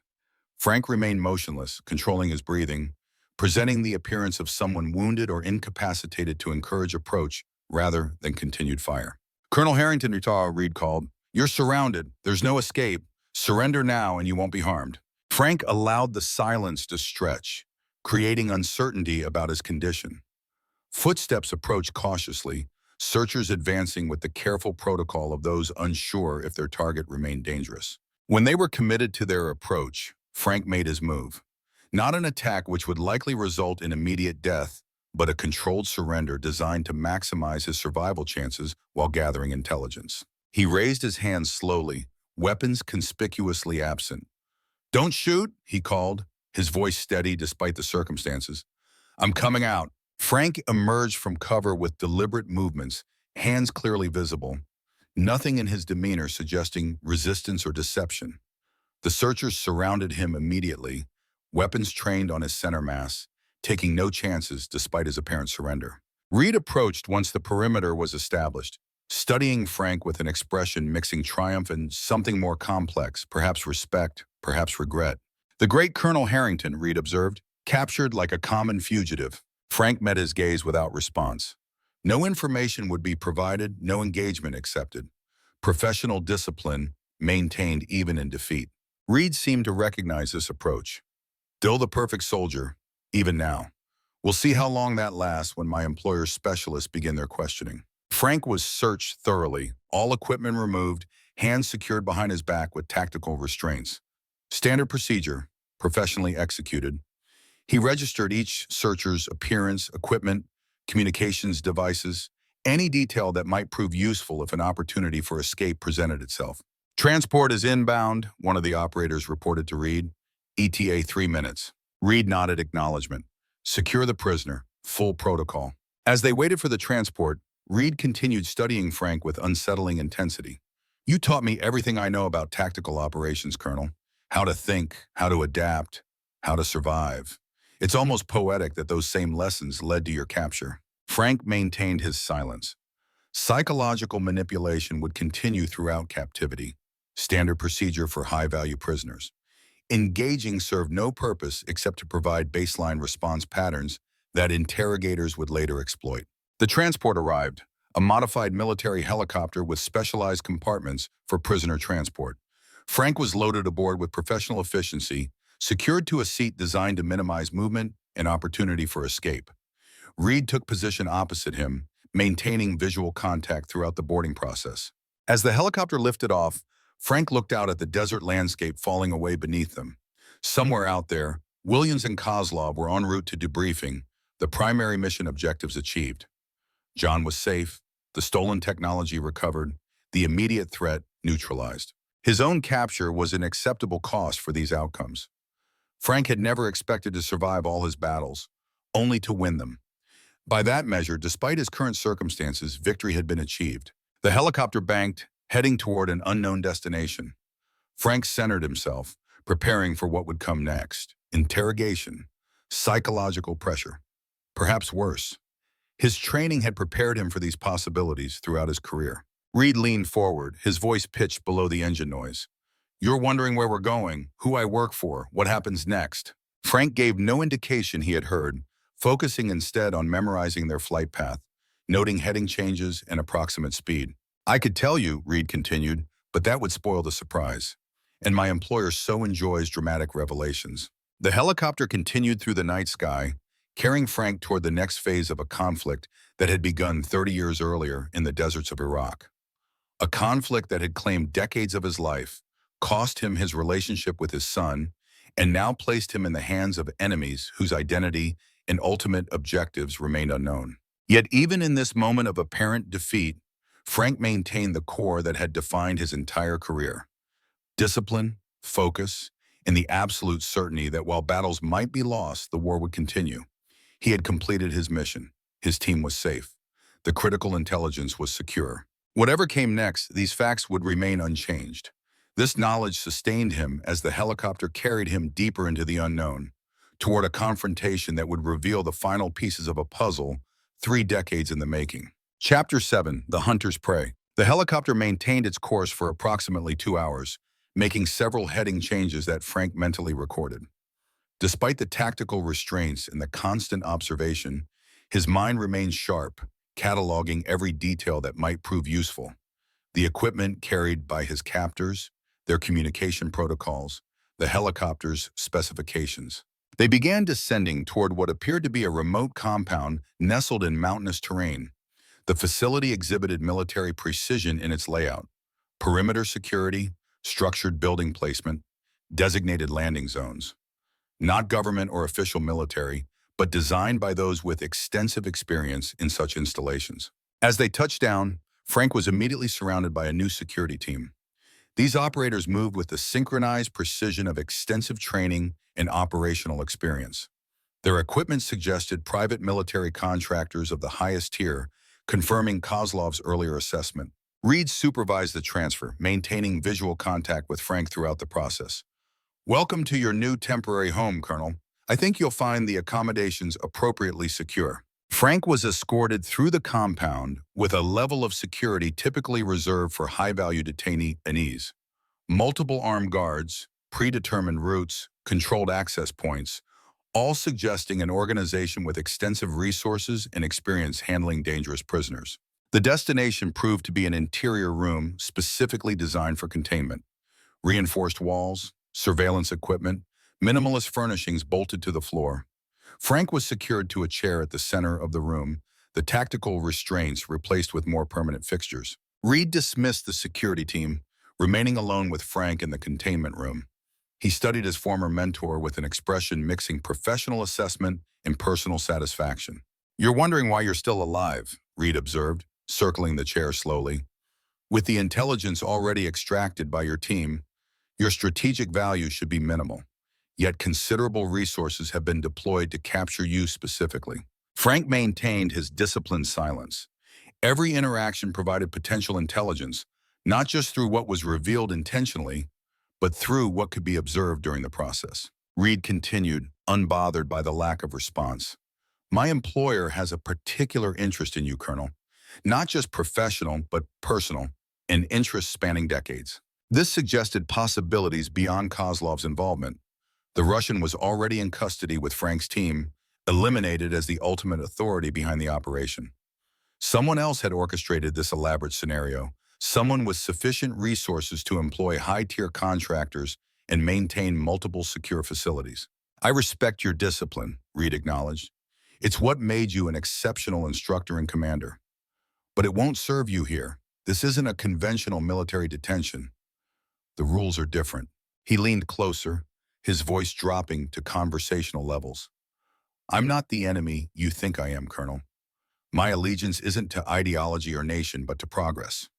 Frank remained motionless, controlling his breathing, presenting the appearance of someone wounded or incapacitated to encourage approach rather than continued fire. "Colonel Harrington," Reed called. "You're surrounded. There's no escape. Surrender now and you won't be harmed." Frank allowed the silence to stretch, creating uncertainty about his condition. Footsteps approached cautiously, searchers advancing with the careful protocol of those unsure if their target remained dangerous. When they were committed to their approach, Frank made his move. Not an attack which would likely result in immediate death, but a controlled surrender designed to maximize his survival chances while gathering intelligence. He raised his hands slowly, weapons conspicuously absent. "Don't shoot," he called, his voice steady despite the circumstances. "I'm coming out." Frank emerged from cover with deliberate movements, hands clearly visible, nothing in his demeanor suggesting resistance or deception. The searchers surrounded him immediately, weapons trained on his center mass, taking no chances despite his apparent surrender. Reed approached once the perimeter was established, studying Frank with an expression mixing triumph and something more complex, perhaps respect, perhaps regret. "The great Colonel Harrington," Reed observed, "captured like a common fugitive." Frank met his gaze without response. No information would be provided, no engagement accepted. Professional discipline maintained even in defeat. Reed seemed to recognize this approach. "Still the perfect soldier, even now. We'll see how long that lasts when my employer's specialists begin their questioning." Frank was searched thoroughly, all equipment removed, hands secured behind his back with tactical restraints. Standard procedure, professionally executed. He registered each searcher's appearance, equipment, communications devices, any detail that might prove useful if an opportunity for escape presented itself. "Transport is inbound," one of the operators reported to Reed. "ETA 3 minutes. Reed nodded acknowledgement. "Secure the prisoner. Full protocol." As they waited for the transport, Reed continued studying Frank with unsettling intensity. "You taught me everything I know about tactical operations, Colonel. How to think, how to adapt, how to survive. It's almost poetic that those same lessons led to your capture." Frank maintained his silence. Psychological manipulation would continue throughout captivity, standard procedure for high-value prisoners. Engaging served no purpose except to provide baseline response patterns that interrogators would later exploit. The transport arrived, a modified military helicopter with specialized compartments for prisoner transport. Frank was loaded aboard with professional efficiency, secured to a seat designed to minimize movement and opportunity for escape. Reed took position opposite him, maintaining visual contact throughout the boarding process. As the helicopter lifted off, Frank looked out at the desert landscape falling away beneath them. Somewhere out there, Williams and Kozlov were en route to debriefing, the primary mission objectives achieved. John was safe, the stolen technology recovered, the immediate threat neutralized. His own capture was an acceptable cost for these outcomes. Frank had never expected to survive all his battles, only to win them. By that measure, despite his current circumstances, victory had been achieved. The helicopter banked, heading toward an unknown destination. Frank centered himself, preparing for what would come next. Interrogation, psychological pressure, perhaps worse. His training had prepared him for these possibilities throughout his career. Reed leaned forward, his voice pitched below the engine noise. "You're wondering where we're going, who I work for, what happens next." Frank gave no indication he had heard, focusing instead on memorizing their flight path, noting heading changes and approximate speed. "I could tell you," Reed continued, "but that would spoil the surprise. And my employer so enjoys dramatic revelations." The helicopter continued through the night sky, carrying Frank toward the next phase of a conflict that had begun 30 years earlier in the deserts of Iraq. A conflict that had claimed decades of his life, cost him his relationship with his son, and now placed him in the hands of enemies whose identity and ultimate objectives remained unknown. Yet even in this moment of apparent defeat, Frank maintained the core that had defined his entire career. Discipline, focus, and the absolute certainty that while battles might be lost, the war would continue. He had completed his mission. His team was safe. The critical intelligence was secure. Whatever came next, these facts would remain unchanged. This knowledge sustained him as the helicopter carried him deeper into the unknown, toward a confrontation that would reveal the final pieces of a puzzle 3 decades in the making. Chapter 7: The Hunter's Prey. The helicopter maintained its course for approximately 2 hours, making several heading changes that Frank mentally recorded. Despite the tactical restraints and the constant observation, his mind remained sharp, cataloging every detail that might prove useful. The equipment carried by his captors, their communication protocols, the helicopter's specifications. They began descending toward what appeared to be a remote compound nestled in mountainous terrain. The facility exhibited military precision in its layout: perimeter security, structured building placement, designated landing zones. Not government or official military, but designed by those with extensive experience in such installations. As they touched down, Frank was immediately surrounded by a new security team. These operators moved with the synchronized precision of extensive training and operational experience. Their equipment suggested private military contractors of the highest tier, confirming Kozlov's earlier assessment. Reed supervised the transfer, maintaining visual contact with Frank throughout the process. "Welcome to your new temporary home, Colonel. I think you'll find the accommodations appropriately secure." Frank was escorted through the compound with a level of security typically reserved for high-value detainees. Multiple armed guards, predetermined routes, controlled access points, all suggesting an organization with extensive resources and experience handling dangerous prisoners. The destination proved to be an interior room specifically designed for containment. Reinforced walls, surveillance equipment, minimalist furnishings bolted to the floor. Frank was secured to a chair at the center of the room, the tactical restraints replaced with more permanent fixtures. Reed dismissed the security team, remaining alone with Frank in the containment room. He studied his former mentor with an expression mixing professional assessment and personal satisfaction. "You're wondering why you're still alive," Reed observed, circling the chair slowly. "With the intelligence already extracted by your team, your strategic value should be minimal. Yet considerable resources have been deployed to capture you specifically." Frank maintained his disciplined silence. Every interaction provided potential intelligence, not just through what was revealed intentionally, but through what could be observed during the process. Reed continued, unbothered by the lack of response. "My employer has a particular interest in you, Colonel. Not just professional, but personal, and interests spanning decades." This suggested possibilities beyond Kozlov's involvement. The Russian was already in custody with Frank's team, eliminated as the ultimate authority behind the operation. Someone else had orchestrated this elaborate scenario, someone with sufficient resources to employ high-tier contractors and maintain multiple secure facilities. "I respect your discipline," Reed acknowledged. "It's what made you an exceptional instructor and commander. But it won't serve you here. This isn't a conventional military detention. The rules are different." He leaned closer, his voice dropping to conversational levels. "I'm not the enemy you think I am, Colonel. My allegiance isn't to ideology or nation, but to progress,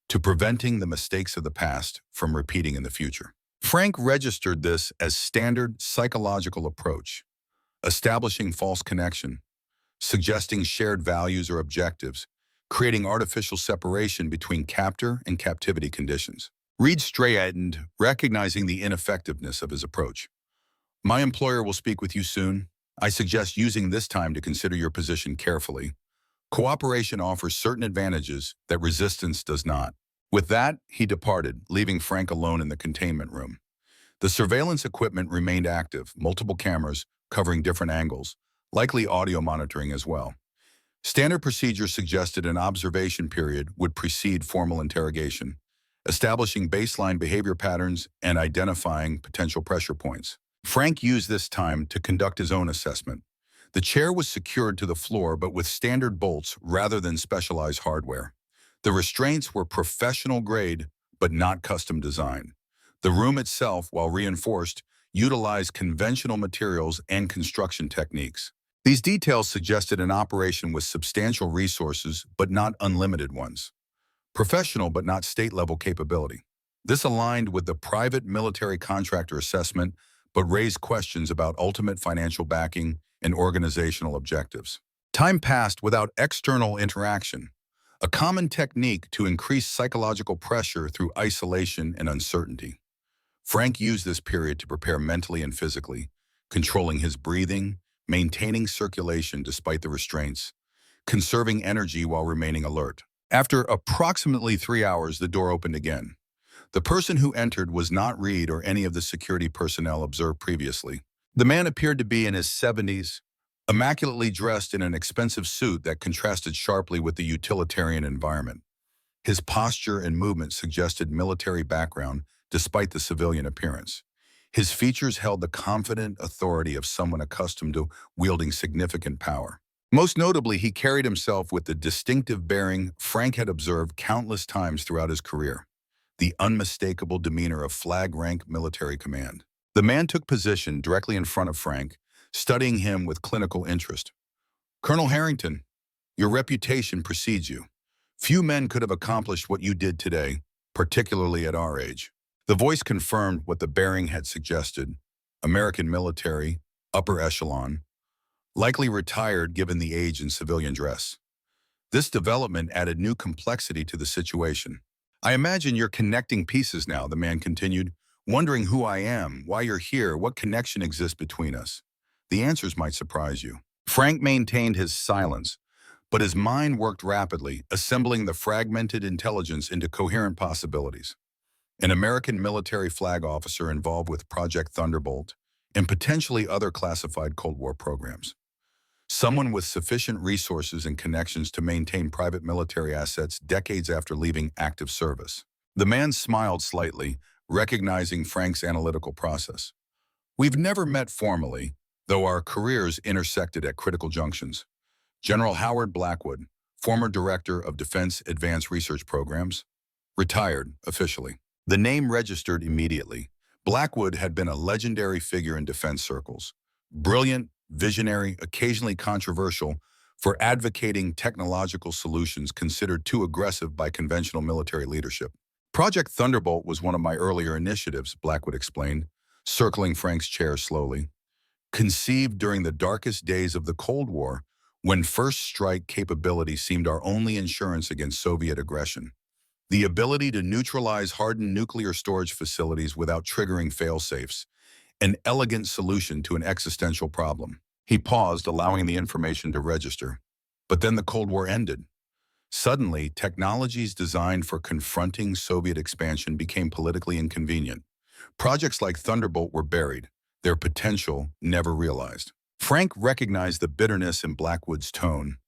to preventing the mistakes of the past from repeating in the future." Frank registered this as standard psychological approach, establishing false connection, suggesting shared values or objectives, creating artificial separation between captor and captivity conditions. Reed straightened, recognizing the ineffectiveness of his approach. "My employer will speak with you soon. I suggest using this time to consider your position carefully. Cooperation offers certain advantages that resistance does not." With that, he departed, leaving Frank alone in the containment room. The surveillance equipment remained active, multiple cameras covering different angles, likely audio monitoring as well. Standard procedures suggested an observation period would precede formal interrogation, establishing baseline behavior patterns and identifying potential pressure points. Frank used this time to conduct his own assessment. The chair was secured to the floor, but with standard bolts rather than specialized hardware. The restraints were professional grade, but not custom designed. The room itself, while reinforced, utilized conventional materials and construction techniques. These details suggested an operation with substantial resources, but not unlimited ones. Professional, but not state-level capability. This aligned with the private military contractor assessment, but raised questions about ultimate financial backing and organizational objectives. Time passed without external interaction, a common technique to increase psychological pressure through isolation and uncertainty. Frank used this period to prepare mentally and physically, controlling his breathing, maintaining circulation despite the restraints, conserving energy while remaining alert. After approximately 3 hours, the door opened again. The person who entered was not Reed or any of the security personnel observed previously. The man appeared to be in his 70s, immaculately dressed in an expensive suit that contrasted sharply with the utilitarian environment. His posture and movement suggested military background despite the civilian appearance. His features held the confident authority of someone accustomed to wielding significant power. Most notably, he carried himself with the distinctive bearing Frank had observed countless times throughout his career, the unmistakable demeanor of flag-rank military command. The man took position directly in front of Frank, studying him with clinical interest. "Colonel Harrington, your reputation precedes you. Few men could have accomplished what you did today, particularly at our age." The voice confirmed what the bearing had suggested: American military, upper echelon, likely retired given the age and civilian dress. This development added new complexity to the situation. "I imagine you're connecting pieces now," the man continued, "wondering who I am, why you're here, what connection exists between us. The answers might surprise you." Frank maintained his silence, but his mind worked rapidly, assembling the fragmented intelligence into coherent possibilities. An American military flag officer involved with Project Thunderbolt and potentially other classified Cold War programs. Someone with sufficient resources and connections to maintain private military assets decades after leaving active service. The man smiled slightly, recognizing Frank's analytical process. "We've never met formally, though our careers intersected at critical junctions. General Howard Blackwood, former Director of Defense Advanced Research Programs, retired officially." The name registered immediately. Blackwood had been a legendary figure in defense circles. Brilliant, visionary, occasionally controversial, for advocating technological solutions considered too aggressive by conventional military leadership. "Project Thunderbolt was one of my earlier initiatives," Blackwood explained, circling Frank's chair slowly. "Conceived during the darkest days of the Cold War, when first strike capability seemed our only insurance against Soviet aggression. The ability to neutralize hardened nuclear storage facilities without triggering fail-safes, an elegant solution to an existential problem." He paused, allowing the information to register. But then the Cold War ended. Suddenly, technologies designed for confronting Soviet expansion became politically inconvenient. Projects like Thunderbolt were buried, their potential never realized. Frank recognized the bitterness in Blackwood's tone,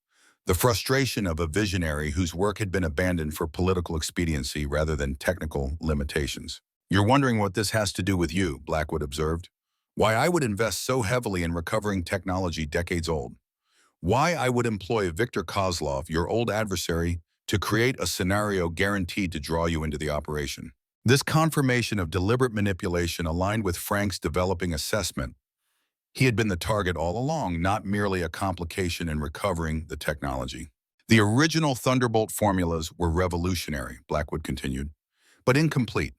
the frustration of a visionary whose work had been abandoned for political expediency rather than technical limitations. "You're wondering what this has to do with you," Blackwood observed. "Why I would invest so heavily in recovering technology decades old. Why I would employ Viktor Kozlov, your old adversary, to create a scenario guaranteed to draw you into the operation." This confirmation of deliberate manipulation aligned with Frank's developing assessment. He had been the target all along, not merely a complication in recovering the technology. "The original Thunderbolt formulas were revolutionary," Blackwood continued, "but incomplete.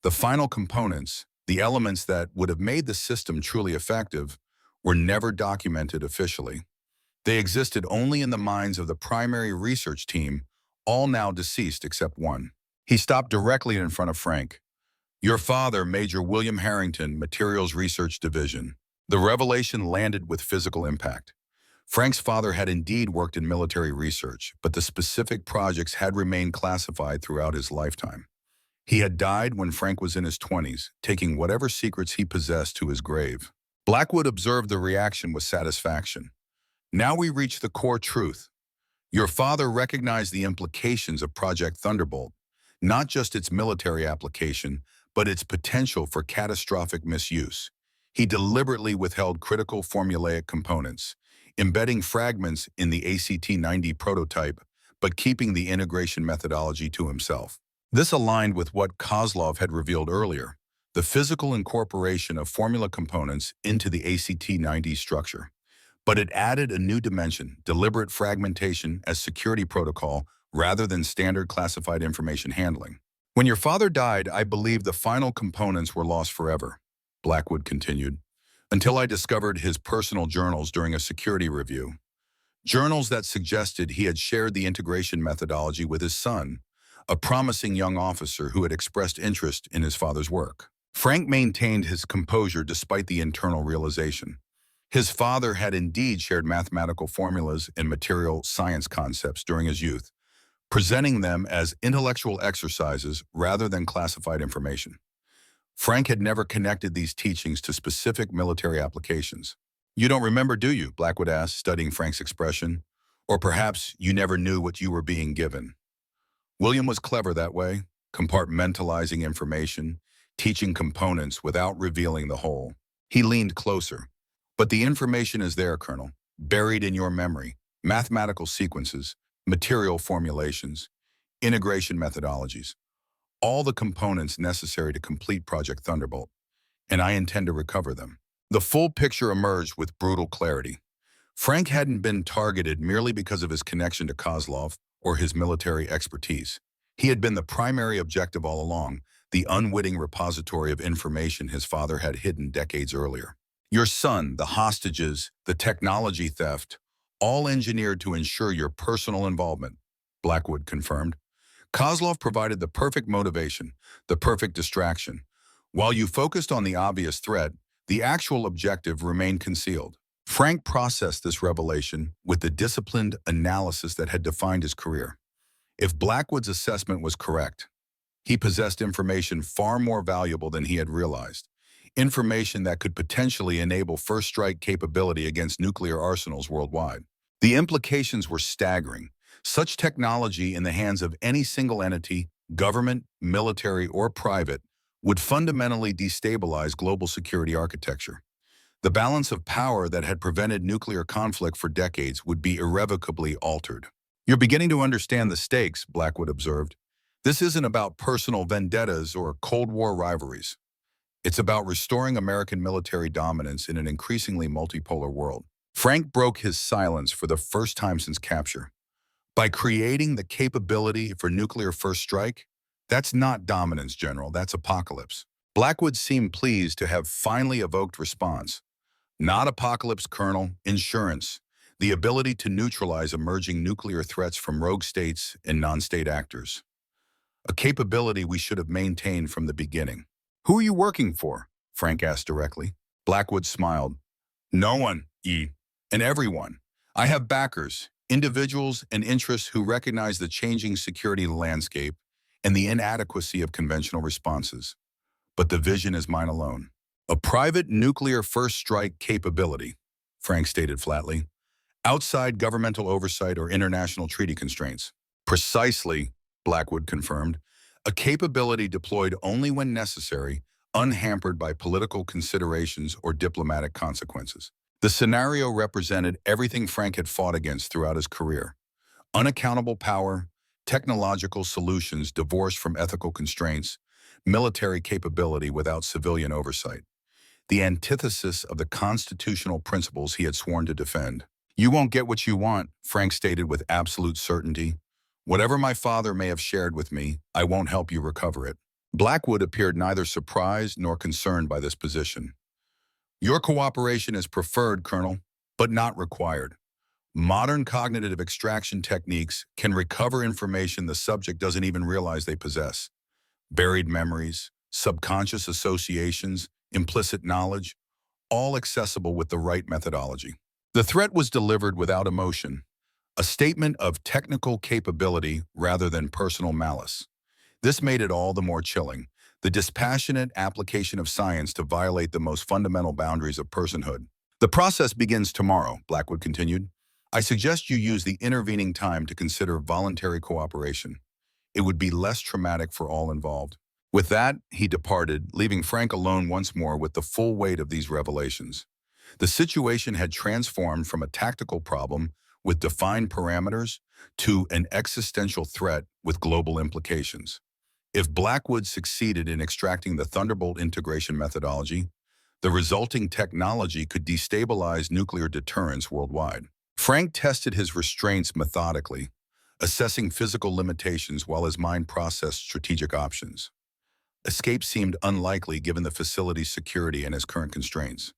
The final components, the elements that would have made the system truly effective, were never documented officially. They existed only in the minds of the primary research team, all now deceased except one." He stopped directly in front of Frank. "Your father, Major William Harrington, Materials Research Division." The revelation landed with physical impact. Frank's father had indeed worked in military research, but the specific projects had remained classified throughout his lifetime. He had died when Frank was in his 20s, taking whatever secrets he possessed to his grave. Blackwood observed the reaction with satisfaction. "Now we reach the core truth. Your father recognized the implications of Project Thunderbolt, not just its military application, but its potential for catastrophic misuse. He deliberately withheld critical formulaic components, embedding fragments in the ACT-90 prototype, but keeping the integration methodology to himself. This aligned with what Kozlov had revealed earlier, the physical incorporation of formula components into the ACT-90 structure. But it added a new dimension, deliberate fragmentation as security protocol rather than standard classified information handling. When your father died, I believe the final components were lost forever," Blackwood continued. until I discovered his personal journals during a security review. Journals that suggested he had shared the integration methodology with his son, a promising young officer who had expressed interest in his father's work. Frank maintained his composure despite the internal realization. His father had indeed shared mathematical formulas and material science concepts during his youth, presenting them as intellectual exercises rather than classified information. Frank had never connected these teachings to specific military applications. "You don't remember, do you?" Blackwood asked, studying Frank's expression. "Or perhaps you never knew what you were being given." William was clever that way, compartmentalizing information, teaching components without revealing the whole. He leaned closer. "But the information is there, Colonel, buried in your memory. Mathematical sequences, material formulations, integration methodologies, all the components necessary to complete Project Thunderbolt, and I intend to recover them." The full picture emerged with brutal clarity. Frank hadn't been targeted merely because of his connection to Kozlov or his military expertise. He had been the primary objective all along, the unwitting repository of information his father had hidden decades earlier. Your son, the hostages, the technology theft, all engineered to ensure your personal involvement, Blackwood confirmed. Kozlov provided the perfect motivation, the perfect distraction. While you focused on the obvious threat, the actual objective remained concealed. Frank processed this revelation with the disciplined analysis that had defined his career. If Blackwood's assessment was correct, he possessed information far more valuable than he had realized. Information that could potentially enable first strike capability against nuclear arsenals worldwide. The implications were staggering. Such technology in the hands of any single entity, government, military, or private, would fundamentally destabilize global security architecture. The balance of power that had prevented nuclear conflict for decades would be irrevocably altered. "You're beginning to understand the stakes," Blackwood observed. "This isn't about personal vendettas or Cold War rivalries. It's about restoring American military dominance in an increasingly multipolar world." Frank broke his silence for the first time since capture. "By creating the capability for nuclear first strike, that's not dominance, General, that's apocalypse." Blackwood seemed pleased to have finally evoked response. "Not apocalypse, Colonel, insurance. The ability to neutralize emerging nuclear threats from rogue states and non-state actors. A capability we should have maintained from the beginning." "Who are you working for?" Frank asked directly. Blackwood smiled. "No one, and everyone. I have backers, individuals and interests who recognize the changing security landscape and the inadequacy of conventional responses. But the vision is mine alone. A private nuclear first strike capability," Frank stated flatly, "outside governmental oversight or international treaty constraints." "Precisely," Blackwood confirmed. "A capability deployed only when necessary, unhampered by political considerations or diplomatic consequences." The scenario represented everything Frank had fought against throughout his career. Unaccountable power, technological solutions divorced from ethical constraints, military capability without civilian oversight. The antithesis of the constitutional principles he had sworn to defend. "You won't get what you want," Frank stated with absolute certainty. "Whatever my father may have shared with me, I won't help you recover it." Blackwood appeared neither surprised nor concerned by this position. "Your cooperation is preferred, Colonel, but not required. Modern cognitive extraction techniques can recover information the subject doesn't even realize they possess. Buried memories, subconscious associations, implicit knowledge, all accessible with the right methodology." The threat was delivered without emotion, a statement of technical capability rather than personal malice. This made it all the more chilling, the dispassionate application of science to violate the most fundamental boundaries of personhood. "The process begins tomorrow," Blackwood continued. "I suggest you use the intervening time to consider voluntary cooperation. It would be less traumatic for all involved." With that, he departed, leaving Frank alone once more with the full weight of these revelations. The situation had transformed from a tactical problem with defined parameters to an existential threat with global implications. If Blackwood succeeded in extracting the Thunderbolt integration methodology, the resulting technology could destabilize nuclear deterrence worldwide. Frank tested his restraints methodically, assessing physical limitations while his mind processed strategic options. Escape seemed unlikely given the facility's security and his current constraints.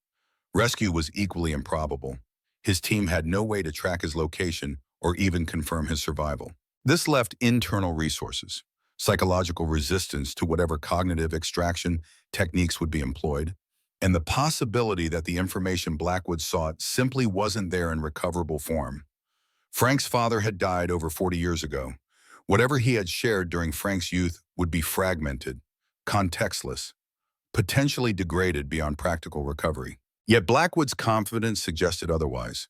Rescue was equally improbable. His team had no way to track his location or even confirm his survival. This left internal resources, psychological resistance to whatever cognitive extraction techniques would be employed, and the possibility that the information Blackwood sought simply wasn't there in recoverable form. Frank's father had died over 40 years ago. Whatever he had shared during Frank's youth would be fragmented, contextless, potentially degraded beyond practical recovery. Yet Blackwood's confidence suggested otherwise.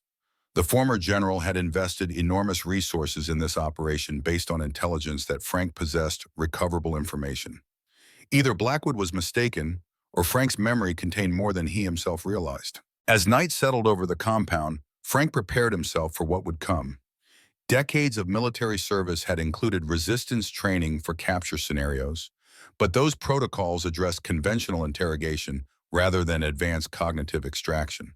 The former general had invested enormous resources in this operation based on intelligence that Frank possessed recoverable information. Either Blackwood was mistaken, or Frank's memory contained more than he himself realized. As night settled over the compound, Frank prepared himself for what would come. Decades of military service had included resistance training for capture scenarios, but those protocols addressed conventional interrogation rather than advanced cognitive extraction.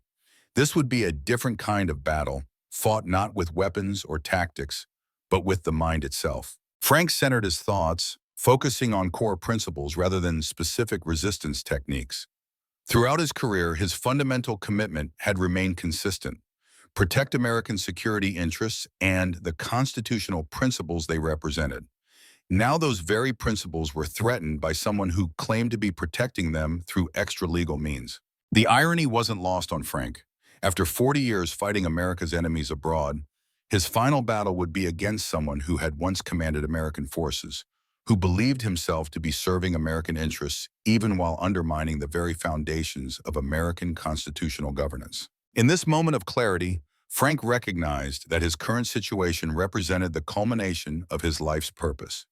This would be a different kind of battle, fought not with weapons or tactics, but with the mind itself. Frank centered his thoughts, focusing on core principles rather than specific resistance techniques. Throughout his career, his fundamental commitment had remained consistent: protect American security interests and the constitutional principles they represented. Now those very principles were threatened by someone who claimed to be protecting them through extra-legal means. The irony wasn't lost on Frank. After 40 years fighting America's enemies abroad, his final battle would be against someone who had once commanded American forces, who believed himself to be serving American interests even while undermining the very foundations of American constitutional governance. In this moment of clarity, Frank recognized that his current situation represented the culmination of his life's purpose.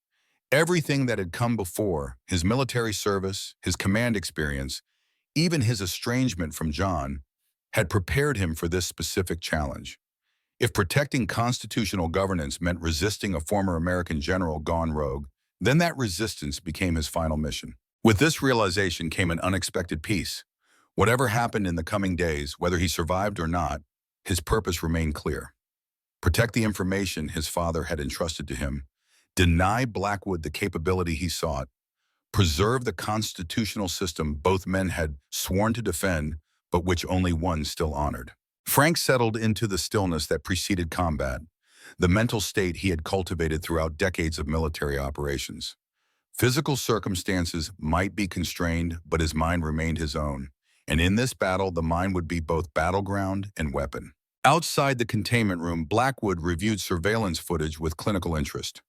Everything that had come before, his military service, his command experience, even his estrangement from John, had prepared him for this specific challenge. If protecting constitutional governance meant resisting a former American general gone rogue, then that resistance became his final mission. With this realization came an unexpected peace. Whatever happened in the coming days, whether he survived or not, his purpose remained clear. Protect the information his father had entrusted to him, deny Blackwood the capability he sought, preserve the constitutional system both men had sworn to defend, but which only one still honored. Frank settled into the stillness that preceded combat, the mental state he had cultivated throughout decades of military operations. Physical circumstances might be constrained, but his mind remained his own, and in this battle, the mind would be both battleground and weapon. Outside the containment room, Blackwood reviewed surveillance footage with clinical interest,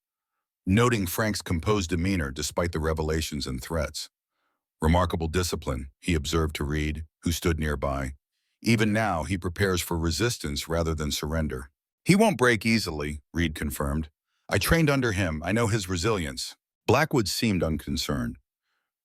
noting Frank's composed demeanor despite the revelations and threats. Remarkable discipline, he observed to Reed, who stood nearby. Even now, he prepares for resistance rather than surrender. He won't break easily, Reed confirmed. I trained under him. I know his resilience. Blackwood seemed unconcerned.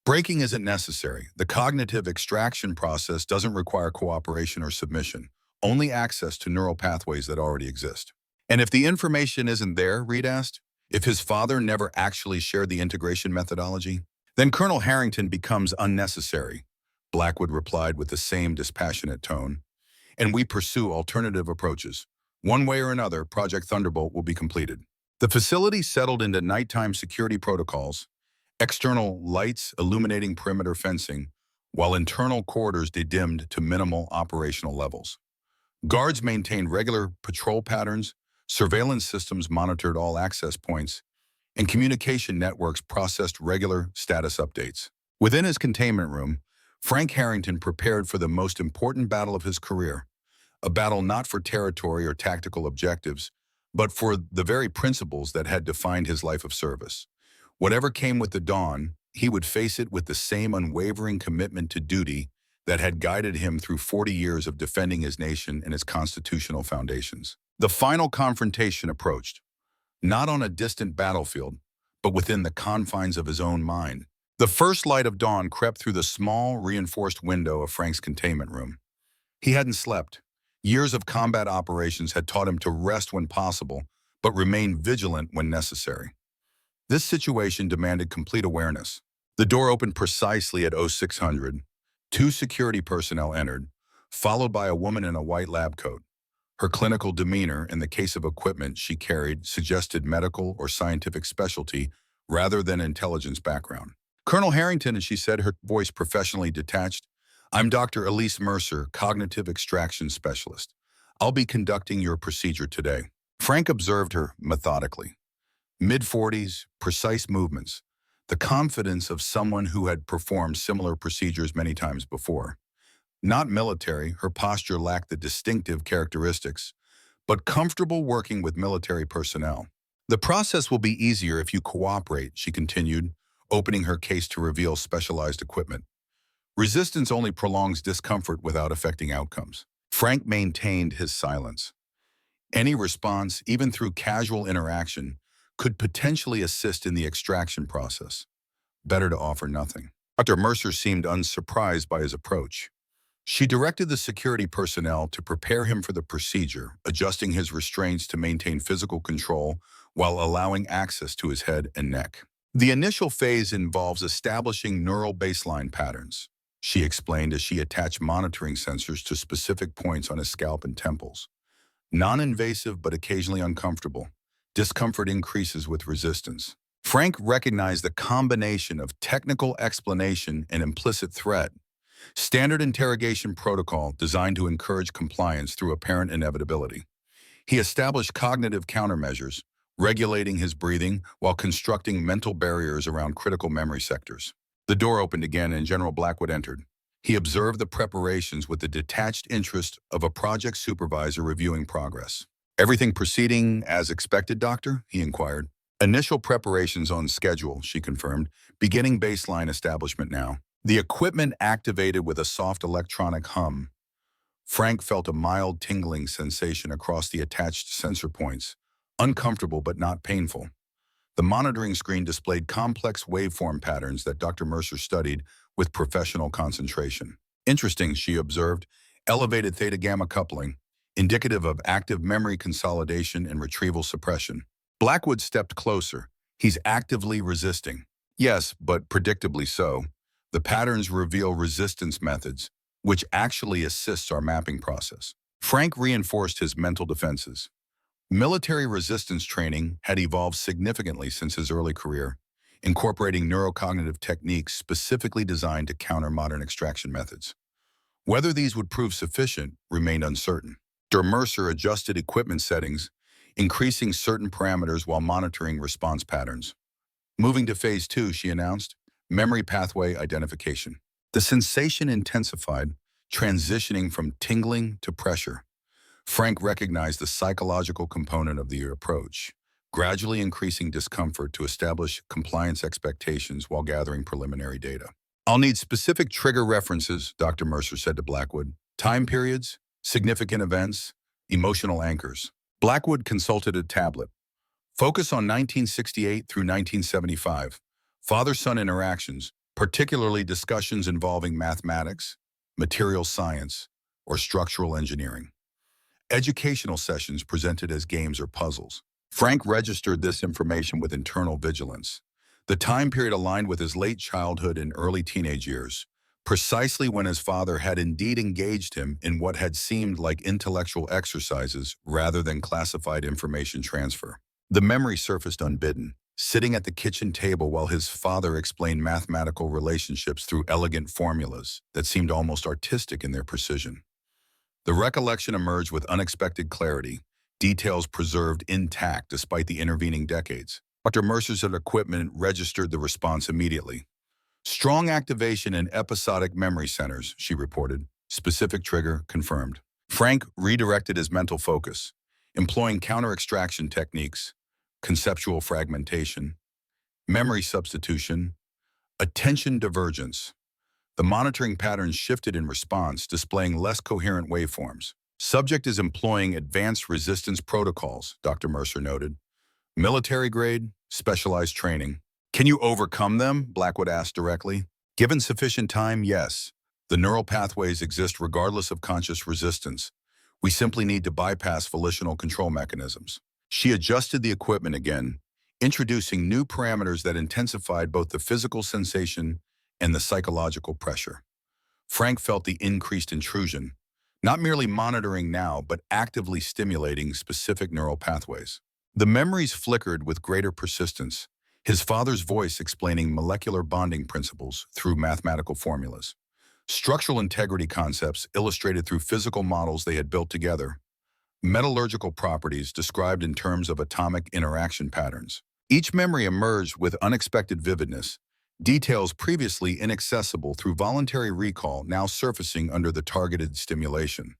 Breaking isn't necessary. The cognitive extraction process doesn't require cooperation or submission, only access to neural pathways that already exist. And if the information isn't there, Reed asked, if his father never actually shared the integration methodology, then Colonel Harrington becomes unnecessary, Blackwood replied with the same dispassionate tone. And we pursue alternative approaches. One way or another, Project Thunderbolt will be completed. The facility settled into nighttime security protocols, external lights illuminating perimeter fencing, while internal corridors dimmed to minimal operational levels. Guards maintained regular patrol patterns, surveillance systems monitored all access points, and communication networks processed regular status updates. Within his containment room, Frank Harrington prepared for the most important battle of his career, a battle not for territory or tactical objectives, but for the very principles that had defined his life of service. Whatever came with the dawn, he would face it with the same unwavering commitment to duty that had guided him through 40 years of defending his nation and its constitutional foundations. The final confrontation approached, not on a distant battlefield, but within the confines of his own mind. The first light of dawn crept through the small, reinforced window of Frank's containment room. He hadn't slept. Years of combat operations had taught him to rest when possible, but remain vigilant when necessary. This situation demanded complete awareness. The door opened precisely at 0600. Two security personnel entered, followed by a woman in a white lab coat. Her clinical demeanor and the case of equipment she carried suggested medical or scientific specialty rather than intelligence background. Colonel Harrington, she said, her voice professionally detached, I'm Dr. Elise Mercer, Cognitive Extraction Specialist. I'll be conducting your procedure today. Frank observed her methodically. Mid-40s, precise movements, the confidence of someone who had performed similar procedures many times before. Not military, her posture lacked the distinctive characteristics, but comfortable working with military personnel. The process will be easier if you cooperate, she continued, opening her case to reveal specialized equipment. Resistance only prolongs discomfort without affecting outcomes. Frank maintained his silence. Any response, even through casual interaction, could potentially assist in the extraction process. Better to offer nothing. Dr. Mercer seemed unsurprised by his approach. She directed the security personnel to prepare him for the procedure, adjusting his restraints to maintain physical control while allowing access to his head and neck. The initial phase involves establishing neural baseline patterns, she explained as she attached monitoring sensors to specific points on his scalp and temples. Non-invasive but occasionally uncomfortable, discomfort increases with resistance. Frank recognized the combination of technical explanation and implicit threat, standard interrogation protocol designed to encourage compliance through apparent inevitability. He established cognitive countermeasures, regulating his breathing while constructing mental barriers around critical memory sectors. The door opened again and General Blackwood entered. He observed the preparations with the detached interest of a project supervisor reviewing progress. "Everything proceeding as expected, Doctor?" he inquired. "Initial preparations on schedule," she confirmed, "beginning baseline establishment now." The equipment activated with a soft electronic hum. Frank felt a mild tingling sensation across the attached sensor points, uncomfortable but not painful. The monitoring screen displayed complex waveform patterns that Dr. Mercer studied with professional concentration. "Interesting," she observed, "elevated theta-gamma coupling, indicative of active memory consolidation and retrieval suppression." Blackwood stepped closer. "He's actively resisting." "Yes, but predictably so. The patterns reveal resistance methods, which actually assists our mapping process." Frank reinforced his mental defenses. Military resistance training had evolved significantly since his early career, incorporating neurocognitive techniques specifically designed to counter modern extraction methods. Whether these would prove sufficient remained uncertain. Dr. Mercer adjusted equipment settings, increasing certain parameters while monitoring response patterns. "Moving to phase 2, she announced, memory pathway identification. The sensation intensified, transitioning from tingling to pressure. Frank recognized the psychological component of the approach, gradually increasing discomfort to establish compliance expectations while gathering preliminary data. "I'll need specific trigger references," Dr. Mercer said to Blackwood. "Time periods, significant events, emotional anchors." Blackwood consulted a tablet. "Focus on 1968 through 1975. Father-son interactions, particularly discussions involving mathematics, material science, or structural engineering. Educational sessions presented as games or puzzles." Frank registered this information with internal vigilance. The time period aligned with his late childhood and early teenage years, precisely when his father had indeed engaged him in what had seemed like intellectual exercises rather than classified information transfer. The memory surfaced unbidden, sitting at the kitchen table while his father explained mathematical relationships through elegant formulas that seemed almost artistic in their precision. The recollection emerged with unexpected clarity, details preserved intact despite the intervening decades. Dr. Mercer's equipment registered the response immediately. "Strong activation in episodic memory centers," she reported. "Specific trigger confirmed." Frank redirected his mental focus, employing counter-extraction techniques, conceptual fragmentation, memory substitution, attention divergence. The monitoring patterns shifted in response, displaying less coherent waveforms. "Subject is employing advanced resistance protocols," Dr. Mercer noted. "Military grade, specialized training." "Can you overcome them?" Blackwood asked directly. "Given sufficient time, yes. The neural pathways exist regardless of conscious resistance. We simply need to bypass volitional control mechanisms." She adjusted the equipment again, introducing new parameters that intensified both the physical sensation and the psychological pressure. Frank felt the increased intrusion, not merely monitoring now, but actively stimulating specific neural pathways. The memories flickered with greater persistence, his father's voice explaining molecular bonding principles through mathematical formulas. Structural integrity concepts illustrated through physical models they had built together, metallurgical properties described in terms of atomic interaction patterns. Each memory emerged with unexpected vividness, details previously inaccessible through voluntary recall now surfacing under the targeted stimulation.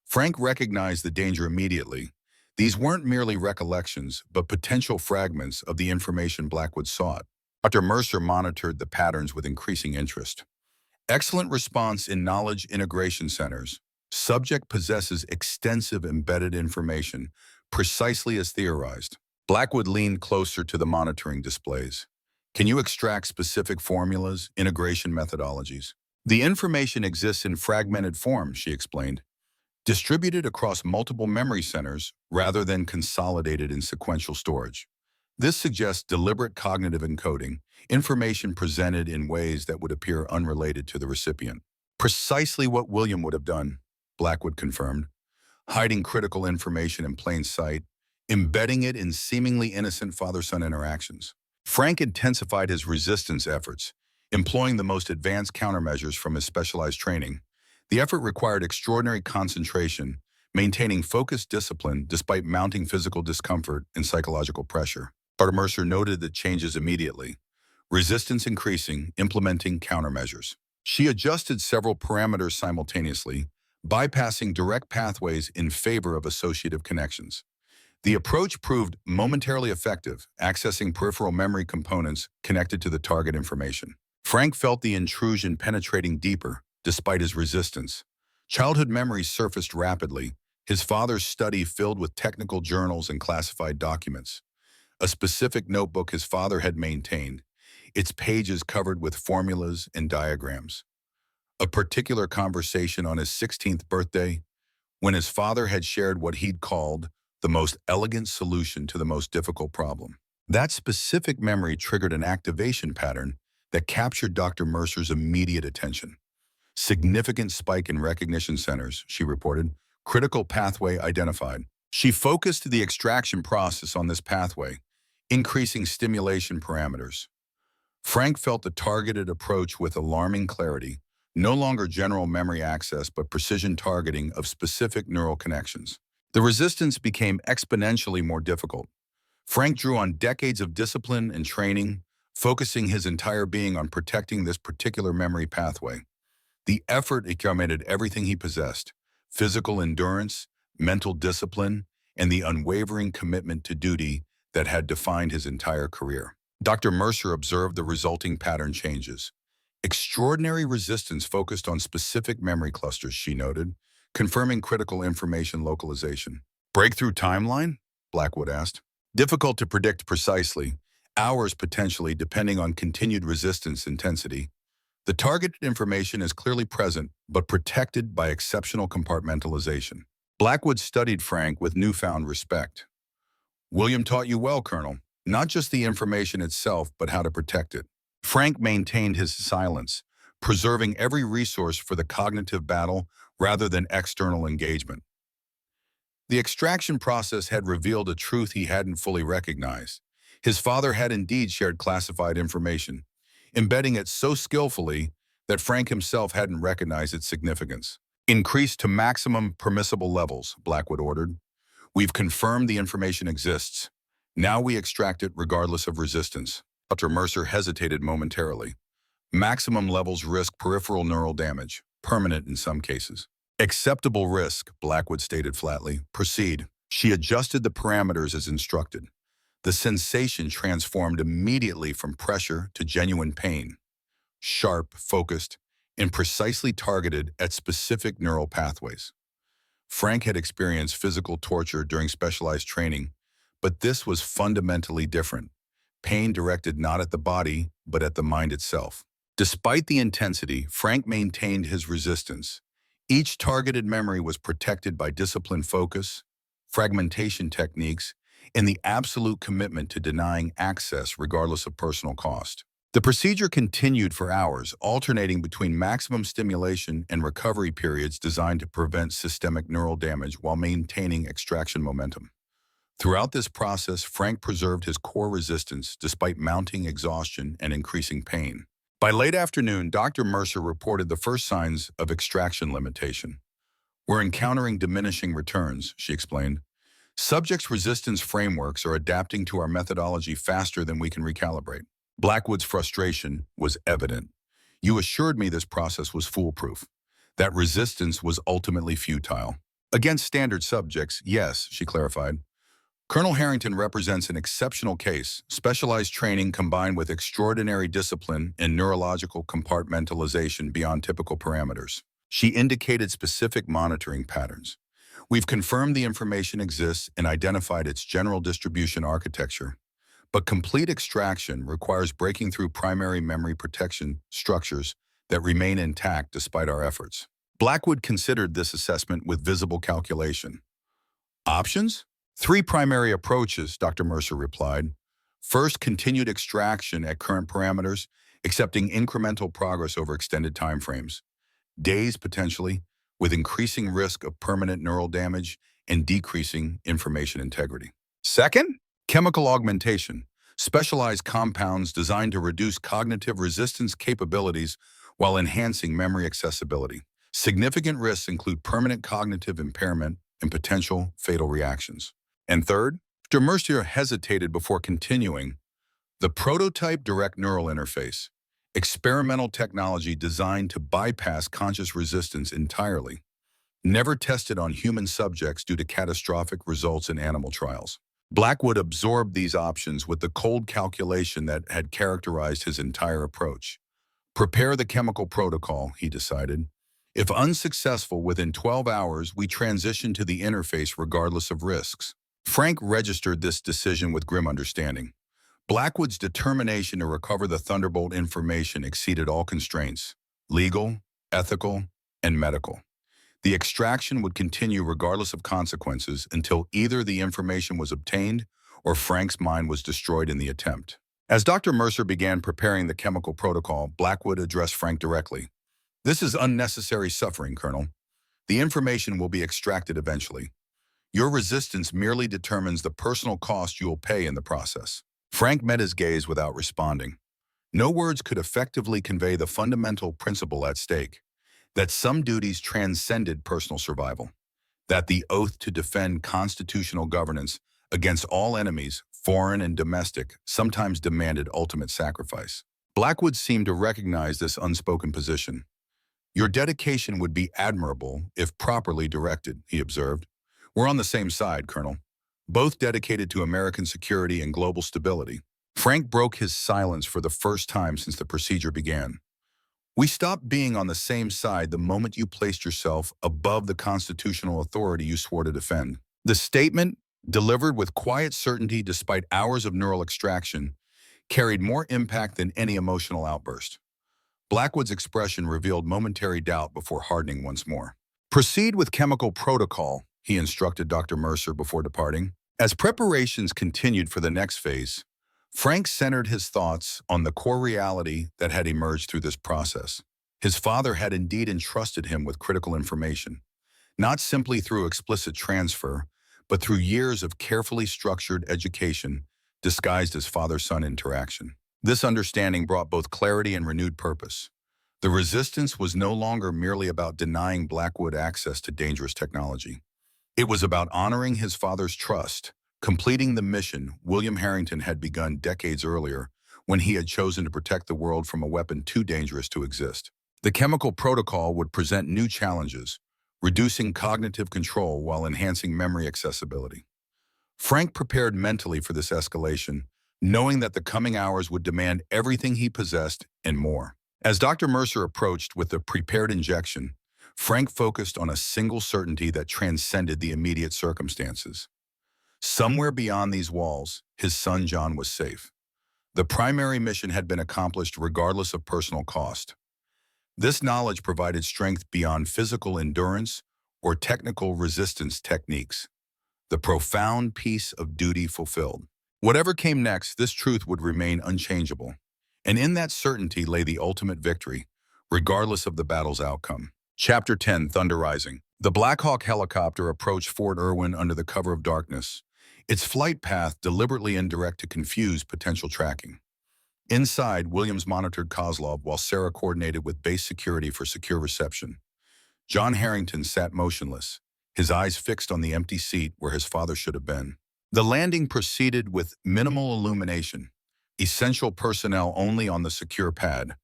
Frank recognized the danger immediately. These weren't merely recollections, but potential fragments of the information Blackwood sought. Dr. Mercer monitored the patterns with increasing interest. Excellent response in knowledge integration centers. Subject possesses extensive embedded information, precisely as theorized. Blackwood leaned closer to the monitoring displays. Can you extract specific formulas, integration methodologies? The information exists in fragmented form, she explained, distributed across multiple memory centers rather than consolidated in sequential storage. This suggests deliberate cognitive encoding, information presented in ways that would appear unrelated to the recipient. Precisely what William would have done, Blackwood confirmed, hiding critical information in plain sight, embedding it in seemingly innocent father-son interactions. Frank intensified his resistance efforts, employing the most advanced countermeasures from his specialized training. The effort required extraordinary concentration, maintaining focused discipline despite mounting physical discomfort and psychological pressure. Dr. Mercer noted the changes immediately, resistance increasing, implementing countermeasures. She adjusted several parameters simultaneously, bypassing direct pathways in favor of associative connections. The approach proved momentarily effective, accessing peripheral memory components connected to the target information. Frank felt the intrusion penetrating deeper, despite his resistance. Childhood memories surfaced rapidly, his father's study filled with technical journals and classified documents. A specific notebook his father had maintained, its pages covered with formulas and diagrams. A particular conversation on his 16th birthday, when his father had shared what he'd called the most elegant solution to the most difficult problem. That specific memory triggered an activation pattern that captured Dr. Mercer's immediate attention. Significant spike in recognition centers, she reported. Critical pathway identified. She focused the extraction process on this pathway, increasing stimulation parameters. Frank felt the targeted approach with alarming clarity, no longer general memory access but precision targeting of specific neural connections. The resistance became exponentially more difficult. Frank drew on decades of discipline and training, focusing his entire being on protecting this particular memory pathway. The effort accumulated everything he possessed: physical endurance, mental discipline, and the unwavering commitment to duty that had defined his entire career. Dr. Mercer observed the resulting pattern changes. Extraordinary resistance focused on specific memory clusters, she noted, confirming critical information localization. Breakthrough timeline? Blackwood asked. Difficult to predict precisely, hours potentially depending on continued resistance intensity. The targeted information is clearly present, but protected by exceptional compartmentalization. Blackwood studied Frank with newfound respect. William taught you well, Colonel. Not just the information itself, but how to protect it. Frank maintained his silence, preserving every resource for the cognitive battle rather than external engagement. The extraction process had revealed a truth he hadn't fully recognized. His father had indeed shared classified information, embedding it so skillfully that Frank himself hadn't recognized its significance. Increase to maximum permissible levels, Blackwood ordered. We've confirmed the information exists. Now we extract it regardless of resistance. Dr. Mercer hesitated momentarily. Maximum levels risk peripheral neural damage, permanent in some cases. Acceptable risk, Blackwood stated flatly. Proceed. She adjusted the parameters as instructed. The sensation transformed immediately from pressure to genuine pain. Sharp, focused, and precisely targeted at specific neural pathways. Frank had experienced physical torture during specialized training, but this was fundamentally different. Pain directed not at the body, but at the mind itself. Despite the intensity, Frank maintained his resistance. Each targeted memory was protected by disciplined focus, fragmentation techniques, and the absolute commitment to denying access regardless of personal cost. The procedure continued for hours, alternating between maximum stimulation and recovery periods designed to prevent systemic neural damage while maintaining extraction momentum. Throughout this process, Frank preserved his core resistance despite mounting exhaustion and increasing pain. By late afternoon, Dr. Mercer reported the first signs of extraction limitation. We're encountering diminishing returns, she explained. Subjects' resistance frameworks are adapting to our methodology faster than we can recalibrate. Blackwood's frustration was evident. You assured me this process was foolproof, that resistance was ultimately futile. Against standard subjects, yes, she clarified. Colonel Harrington represents an exceptional case, specialized training combined with extraordinary discipline and neurological compartmentalization beyond typical parameters. She indicated specific monitoring patterns. We've confirmed the information exists and identified its general distribution architecture, but complete extraction requires breaking through primary memory protection structures that remain intact despite our efforts. Blackwood considered this assessment with visible calculation. Options? Three primary approaches, Dr. Mercer replied. First, continued extraction at current parameters, accepting incremental progress over extended timeframes. Days, potentially, with increasing risk of permanent neural damage and decreasing information integrity. Second, chemical augmentation, specialized compounds designed to reduce cognitive resistance capabilities while enhancing memory accessibility. Significant risks include permanent cognitive impairment and potential fatal reactions. And third, Dr. Mercier hesitated before continuing. The prototype direct neural interface, experimental technology designed to bypass conscious resistance entirely, never tested on human subjects due to catastrophic results in animal trials. Blackwood absorbed these options with the cold calculation that had characterized his entire approach. Prepare the chemical protocol, he decided. If unsuccessful within 12 hours, we transition to the interface regardless of risks. Frank registered this decision with grim understanding. Blackwood's determination to recover the Thunderbolt information exceeded all constraints, legal, ethical, and medical. The extraction would continue regardless of consequences until either the information was obtained or Frank's mind was destroyed in the attempt. As Dr. Mercer began preparing the chemical protocol, Blackwood addressed Frank directly. This is unnecessary suffering, Colonel. The information will be extracted eventually. Your resistance merely determines the personal cost you will pay in the process. Frank met his gaze without responding. No words could effectively convey the fundamental principle at stake, that some duties transcended personal survival, that the oath to defend constitutional governance against all enemies, foreign and domestic, sometimes demanded ultimate sacrifice. Blackwood seemed to recognize this unspoken position. Your dedication would be admirable if properly directed, he observed. We're on the same side, Colonel, both dedicated to American security and global stability. Frank broke his silence for the first time since the procedure began. We stopped being on the same side the moment you placed yourself above the constitutional authority you swore to defend. The statement, delivered with quiet certainty despite hours of neural extraction, carried more impact than any emotional outburst. Blackwood's expression revealed momentary doubt before hardening once more. Proceed with chemical protocol, he instructed Dr. Mercer before departing. As preparations continued for the next phase, Frank centered his thoughts on the core reality that had emerged through this process. His father had indeed entrusted him with critical information, not simply through explicit transfer, but through years of carefully structured education disguised as father-son interaction. This understanding brought both clarity and renewed purpose. The resistance was no longer merely about denying Blackwood access to dangerous technology. It was about honoring his father's trust, completing the mission William Harrington had begun decades earlier when he had chosen to protect the world from a weapon too dangerous to exist. The chemical protocol would present new challenges, reducing cognitive control while enhancing memory accessibility. Frank prepared mentally for this escalation, knowing that the coming hours would demand everything he possessed and more. As Dr. Mercer approached with the prepared injection, Frank focused on a single certainty that transcended the immediate circumstances. Somewhere beyond these walls, his son John was safe. The primary mission had been accomplished regardless of personal cost. This knowledge provided strength beyond physical endurance or technical resistance techniques. The profound peace of duty fulfilled. Whatever came next, this truth would remain unchangeable. And in that certainty lay the ultimate victory, regardless of the battle's outcome. Chapter 10, Thunder Rising. The Black Hawk helicopter approached Fort Irwin under the cover of darkness, its flight path deliberately indirect to confuse potential tracking. Inside, Williams monitored Kozlov while Sarah coordinated with base security for secure reception. John Harrington sat motionless, his eyes fixed on the empty seat where his father should have been. The landing proceeded with minimal illumination, essential personnel only on the secure pad.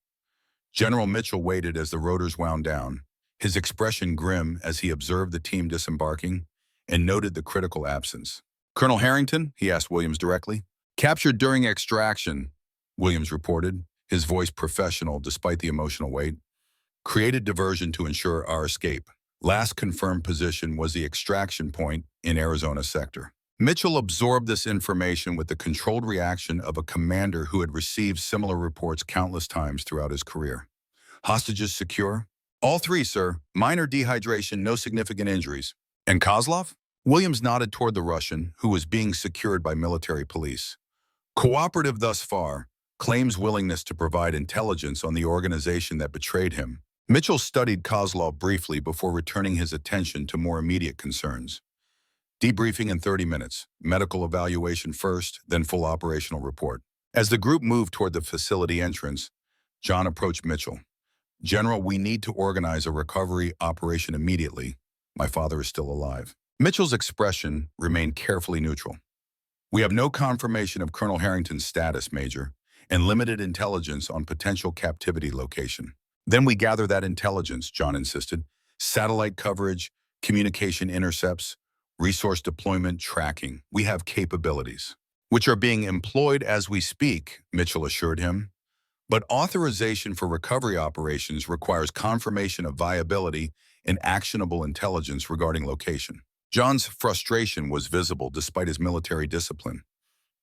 General Mitchell waited as the rotors wound down, his expression grim as he observed the team disembarking and noted the critical absence. "Colonel Harrington?" he asked Williams directly. "Captured during extraction," Williams reported, his voice professional despite the emotional weight. "Created diversion to ensure our escape. Last confirmed position was the extraction point in Arizona sector." Mitchell absorbed this information with the controlled reaction of a commander who had received similar reports countless times throughout his career. "Hostages secure?" "All three, sir. Minor dehydration, no significant injuries." "And Kozlov?" Williams nodded toward the Russian, who was being secured by military police. "Cooperative thus far, claims willingness to provide intelligence on the organization that betrayed him." Mitchell studied Kozlov briefly before returning his attention to more immediate concerns. "Debriefing in 30 minutes, medical evaluation first, then full operational report." As the group moved toward the facility entrance, John approached Mitchell. "General, we need to organize a recovery operation immediately. My father is still alive." Mitchell's expression remained carefully neutral. "We have no confirmation of Colonel Harrington's status, Major, and limited intelligence on potential captivity location." "Then we gather that intelligence," John insisted. "Satellite coverage, communication intercepts, resource deployment tracking. We have capabilities." "Which are being employed as we speak," Mitchell assured him. "But authorization for recovery operations requires confirmation of viability and actionable intelligence regarding location." John's frustration was visible despite his military discipline.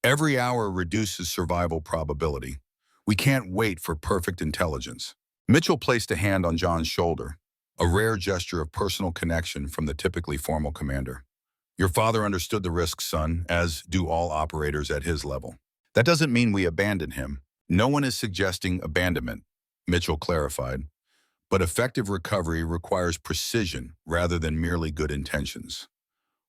"Every hour reduces survival probability. We can't wait for perfect intelligence." Mitchell placed a hand on John's shoulder, a rare gesture of personal connection from the typically formal commander. "Your father understood the risks, son, as do all operators at his level. That doesn't mean we abandon him. No one is suggesting abandonment," Mitchell clarified. "But effective recovery requires precision rather than merely good intentions.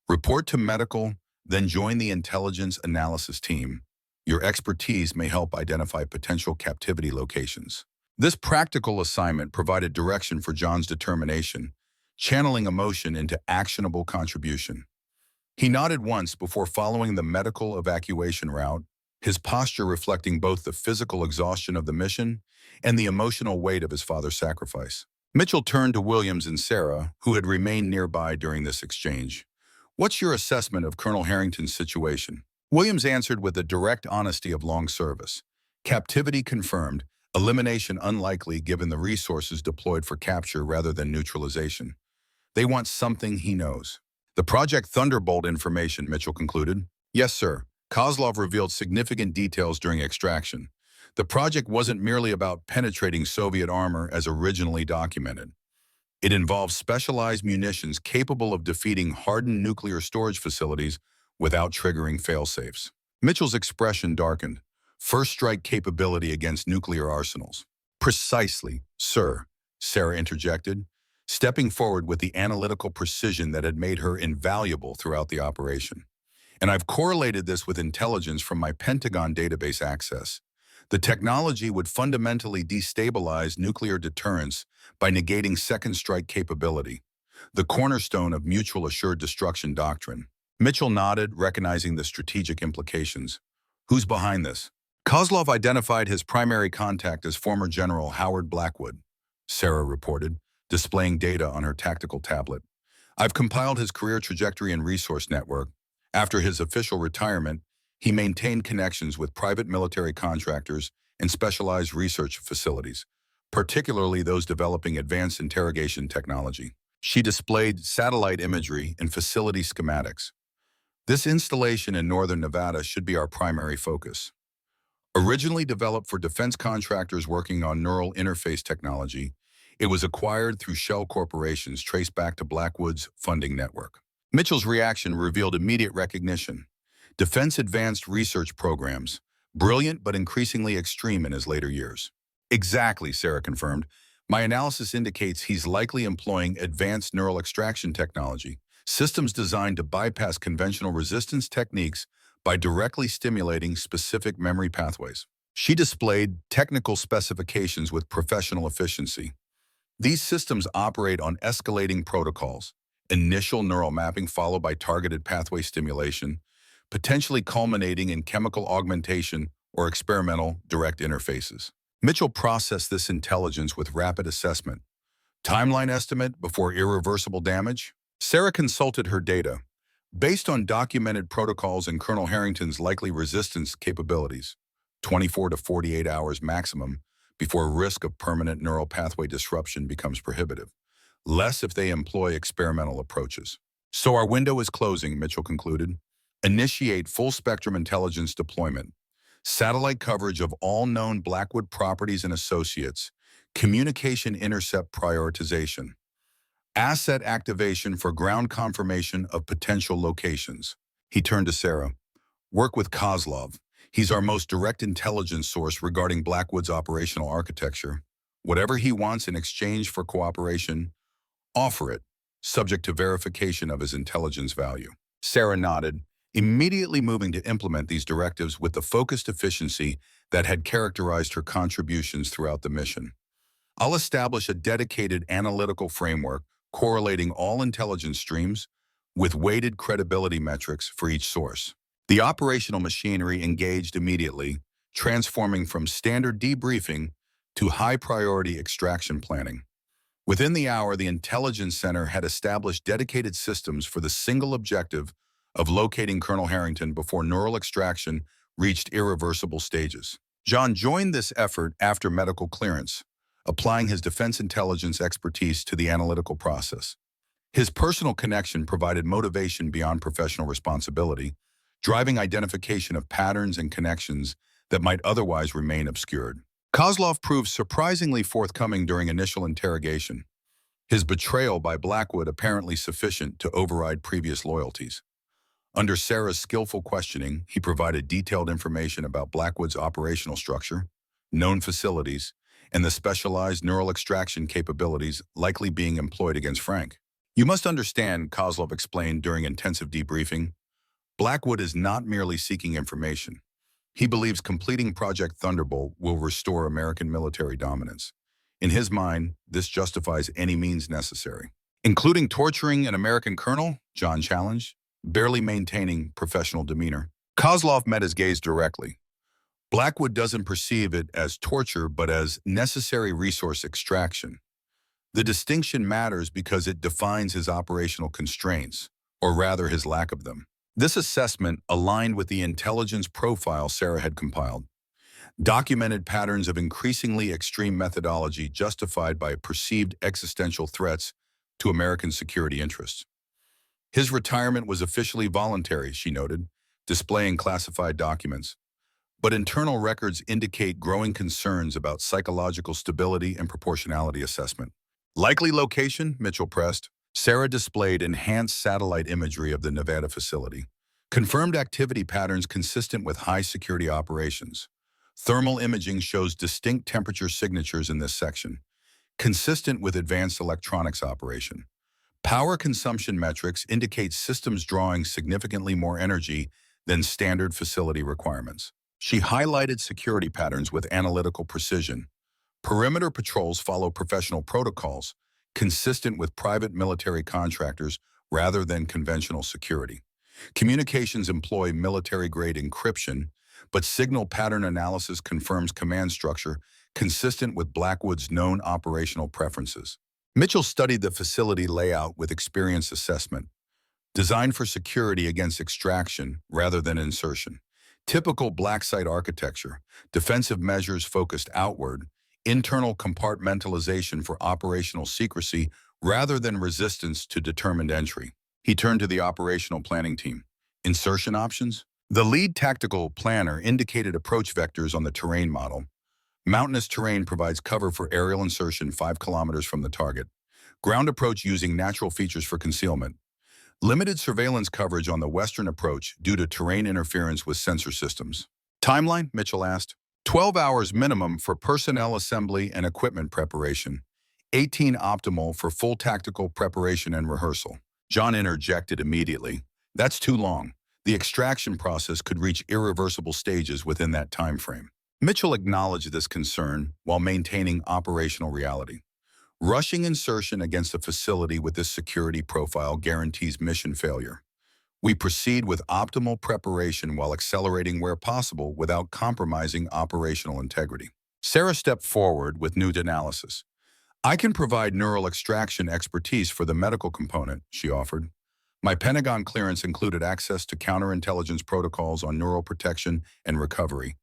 Report to medical, then join the intelligence analysis team. Your expertise may help identify potential captivity locations." This practical assignment provided direction for John's determination, channeling emotion into actionable contribution. He nodded once before following the medical evacuation route, his posture reflecting both the physical exhaustion of the mission and the emotional weight of his father's sacrifice. Mitchell turned to Williams and Sarah, who had remained nearby during this exchange. "What's your assessment of Colonel Harrington's situation?" Williams answered with the direct honesty of long service. "Captivity confirmed, elimination unlikely given the resources deployed for capture rather than neutralization. They want something he knows." "The Project Thunderbolt information," Mitchell concluded. "Yes, sir. Kozlov revealed significant details during extraction. The project wasn't merely about penetrating Soviet armor as originally documented. It involves specialized munitions capable of defeating hardened nuclear storage facilities without triggering failsafes." Mitchell's expression darkened. "First strike capability against nuclear arsenals." "Precisely, sir," Sarah interjected, stepping forward with the analytical precision that had made her invaluable throughout the operation. "And I've correlated this with intelligence from my Pentagon database access. The technology would fundamentally destabilize nuclear deterrence by negating second strike capability, the cornerstone of mutual assured destruction doctrine." Mitchell nodded, recognizing the strategic implications. "Who's behind this?" "Kozlov identified his primary contact as former General Howard Blackwood," Sarah reported, displaying data on her tactical tablet. "I've compiled his career trajectory and resource network. After his official retirement, he maintained connections with private military contractors and specialized research facilities, particularly those developing advanced interrogation technology." She displayed satellite imagery and facility schematics. "This installation in northern Nevada should be our primary focus. Originally developed for defense contractors working on neural interface technology, it was acquired through shell corporations traced back to Blackwood's funding network." Mitchell's reaction revealed immediate recognition. Defense advanced research programs, brilliant but increasingly extreme in his later years. "Exactly," Sarah confirmed. "My analysis indicates he's likely employing advanced neural extraction technology, systems designed to bypass conventional resistance techniques by directly stimulating specific memory pathways." She displayed technical specifications with professional efficiency. These systems operate on escalating protocols, initial neural mapping followed by targeted pathway stimulation, potentially culminating in chemical augmentation or experimental direct interfaces. Mitchell processed this intelligence with rapid assessment. Timeline estimate before irreversible damage? Sarah consulted her data. Based on documented protocols and Colonel Harrington's likely resistance capabilities, 24 to 48 hours maximum before risk of permanent neural pathway disruption becomes prohibitive. Less if they employ experimental approaches. So our window is closing, Mitchell concluded. Initiate full-spectrum intelligence deployment. Satellite coverage of all known Blackwood properties and associates. Communication intercept prioritization. Asset activation for ground confirmation of potential locations. He turned to Sarah. Work with Kozlov. He's our most direct intelligence source regarding Blackwood's operational architecture. Whatever he wants in exchange for cooperation, offer it, subject to verification of his intelligence value. Sarah nodded, immediately moving to implement these directives with the focused efficiency that had characterized her contributions throughout the mission. I'll establish a dedicated analytical framework correlating all intelligence streams with weighted credibility metrics for each source. The operational machinery engaged immediately, transforming from standard debriefing to high-priority extraction planning. Within the hour, the Intelligence Center had established dedicated systems for the single objective of locating Colonel Harrington before neural extraction reached irreversible stages. John joined this effort after medical clearance, applying his defense intelligence expertise to the analytical process. His personal connection provided motivation beyond professional responsibility, driving identification of patterns and connections that might otherwise remain obscured. Kozlov proved surprisingly forthcoming during initial interrogation, his betrayal by Blackwood apparently sufficient to override previous loyalties. Under Sarah's skillful questioning, he provided detailed information about Blackwood's operational structure, known facilities, and the specialized neural extraction capabilities likely being employed against Frank. You must understand, Kozlov explained during intensive debriefing, Blackwood is not merely seeking information. He believes completing Project Thunderbolt will restore American military dominance. In his mind, this justifies any means necessary. Including torturing an American colonel, John challenged, barely maintaining professional demeanor. Kozlov met his gaze directly. Blackwood doesn't perceive it as torture, but as necessary resource extraction. The distinction matters because it defines his operational constraints, or rather his lack of them. This assessment aligned with the intelligence profile Sarah had compiled. Documented patterns of increasingly extreme methodology justified by perceived existential threats to American security interests. His retirement was officially voluntary, she noted, displaying classified documents. But internal records indicate growing concerns about psychological stability and proportionality assessment. Likely location, Mitchell pressed. Sarah displayed enhanced satellite imagery of the Nevada facility. Confirmed activity patterns consistent with high-security operations. Thermal imaging shows distinct temperature signatures in this section, consistent with advanced electronics operation. Power consumption metrics indicate systems drawing significantly more energy than standard facility requirements. She highlighted security patterns with analytical precision. Perimeter patrols follow professional protocols, consistent with private military contractors rather than conventional security. Communications employ military-grade encryption, but signal pattern analysis confirms command structure consistent with Blackwood's known operational preferences. Mitchell studied the facility layout with experience assessment, designed for security against extraction rather than insertion. Typical black site architecture, defensive measures focused outward, internal compartmentalization for operational secrecy rather than resistance to determined entry. He turned to the operational planning team. Insertion options? The lead tactical planner indicated approach vectors on the terrain model. Mountainous terrain provides cover for aerial insertion 5 kilometers from the target. Ground approach using natural features for concealment. Limited surveillance coverage on the western approach due to terrain interference with sensor systems. Timeline, Mitchell asked. 12 hours minimum for personnel assembly and equipment preparation. 18 optimal for full tactical preparation and rehearsal. John interjected immediately. That's too long. The extraction process could reach irreversible stages within that time frame. Mitchell acknowledged this concern while maintaining operational reality. Rushing insertion against a facility with this security profile guarantees mission failure. We proceed with optimal preparation while accelerating where possible without compromising operational integrity. Sarah stepped forward with new analysis. I can provide neural extraction expertise for the medical component, she offered. My Pentagon clearance included access to counterintelligence protocols on neural protection and recovery.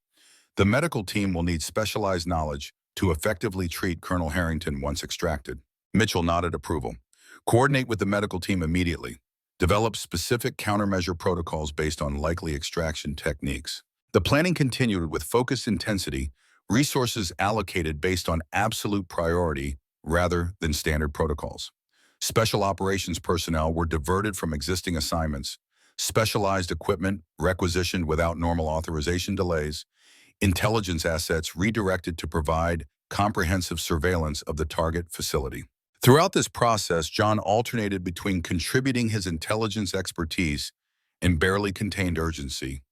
The medical team will need specialized knowledge to effectively treat Colonel Harrington once extracted. Mitchell nodded approval. Coordinate with the medical team immediately. Develop specific countermeasure protocols based on likely extraction techniques. The planning continued with focused intensity, resources allocated based on absolute priority rather than standard protocols. Special operations personnel were diverted from existing assignments. Specialized equipment requisitioned without normal authorization delays. Intelligence assets redirected to provide comprehensive surveillance of the target facility. Throughout this process, John alternated between contributing his intelligence expertise and barely contained urgency.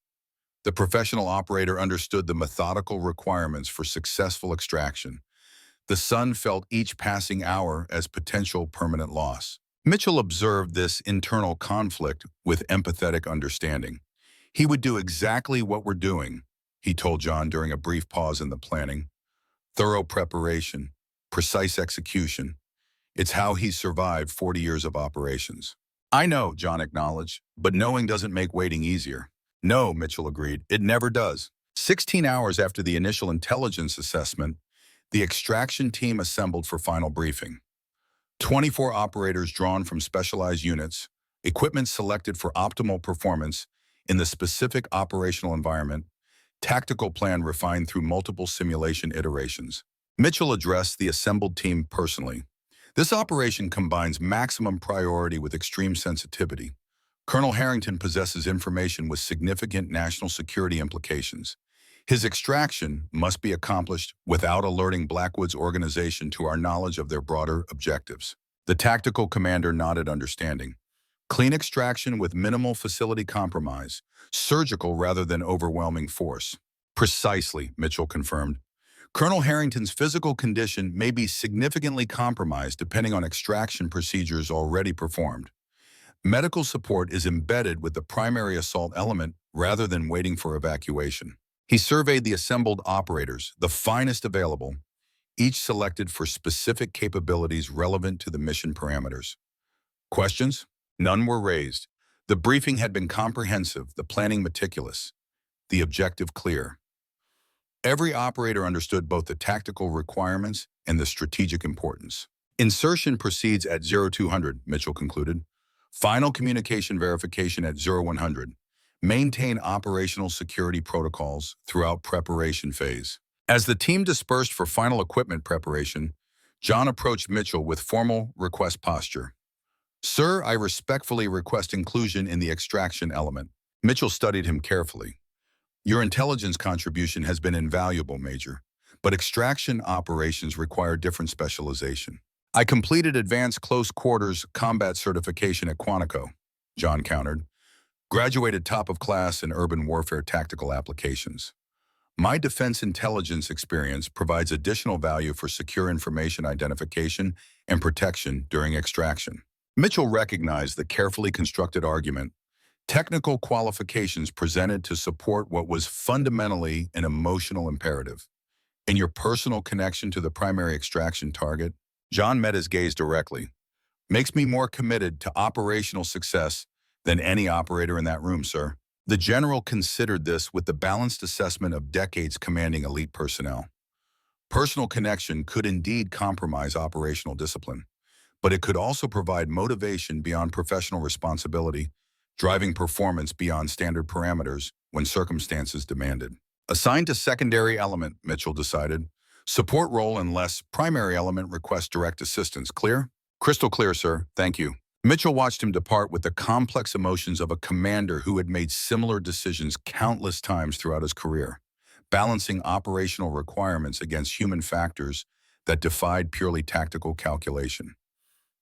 The professional operator understood the methodical requirements for successful extraction. The son felt each passing hour as potential permanent loss. Mitchell observed this internal conflict with empathetic understanding. He would do exactly what we're doing, he told John during a brief pause in the planning. Thorough preparation, precise execution. It's how he survived 40 years of operations. I know, John acknowledged, but knowing doesn't make waiting easier. No, Mitchell agreed, it never does. 16 hours after the initial intelligence assessment, the extraction team assembled for final briefing. 24 operators drawn from specialized units, equipment selected for optimal performance in the specific operational environment, tactical plan refined through multiple simulation iterations. Mitchell addressed the assembled team personally. This operation combines maximum priority with extreme sensitivity. Colonel Harrington possesses information with significant national security implications. His extraction must be accomplished without alerting Blackwood's organization to our knowledge of their broader objectives. The tactical commander nodded understanding. Clean extraction with minimal facility compromise, surgical rather than overwhelming force. Precisely, Mitchell confirmed. Colonel Harrington's physical condition may be significantly compromised depending on extraction procedures already performed. Medical support is embedded with the primary assault element rather than waiting for evacuation. He surveyed the assembled operators, the finest available, each selected for specific capabilities relevant to the mission parameters. Questions? None were raised. The briefing had been comprehensive, the planning meticulous, the objective clear. Every operator understood both the tactical requirements and the strategic importance. Insertion proceeds at 0200, Mitchell concluded. Final communication verification at 0100. Maintain operational security protocols throughout preparation phase. As the team dispersed for final equipment preparation, John approached Mitchell with formal request posture. Sir, I respectfully request inclusion in the extraction element. Mitchell studied him carefully. Your intelligence contribution has been invaluable, Major, but extraction operations require different specialization. I completed advanced close quarters combat certification at Quantico, John countered. Graduated top of class in urban warfare tactical applications. My defense intelligence experience provides additional value for secure information identification and protection during extraction. Mitchell recognized the carefully constructed argument. Technical qualifications presented to support what was fundamentally an emotional imperative. In your personal connection to the primary extraction target, John met his gaze directly. Makes me more committed to operational success than any operator in that room, sir. The general considered this with the balanced assessment of decades commanding elite personnel. Personal connection could indeed compromise operational discipline, but it could also provide motivation beyond professional responsibility, driving performance beyond standard parameters when circumstances demanded. Assigned to secondary element, Mitchell decided. Support role unless primary element requests direct assistance. Clear? Crystal clear, sir. Thank you. Mitchell watched him depart with the complex emotions of a commander who had made similar decisions countless times throughout his career, balancing operational requirements against human factors that defied purely tactical calculation.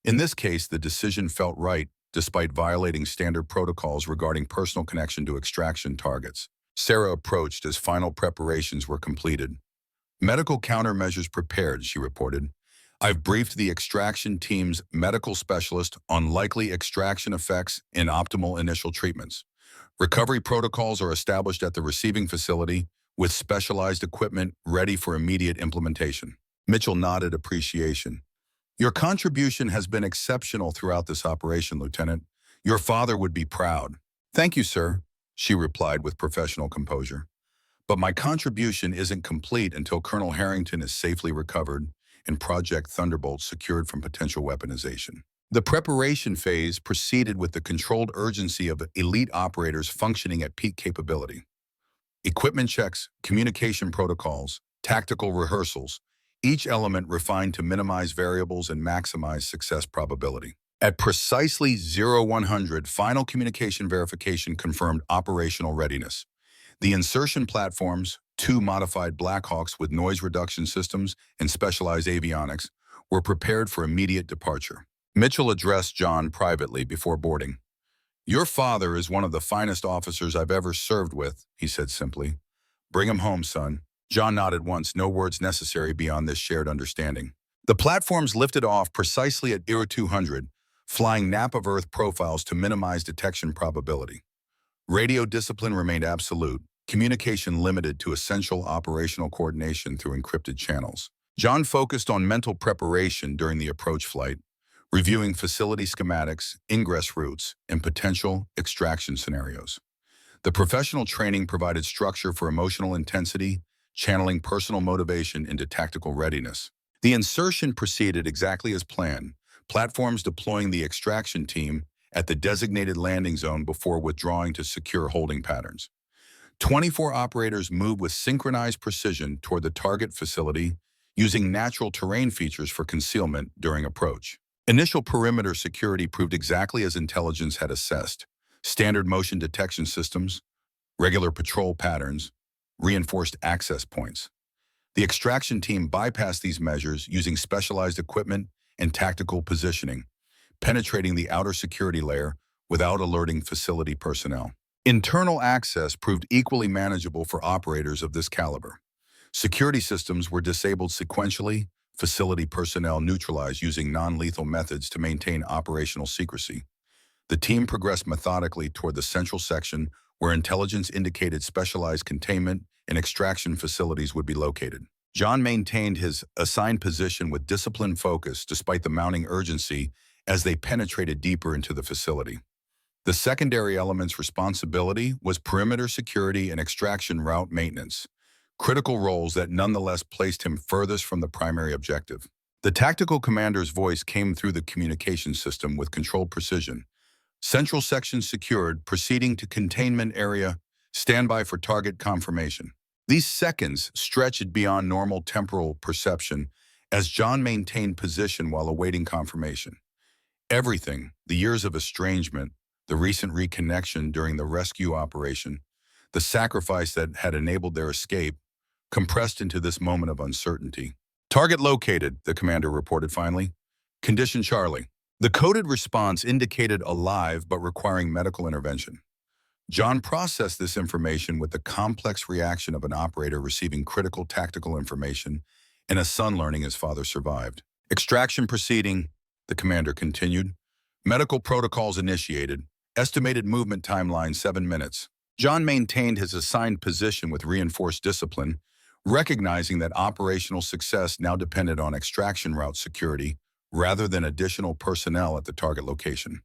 In this case, the decision felt right despite violating standard protocols regarding personal connection to extraction targets. Sarah approached as final preparations were completed. Medical countermeasures prepared, she reported. I've briefed the extraction team's medical specialist on likely extraction effects and optimal initial treatments. Recovery protocols are established at the receiving facility with specialized equipment ready for immediate implementation. Mitchell nodded appreciation. Your contribution has been exceptional throughout this operation, Lieutenant. Your father would be proud. Thank you, sir, she replied with professional composure. But my contribution isn't complete until Colonel Harrington is safely recovered and Project Thunderbolt secured from potential weaponization. The preparation phase proceeded with the controlled urgency of elite operators functioning at peak capability. Equipment checks, communication protocols, tactical rehearsals, each element refined to minimize variables and maximize success probability. At precisely 0100, final communication verification confirmed operational readiness. The insertion platforms, 2 modified Blackhawks with noise reduction systems and specialized avionics, were prepared for immediate departure. Mitchell addressed John privately before boarding. Your father is one of the finest officers I've ever served with, he said simply. Bring him home, son. John nodded once, no words necessary beyond this shared understanding. The platforms lifted off precisely at 0200, flying nap of Earth profiles to minimize detection probability. Radio discipline remained absolute, communication limited to essential operational coordination through encrypted channels. John focused on mental preparation during the approach flight, reviewing facility schematics, ingress routes, and potential extraction scenarios. The professional training provided structure for emotional intensity, channeling personal motivation into tactical readiness. The insertion proceeded exactly as planned, platforms deploying the extraction team at the designated landing zone before withdrawing to secure holding patterns. 24 operators moved with synchronized precision toward the target facility, using natural terrain features for concealment during approach. Initial perimeter security proved exactly as intelligence had assessed. Standard motion detection systems, regular patrol patterns, reinforced access points. The extraction team bypassed these measures using specialized equipment and tactical positioning, penetrating the outer security layer without alerting facility personnel. Internal access proved equally manageable for operators of this caliber. Security systems were disabled sequentially, facility personnel neutralized using non-lethal methods to maintain operational secrecy. The team progressed methodically toward the central section where intelligence indicated specialized containment and extraction facilities would be located. John maintained his assigned position with disciplined focus despite the mounting urgency as they penetrated deeper into the facility. The secondary element's responsibility was perimeter security and extraction route maintenance, critical roles that nonetheless placed him furthest from the primary objective. The tactical commander's voice came through the communication system with controlled precision. Central section secured, proceeding to containment area, standby for target confirmation. These seconds stretched beyond normal temporal perception as John maintained position while awaiting confirmation. Everything, the years of estrangement, the recent reconnection during the rescue operation, the sacrifice that had enabled their escape, compressed into this moment of uncertainty. Target located, the commander reported finally. Condition Charlie. The coded response indicated alive but requiring medical intervention. John processed this information with the complex reaction of an operator receiving critical tactical information and a son learning his father survived. Extraction proceeding, the commander continued. Medical protocols initiated. Estimated movement timeline 7 minutes. John maintained his assigned position with reinforced discipline, recognizing that operational success now depended on extraction route security rather than additional personnel at the target location.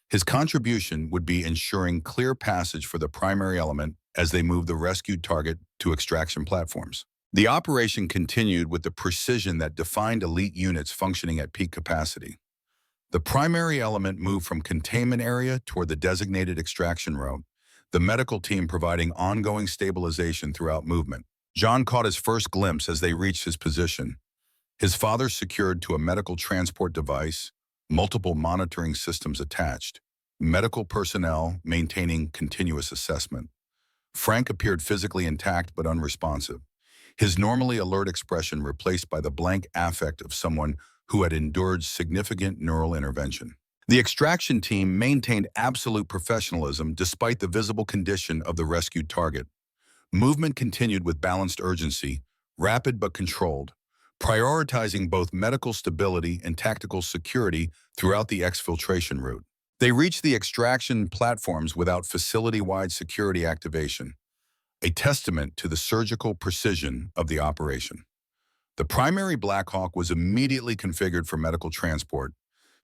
His contribution would be ensuring clear passage for the primary element as they moved the rescued target to extraction platforms. The operation continued with the precision that defined elite units functioning at peak capacity. The primary element moved from containment area toward the designated extraction route, the medical team providing ongoing stabilization throughout movement. John caught his first glimpse as they reached his position. His father secured to a medical transport device, multiple monitoring systems attached, medical personnel maintaining continuous assessment. Frank appeared physically intact but unresponsive, his normally alert expression replaced by the blank affect of someone who had endured significant neural intervention. The extraction team maintained absolute professionalism despite the visible condition of the rescued target. Movement continued with balanced urgency, rapid but controlled, prioritizing both medical stability and tactical security throughout the exfiltration route. They reached the extraction platforms without facility-wide security activation, a testament to the surgical precision of the operation. The primary Black Hawk was immediately configured for medical transport,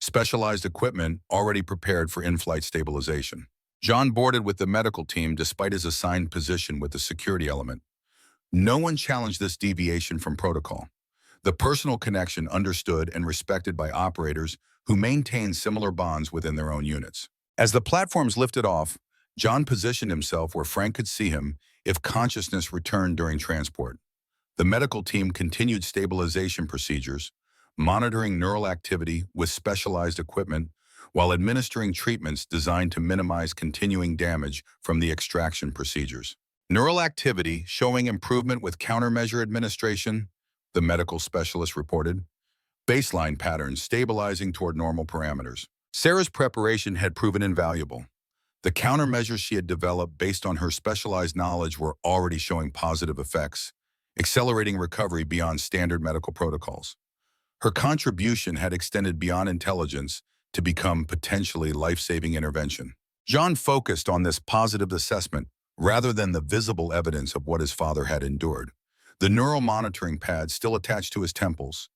specialized equipment already prepared for in-flight stabilization. John boarded with the medical team despite his assigned position with the security element. No one challenged this deviation from protocol. The personal connection understood and respected by operators who maintained similar bonds within their own units. As the platforms lifted off, John positioned himself where Frank could see him if consciousness returned during transport. The medical team continued stabilization procedures, monitoring neural activity with specialized equipment while administering treatments designed to minimize continuing damage from the extraction procedures. Neural activity showing improvement with countermeasure administration, the medical specialist reported. Baseline patterns stabilizing toward normal parameters. Sarah's preparation had proven invaluable. The countermeasures she had developed based on her specialized knowledge were already showing positive effects, accelerating recovery beyond standard medical protocols. Her contribution had extended beyond intelligence to become potentially life-saving intervention. John focused on this positive assessment rather than the visible evidence of what his father had endured. The neural monitoring pad still attached to his temples,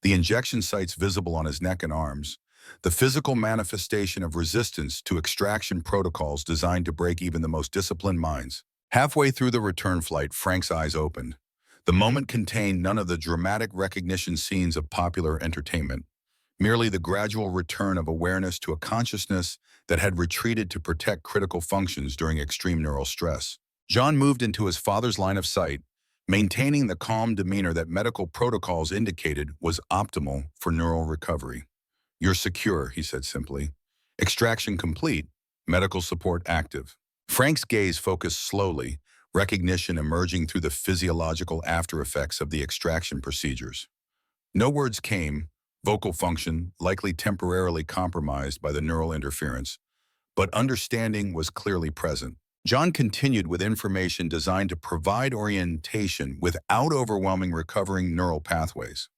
the injection sites visible on his neck and arms, the physical manifestation of resistance to extraction protocols designed to break even the most disciplined minds. Halfway through the return flight, Frank's eyes opened. The moment contained none of the dramatic recognition scenes of popular entertainment, merely the gradual return of awareness to a consciousness that had retreated to protect critical functions during extreme neural stress. John moved into his father's line of sight, maintaining the calm demeanor that medical protocols indicated was optimal for neural recovery. "You're secure," he said simply. "Extraction complete, medical support active." Frank's gaze focused slowly, recognition emerging through the physiological aftereffects of the extraction procedures. No words came, vocal function likely temporarily compromised by the neural interference, but understanding was clearly present. John continued with information designed to provide orientation without overwhelming recovering neural pathways.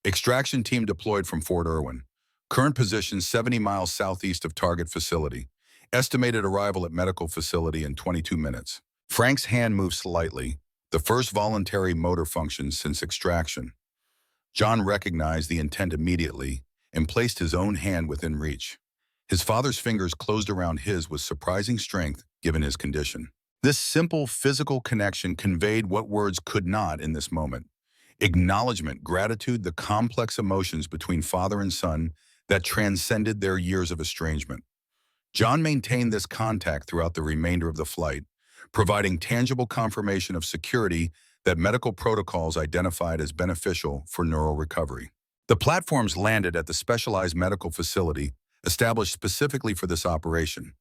Extraction team deployed from Fort Irwin. Current position 70 miles southeast of target facility. Estimated arrival at medical facility in 22 minutes. Frank's hand moved slightly, the first voluntary motor function since extraction. John recognized the intent immediately and placed his own hand within reach. His father's fingers closed around his with surprising strength given his condition. This simple physical connection conveyed what words could not in this moment. Acknowledgement, gratitude, the complex emotions between father and son that transcended their years of estrangement. John maintained this contact throughout the remainder of the flight, providing tangible confirmation of security that medical protocols identified as beneficial for neural recovery. The platforms landed at the specialized medical facility established specifically for this operation,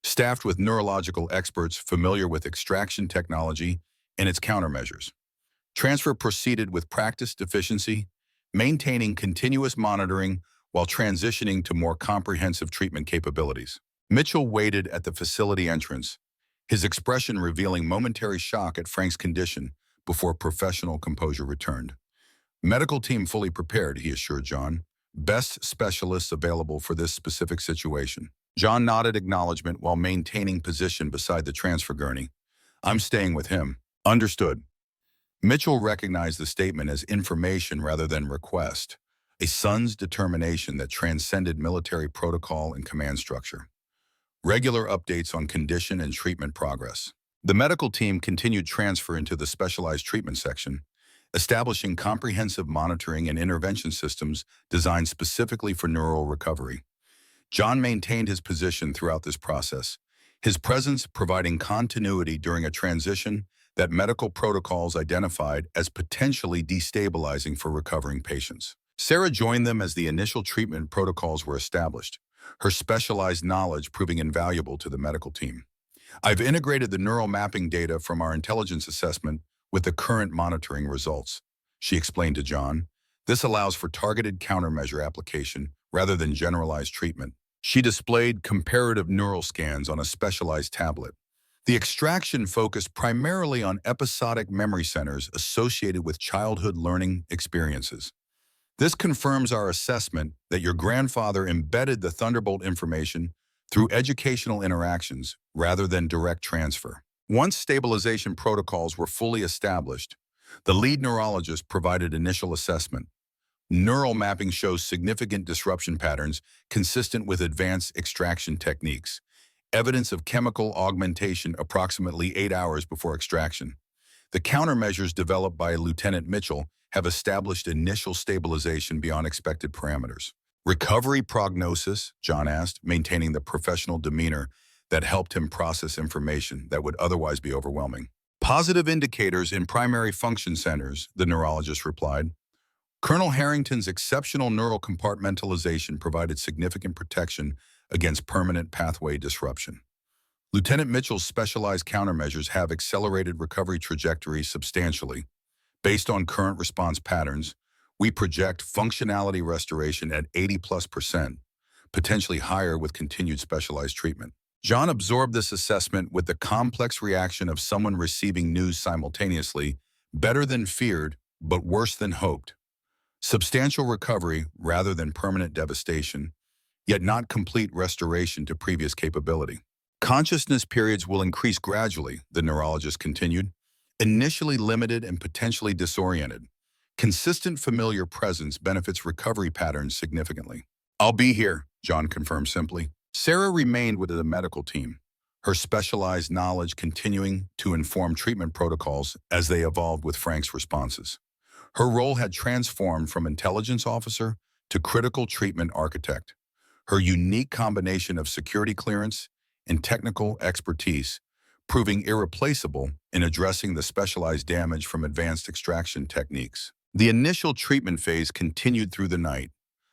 staffed with neurological experts familiar with extraction technology and its countermeasures. Transfer proceeded with practiced efficiency, maintaining continuous monitoring while transitioning to more comprehensive treatment capabilities. Mitchell waited at the facility entrance, his expression revealing momentary shock at Frank's condition before professional composure returned. "Medical team fully prepared," he assured John. "Best specialists available for this specific situation." John nodded acknowledgement while maintaining position beside the transfer gurney. "I'm staying with him." "Understood." Mitchell recognized the statement as information rather than request, a son's determination that transcended military protocol and command structure. Regular updates on condition and treatment progress. The medical team continued transfer into the specialized treatment section, establishing comprehensive monitoring and intervention systems designed specifically for neural recovery. John maintained his position throughout this process, his presence providing continuity during a transition that medical protocols identified as potentially destabilizing for recovering patients. Sarah joined them as the initial treatment protocols were established, her specialized knowledge proving invaluable to the medical team. "I've integrated the neural mapping data from our intelligence assessment with the current monitoring results," she explained to John. "This allows for targeted countermeasure application rather than generalized treatment." She displayed comparative neural scans on a specialized tablet, The extraction focused primarily on episodic memory centers associated with childhood learning experiences. This confirms our assessment that your grandfather embedded the Thunderbolt information through educational interactions rather than direct transfer. Once stabilization protocols were fully established, the lead neurologist provided initial assessment. Neural mapping shows significant disruption patterns consistent with advanced extraction techniques, evidence of chemical augmentation approximately 8 hours before extraction. The countermeasures developed by Lieutenant Mitchell have established initial stabilization beyond expected parameters. Recovery prognosis, John asked, maintaining the professional demeanor that helped him process information that would otherwise be overwhelming. Positive indicators in primary function centers, the neurologist replied. Colonel Harrington's exceptional neural compartmentalization provided significant protection against permanent pathway disruption. Lieutenant Mitchell's specialized countermeasures have accelerated recovery trajectories substantially. Based on current response patterns, we project functionality restoration at 80+%, potentially higher with continued specialized treatment. John absorbed this assessment with the complex reaction of someone receiving news simultaneously, better than feared, but worse than hoped. Substantial recovery rather than permanent devastation, yet not complete restoration to previous capability. Consciousness periods will increase gradually, the neurologist continued, initially limited and potentially disoriented. Consistent familiar presence benefits recovery patterns significantly. I'll be here, John confirmed simply. Sarah remained with the medical team, her specialized knowledge continuing to inform treatment protocols as they evolved with Frank's responses. Her role had transformed from intelligence officer to critical treatment architect. Her unique combination of security clearance and technical expertise proving irreplaceable in addressing the specialized damage from advanced extraction techniques. The initial treatment phase continued through the night.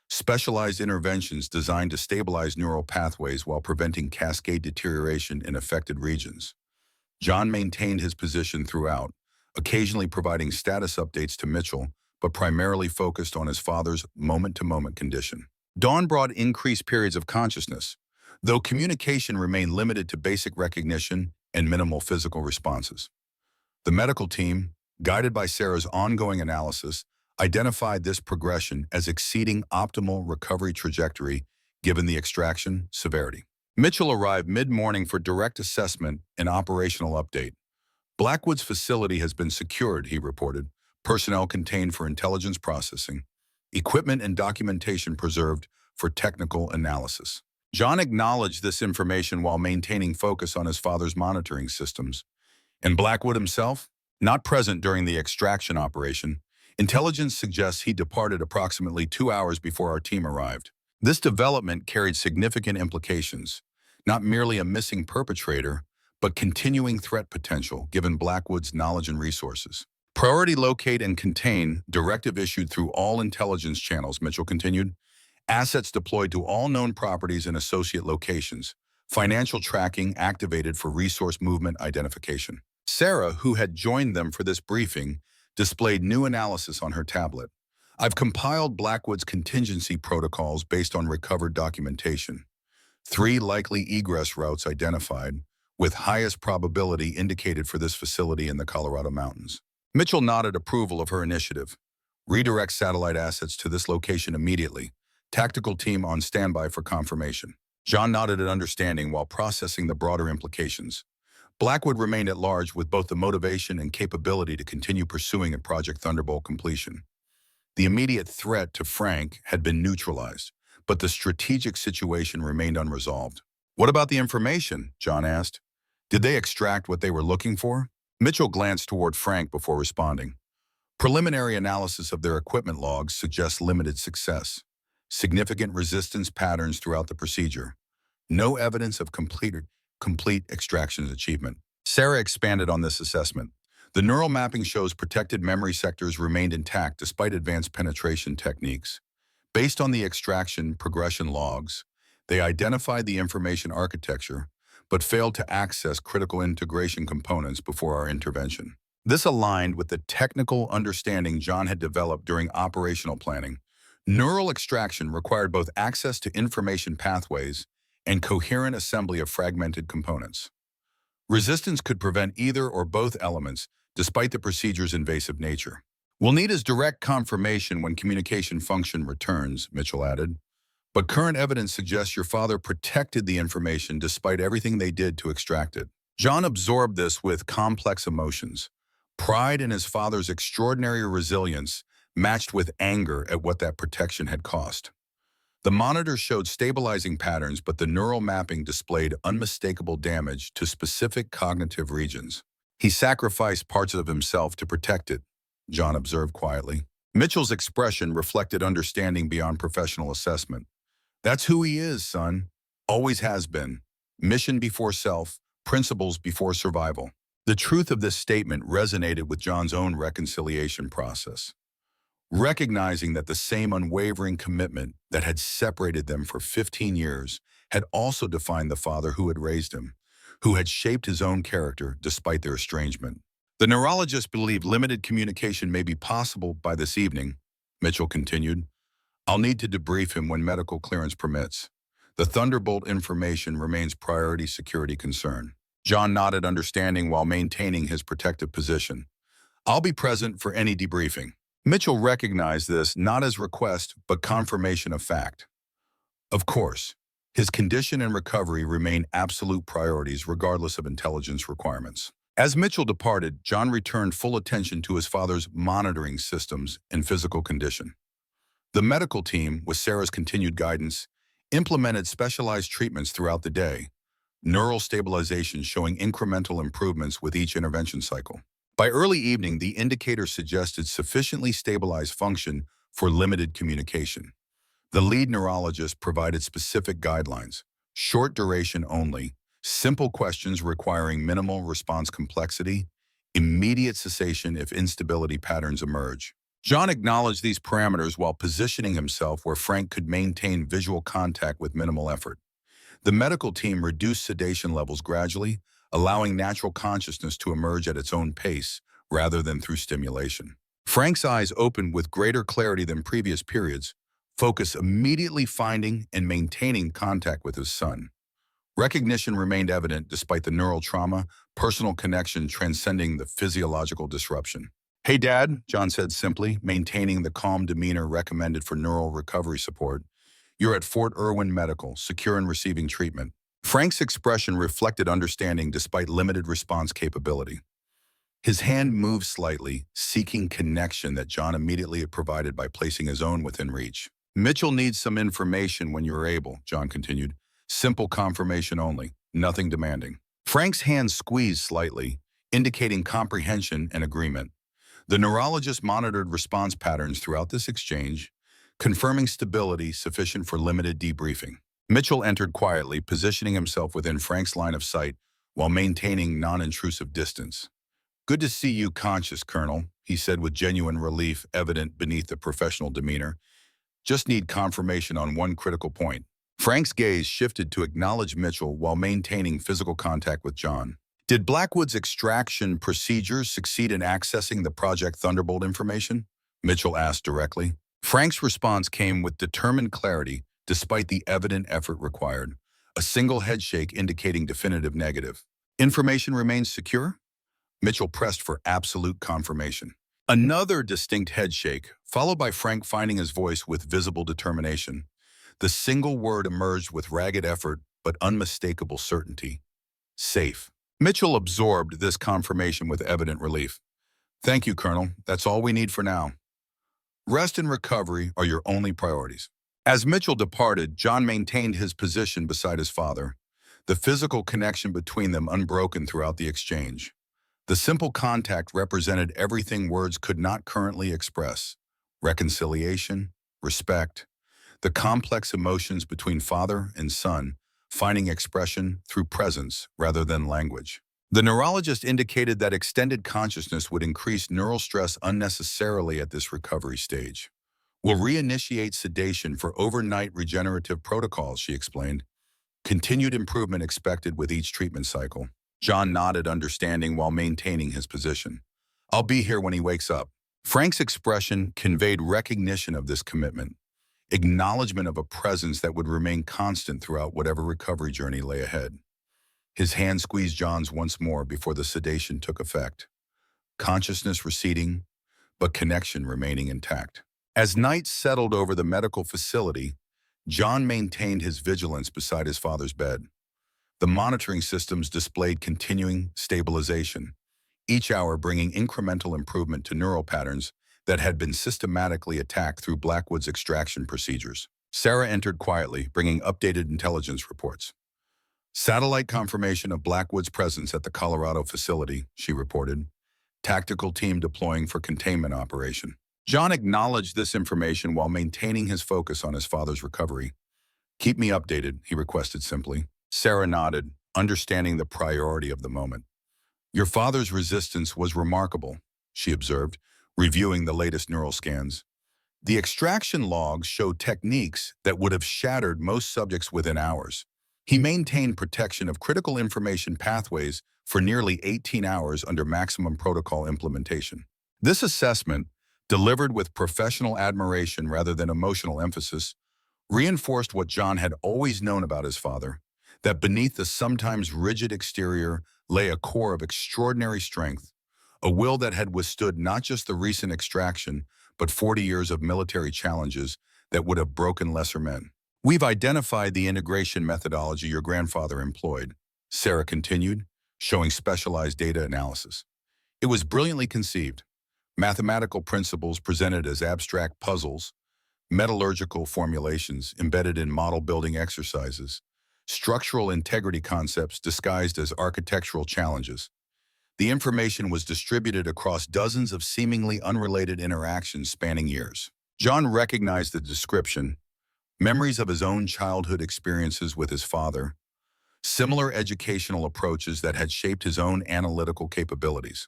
Specialized interventions designed to stabilize neural pathways while preventing cascade deterioration in affected regions. John maintained his position throughout, occasionally providing status updates to Mitchell, but primarily focused on his father's moment-to-moment condition. Dawn brought increased periods of consciousness, though communication remained limited to basic recognition and minimal physical responses. The medical team, guided by Sarah's ongoing analysis, identified this progression as exceeding optimal recovery trajectory given the extraction severity. Mitchell arrived mid-morning for direct assessment and operational update. Blackwood's facility has been secured, he reported, personnel contained for intelligence processing, equipment and documentation preserved for technical analysis. John acknowledged this information while maintaining focus on his father's monitoring systems. And Blackwood himself? Not present during the extraction operation, intelligence suggests he departed approximately 2 hours before our team arrived. This development carried significant implications, not merely a missing perpetrator, but continuing threat potential given Blackwood's knowledge and resources. Priority locate and contain, directive issued through all intelligence channels, Mitchell continued. Assets deployed to all known properties and associate locations. Financial tracking activated for resource movement identification. Sarah, who had joined them for this briefing, displayed new analysis on her tablet. I've compiled Blackwood's contingency protocols based on recovered documentation. 3 likely egress routes identified, with highest probability indicated for this facility in the Colorado mountains. Mitchell nodded approval of her initiative. Redirect satellite assets to this location immediately. Tactical team on standby for confirmation. John nodded at understanding while processing the broader implications. Blackwood remained at large with both the motivation and capability to continue pursuing at Project Thunderbolt completion. The immediate threat to Frank had been neutralized, but the strategic situation remained unresolved. What about the information? John asked. Did they extract what they were looking for? Mitchell glanced toward Frank before responding. Preliminary analysis of their equipment logs suggests limited success. Significant resistance patterns throughout the procedure. No evidence of complete extraction achievement. Sarah expanded on this assessment. The neural mapping shows protected memory sectors remained intact despite advanced penetration techniques. Based on the extraction progression logs, they identified the information architecture, but failed to access critical integration components before our intervention. This aligned with the technical understanding John had developed during operational planning. Neural extraction required both access to information pathways and coherent assembly of fragmented components. Resistance could prevent either or both elements, despite the procedure's invasive nature. We'll need his direct confirmation when communication function returns, Mitchell added. But current evidence suggests your father protected the information despite everything they did to extract it. John absorbed this with complex emotions. Pride in his father's extraordinary resilience matched with anger at what that protection had cost. The monitor showed stabilizing patterns, but the neural mapping displayed unmistakable damage to specific cognitive regions. He sacrificed parts of himself to protect it, John observed quietly. Mitchell's expression reflected understanding beyond professional assessment. That's who he is, son. Always has been. Mission before self, principles before survival. The truth of this statement resonated with John's own reconciliation process. Recognizing that the same unwavering commitment that had separated them for 15 years had also defined the father who had raised him, who had shaped his own character despite their estrangement. The neurologist believed limited communication may be possible by this evening, Mitchell continued. I'll need to debrief him when medical clearance permits. The Thunderbolt information remains priority security concern. John nodded understanding while maintaining his protective position. I'll be present for any debriefing. Mitchell recognized this not as request, but confirmation of fact. Of course, his condition and recovery remain absolute priorities regardless of intelligence requirements. As Mitchell departed, John returned full attention to his father's monitoring systems and physical condition. The medical team, with Sarah's continued guidance, implemented specialized treatments throughout the day, neural stabilization showing incremental improvements with each intervention cycle. By early evening, the indicator suggested sufficiently stabilized function for limited communication. The lead neurologist provided specific guidelines, short duration only, simple questions requiring minimal response complexity, immediate cessation if instability patterns emerge. John acknowledged these parameters while positioning himself where Frank could maintain visual contact with minimal effort. The medical team reduced sedation levels gradually, allowing natural consciousness to emerge at its own pace rather than through stimulation. Frank's eyes opened with greater clarity than previous periods, focus immediately finding and maintaining contact with his son. Recognition remained evident despite the neural trauma, personal connection transcending the physiological disruption. Hey, Dad, John said simply, maintaining the calm demeanor recommended for neural recovery support. You're at Fort Irwin Medical, secure and receiving treatment. Frank's expression reflected understanding despite limited response capability. His hand moved slightly, seeking connection that John immediately provided by placing his own within reach. Mitchell needs some information when you're able, John continued. Simple confirmation only, nothing demanding. Frank's hand squeezed slightly, indicating comprehension and agreement. The neurologist monitored response patterns throughout this exchange, confirming stability sufficient for limited debriefing. Mitchell entered quietly, positioning himself within Frank's line of sight while maintaining non-intrusive distance. Good to see you conscious, Colonel, he said with genuine relief evident beneath the professional demeanor. Just need confirmation on one critical point. Frank's gaze shifted to acknowledge Mitchell while maintaining physical contact with John. Did Blackwood's extraction procedures succeed in accessing the Project Thunderbolt information? Mitchell asked directly. Frank's response came with determined clarity despite the evident effort required, a single headshake indicating definitive negative. Information remains secure? Mitchell pressed for absolute confirmation. Another distinct headshake, followed by Frank finding his voice with visible determination. The single word emerged with ragged effort but unmistakable certainty. Safe. Mitchell absorbed this confirmation with evident relief. Thank you, Colonel. That's all we need for now. Rest and recovery are your only priorities. As Mitchell departed, John maintained his position beside his father, the physical connection between them unbroken throughout the exchange. The simple contact represented everything words could not currently express: reconciliation, respect, the complex emotions between father and son, finding expression through presence rather than language. The neurologist indicated that extended consciousness would increase neural stress unnecessarily at this recovery stage. We'll reinitiate sedation for overnight regenerative protocols, she explained. Continued improvement expected with each treatment cycle. John nodded understanding while maintaining his position. I'll be here when he wakes up. Frank's expression conveyed recognition of this commitment, acknowledgement of a presence that would remain constant throughout whatever recovery journey lay ahead. His hand squeezed John's once more before the sedation took effect. Consciousness receding, but connection remaining intact. As night settled over the medical facility, John maintained his vigilance beside his father's bed. The monitoring systems displayed continuing stabilization, each hour bringing incremental improvement to neural patterns that had been systematically attacked through Blackwood's extraction procedures. Sarah entered quietly, bringing updated intelligence reports. Satellite confirmation of Blackwood's presence at the Colorado facility, she reported. Tactical team deploying for containment operation. John acknowledged this information while maintaining his focus on his father's recovery. Keep me updated, he requested simply. Sarah nodded, understanding the priority of the moment. Your father's resistance was remarkable, she observed, reviewing the latest neural scans. The extraction logs showed techniques that would have shattered most subjects within hours. He maintained protection of critical information pathways for nearly 18 hours under maximum protocol implementation. This assessment, delivered with professional admiration rather than emotional emphasis, reinforced what John had always known about his father, that beneath the sometimes rigid exterior lay a core of extraordinary strength, a will that had withstood not just the recent extraction, but 40 years of military challenges that would have broken lesser men. We've identified the integration methodology your grandfather employed, Sarah continued, showing specialized data analysis. It was brilliantly conceived. Mathematical principles presented as abstract puzzles, metallurgical formulations embedded in model-building exercises, structural integrity concepts disguised as architectural challenges. The information was distributed across dozens of seemingly unrelated interactions spanning years. John recognized the description, memories of his own childhood experiences with his father, similar educational approaches that had shaped his own analytical capabilities.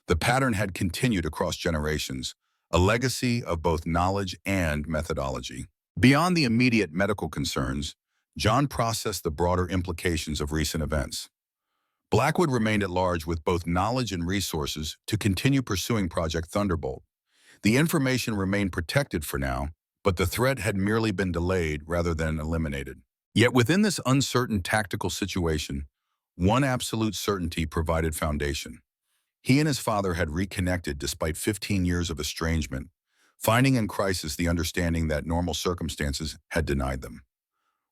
The pattern had continued across generations, a legacy of both knowledge and methodology. Beyond the immediate medical concerns, John processed the broader implications of recent events. Blackwood remained at large with both knowledge and resources to continue pursuing Project Thunderbolt. The information remained protected for now, but the threat had merely been delayed rather than eliminated. Yet within this uncertain tactical situation, one absolute certainty provided foundation. He and his father had reconnected despite 15 years of estrangement, finding in crisis the understanding that normal circumstances had denied them.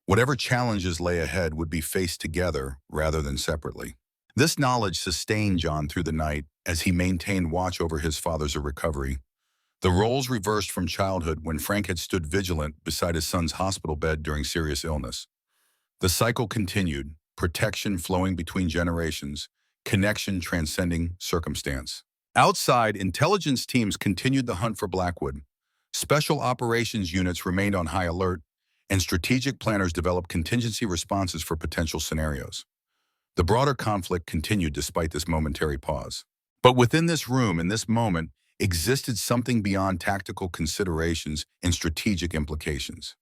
Whatever challenges lay ahead would be faced together rather than separately. This knowledge sustained John through the night as he maintained watch over his father's recovery. The roles reversed from childhood when Frank had stood vigilant beside his son's hospital bed during serious illness. The cycle continued, protection flowing between generations, connection transcending circumstance. Outside, intelligence teams continued the hunt for Blackwood. Special operations units remained on high alert, and strategic planners developed contingency responses for potential scenarios. The broader conflict continued despite this momentary pause. But within this room, in this moment, existed something beyond tactical considerations and strategic implications.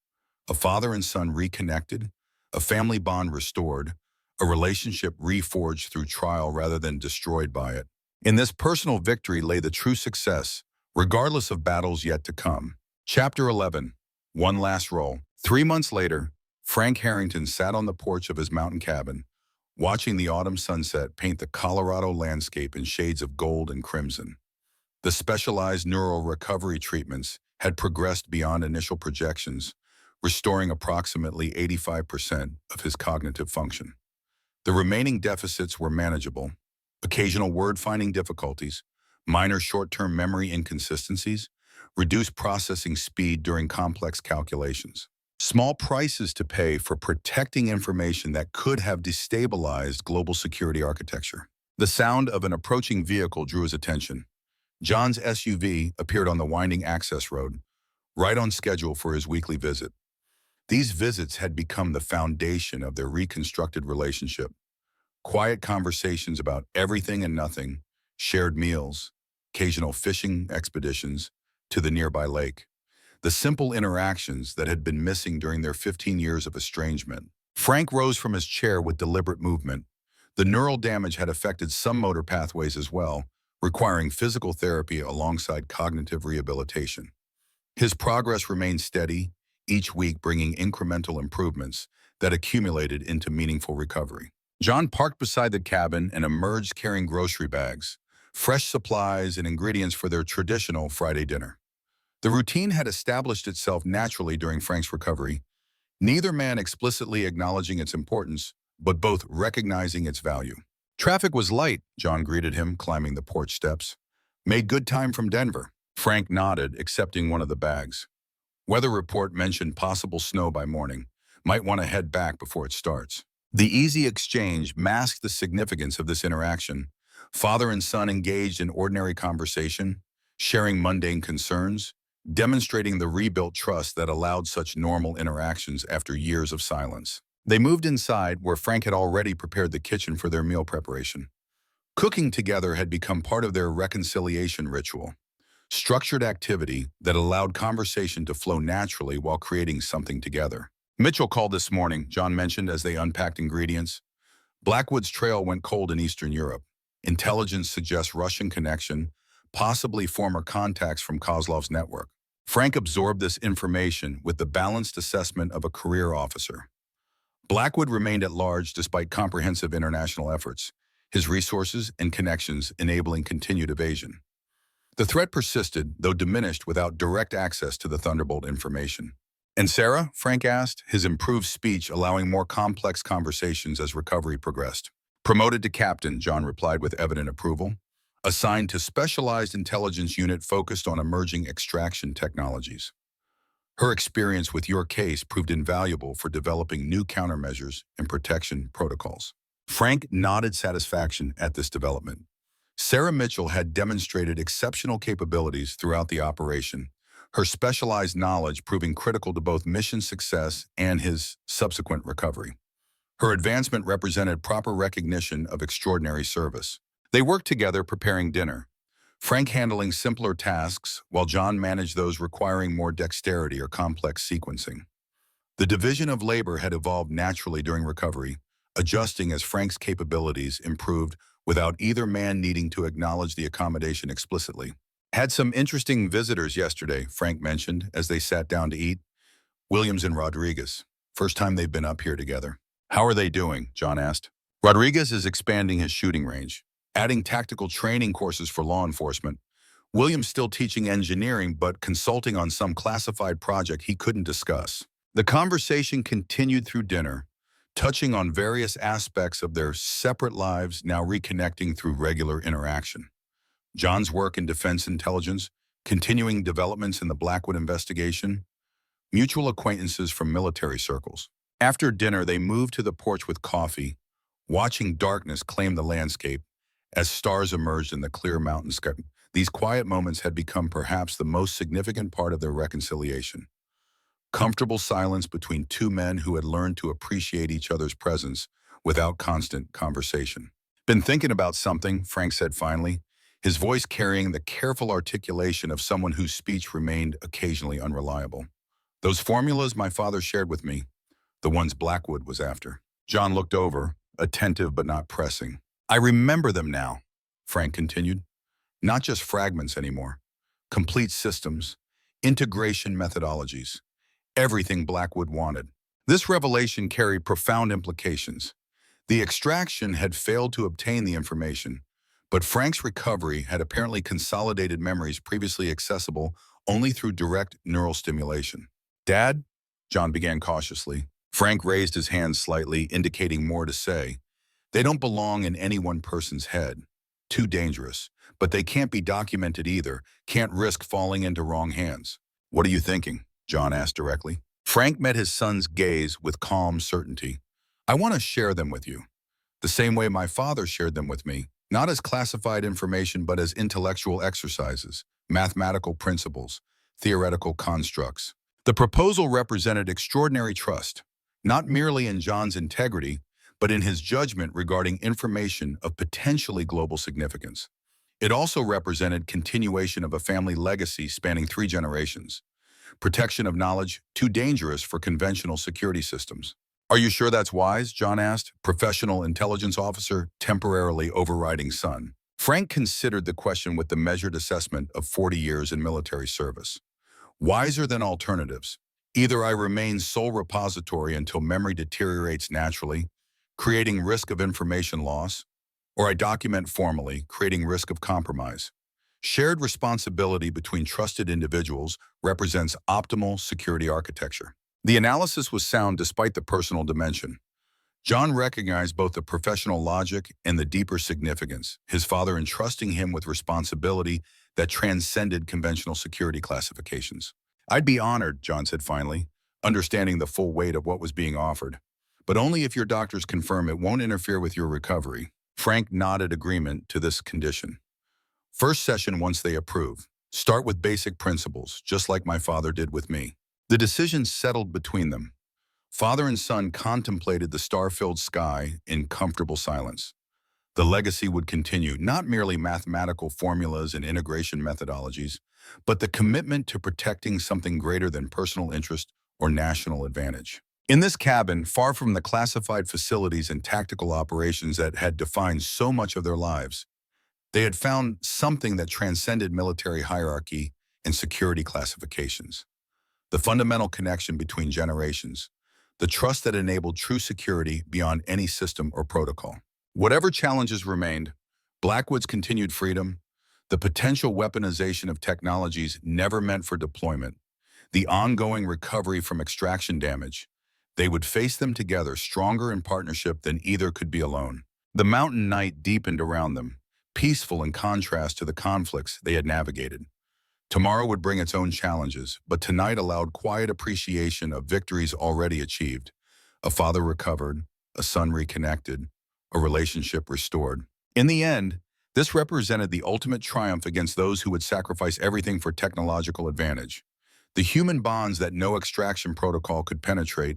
A father and son reconnected, a family bond restored, a relationship reforged through trial rather than destroyed by it. In this personal victory lay the true success, regardless of battles yet to come. Chapter 11. One last roll. 3 months later, Frank Harrington sat on the porch of his mountain cabin, watching the autumn sunset paint the Colorado landscape in shades of gold and crimson. The specialized neural recovery treatments had progressed beyond initial projections, restoring approximately 85% of his cognitive function. The remaining deficits were manageable: occasional word-finding difficulties, minor short-term memory inconsistencies, reduced processing speed during complex calculations. Small prices to pay for protecting information that could have destabilized global security architecture. The sound of an approaching vehicle drew his attention. John's SUV appeared on the winding access road, right on schedule for his weekly visit. These visits had become the foundation of their reconstructed relationship. Quiet conversations about everything and nothing, shared meals, occasional fishing expeditions to the nearby lake. The simple interactions that had been missing during their 15 years of estrangement. Frank rose from his chair with deliberate movement. The neural damage had affected some motor pathways as well, requiring physical therapy alongside cognitive rehabilitation. His progress remained steady, each week bringing incremental improvements that accumulated into meaningful recovery. John parked beside the cabin and emerged carrying grocery bags, fresh supplies and ingredients for their traditional Friday dinner. The routine had established itself naturally during Frank's recovery, neither man explicitly acknowledging its importance, but both recognizing its value. Traffic was light, John greeted him, climbing the porch steps. Made good time from Denver. Frank nodded, accepting one of the bags. Weather report mentioned possible snow by morning. Might want to head back before it starts. The easy exchange masked the significance of this interaction. Father and son engaged in ordinary conversation, sharing mundane concerns, demonstrating the rebuilt trust that allowed such normal interactions after years of silence. They moved inside, where Frank had already prepared the kitchen for their meal preparation. Cooking together had become part of their reconciliation ritual, structured activity that allowed conversation to flow naturally while creating something together. Mitchell called this morning, John mentioned as they unpacked ingredients. Blackwood's trail went cold in Eastern Europe. Intelligence suggests Russian connection, possibly former contacts from Kozlov's network. Frank absorbed this information with the balanced assessment of a career officer. Blackwood remained at large despite comprehensive international efforts, his resources and connections enabling continued evasion. The threat persisted, though diminished without direct access to the Thunderbolt information. And Sarah? Frank asked, his improved speech allowing more complex conversations as recovery progressed. Promoted to captain, John replied with evident approval. Assigned to specialized intelligence unit focused on emerging extraction technologies. Her experience with your case proved invaluable for developing new countermeasures and protection protocols. Frank nodded satisfaction at this development. Sarah Mitchell had demonstrated exceptional capabilities throughout the operation, her specialized knowledge proving critical to both mission success and his subsequent recovery. Her advancement represented proper recognition of extraordinary service. They worked together preparing dinner, Frank handling simpler tasks while John managed those requiring more dexterity or complex sequencing. The division of labor had evolved naturally during recovery, adjusting as Frank's capabilities improved without either man needing to acknowledge the accommodation explicitly. Had some interesting visitors yesterday, Frank mentioned as they sat down to eat. Williams and Rodriguez. First time they've been up here together. How are they doing? John asked. Rodriguez is expanding his shooting range, adding tactical training courses for law enforcement. Williams still teaching engineering, but consulting on some classified project he couldn't discuss. The conversation continued through dinner, touching on various aspects of their separate lives, now reconnecting through regular interaction. John's work in defense intelligence, continuing developments in the Blackwood investigation, mutual acquaintances from military circles. After dinner, they moved to the porch with coffee, watching darkness claim the landscape as stars emerged in the clear mountain sky. These quiet moments had become perhaps the most significant part of their reconciliation. Comfortable silence between two men who had learned to appreciate each other's presence without constant conversation. Been thinking about something, Frank said finally, his voice carrying the careful articulation of someone whose speech remained occasionally unreliable. Those formulas my father shared with me, the ones Blackwood was after. John looked over, attentive but not pressing. I remember them now, Frank continued. Not just fragments anymore. Complete systems, integration methodologies, everything Blackwood wanted. This revelation carried profound implications. The extraction had failed to obtain the information, but Frank's recovery had apparently consolidated memories previously accessible only through direct neural stimulation. Dad? John began cautiously. Frank raised his hand slightly, indicating more to say. They don't belong in any one person's head. Too dangerous. But they can't be documented either, can't risk falling into wrong hands. What are you thinking? John asked directly. Frank met his son's gaze with calm certainty. I want to share them with you. The same way my father shared them with me. Not as classified information, but as intellectual exercises, mathematical principles, theoretical constructs. The proposal represented extraordinary trust, not merely in John's integrity, but in his judgment regarding information of potentially global significance. It also represented continuation of a family legacy spanning 3 generations. Protection of knowledge too dangerous for conventional security systems. Are you sure that's wise? John asked, professional intelligence officer temporarily overriding son. Frank considered the question with the measured assessment of 40 years in military service. Wiser than alternatives. Either I remain sole repository until memory deteriorates naturally, creating risk of information loss, or I document formally, creating risk of compromise. Shared responsibility between trusted individuals represents optimal security architecture. The analysis was sound despite the personal dimension. John recognized both the professional logic and the deeper significance, his father entrusting him with responsibility that transcended conventional security classifications. I'd be honored, John said finally, understanding the full weight of what was being offered. But only if your doctors confirm it won't interfere with your recovery. Frank nodded agreement to this condition. First session once they approve. Start with basic principles, just like my father did with me. The decision settled between them. Father and son contemplated the star-filled sky in comfortable silence. The legacy would continue, not merely mathematical formulas and integration methodologies, but the commitment to protecting something greater than personal interest or national advantage. In this cabin, far from the classified facilities and tactical operations that had defined so much of their lives, they had found something that transcended military hierarchy and security classifications. The fundamental connection between generations, the trust that enabled true security beyond any system or protocol. Whatever challenges remained, Blackwood's continued freedom, the potential weaponization of technologies never meant for deployment, the ongoing recovery from extraction damage, they would face them together, stronger in partnership than either could be alone. The mountain night deepened around them, peaceful in contrast to the conflicts they had navigated. Tomorrow would bring its own challenges, but tonight allowed quiet appreciation of victories already achieved. A father recovered, a son reconnected, a relationship restored. In the end, this represented the ultimate triumph against those who would sacrifice everything for technological advantage. The human bonds that no extraction protocol could penetrate,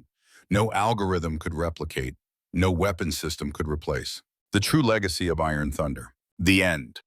no algorithm could replicate, no weapon system could replace. The true legacy of Iron Thunder. The end.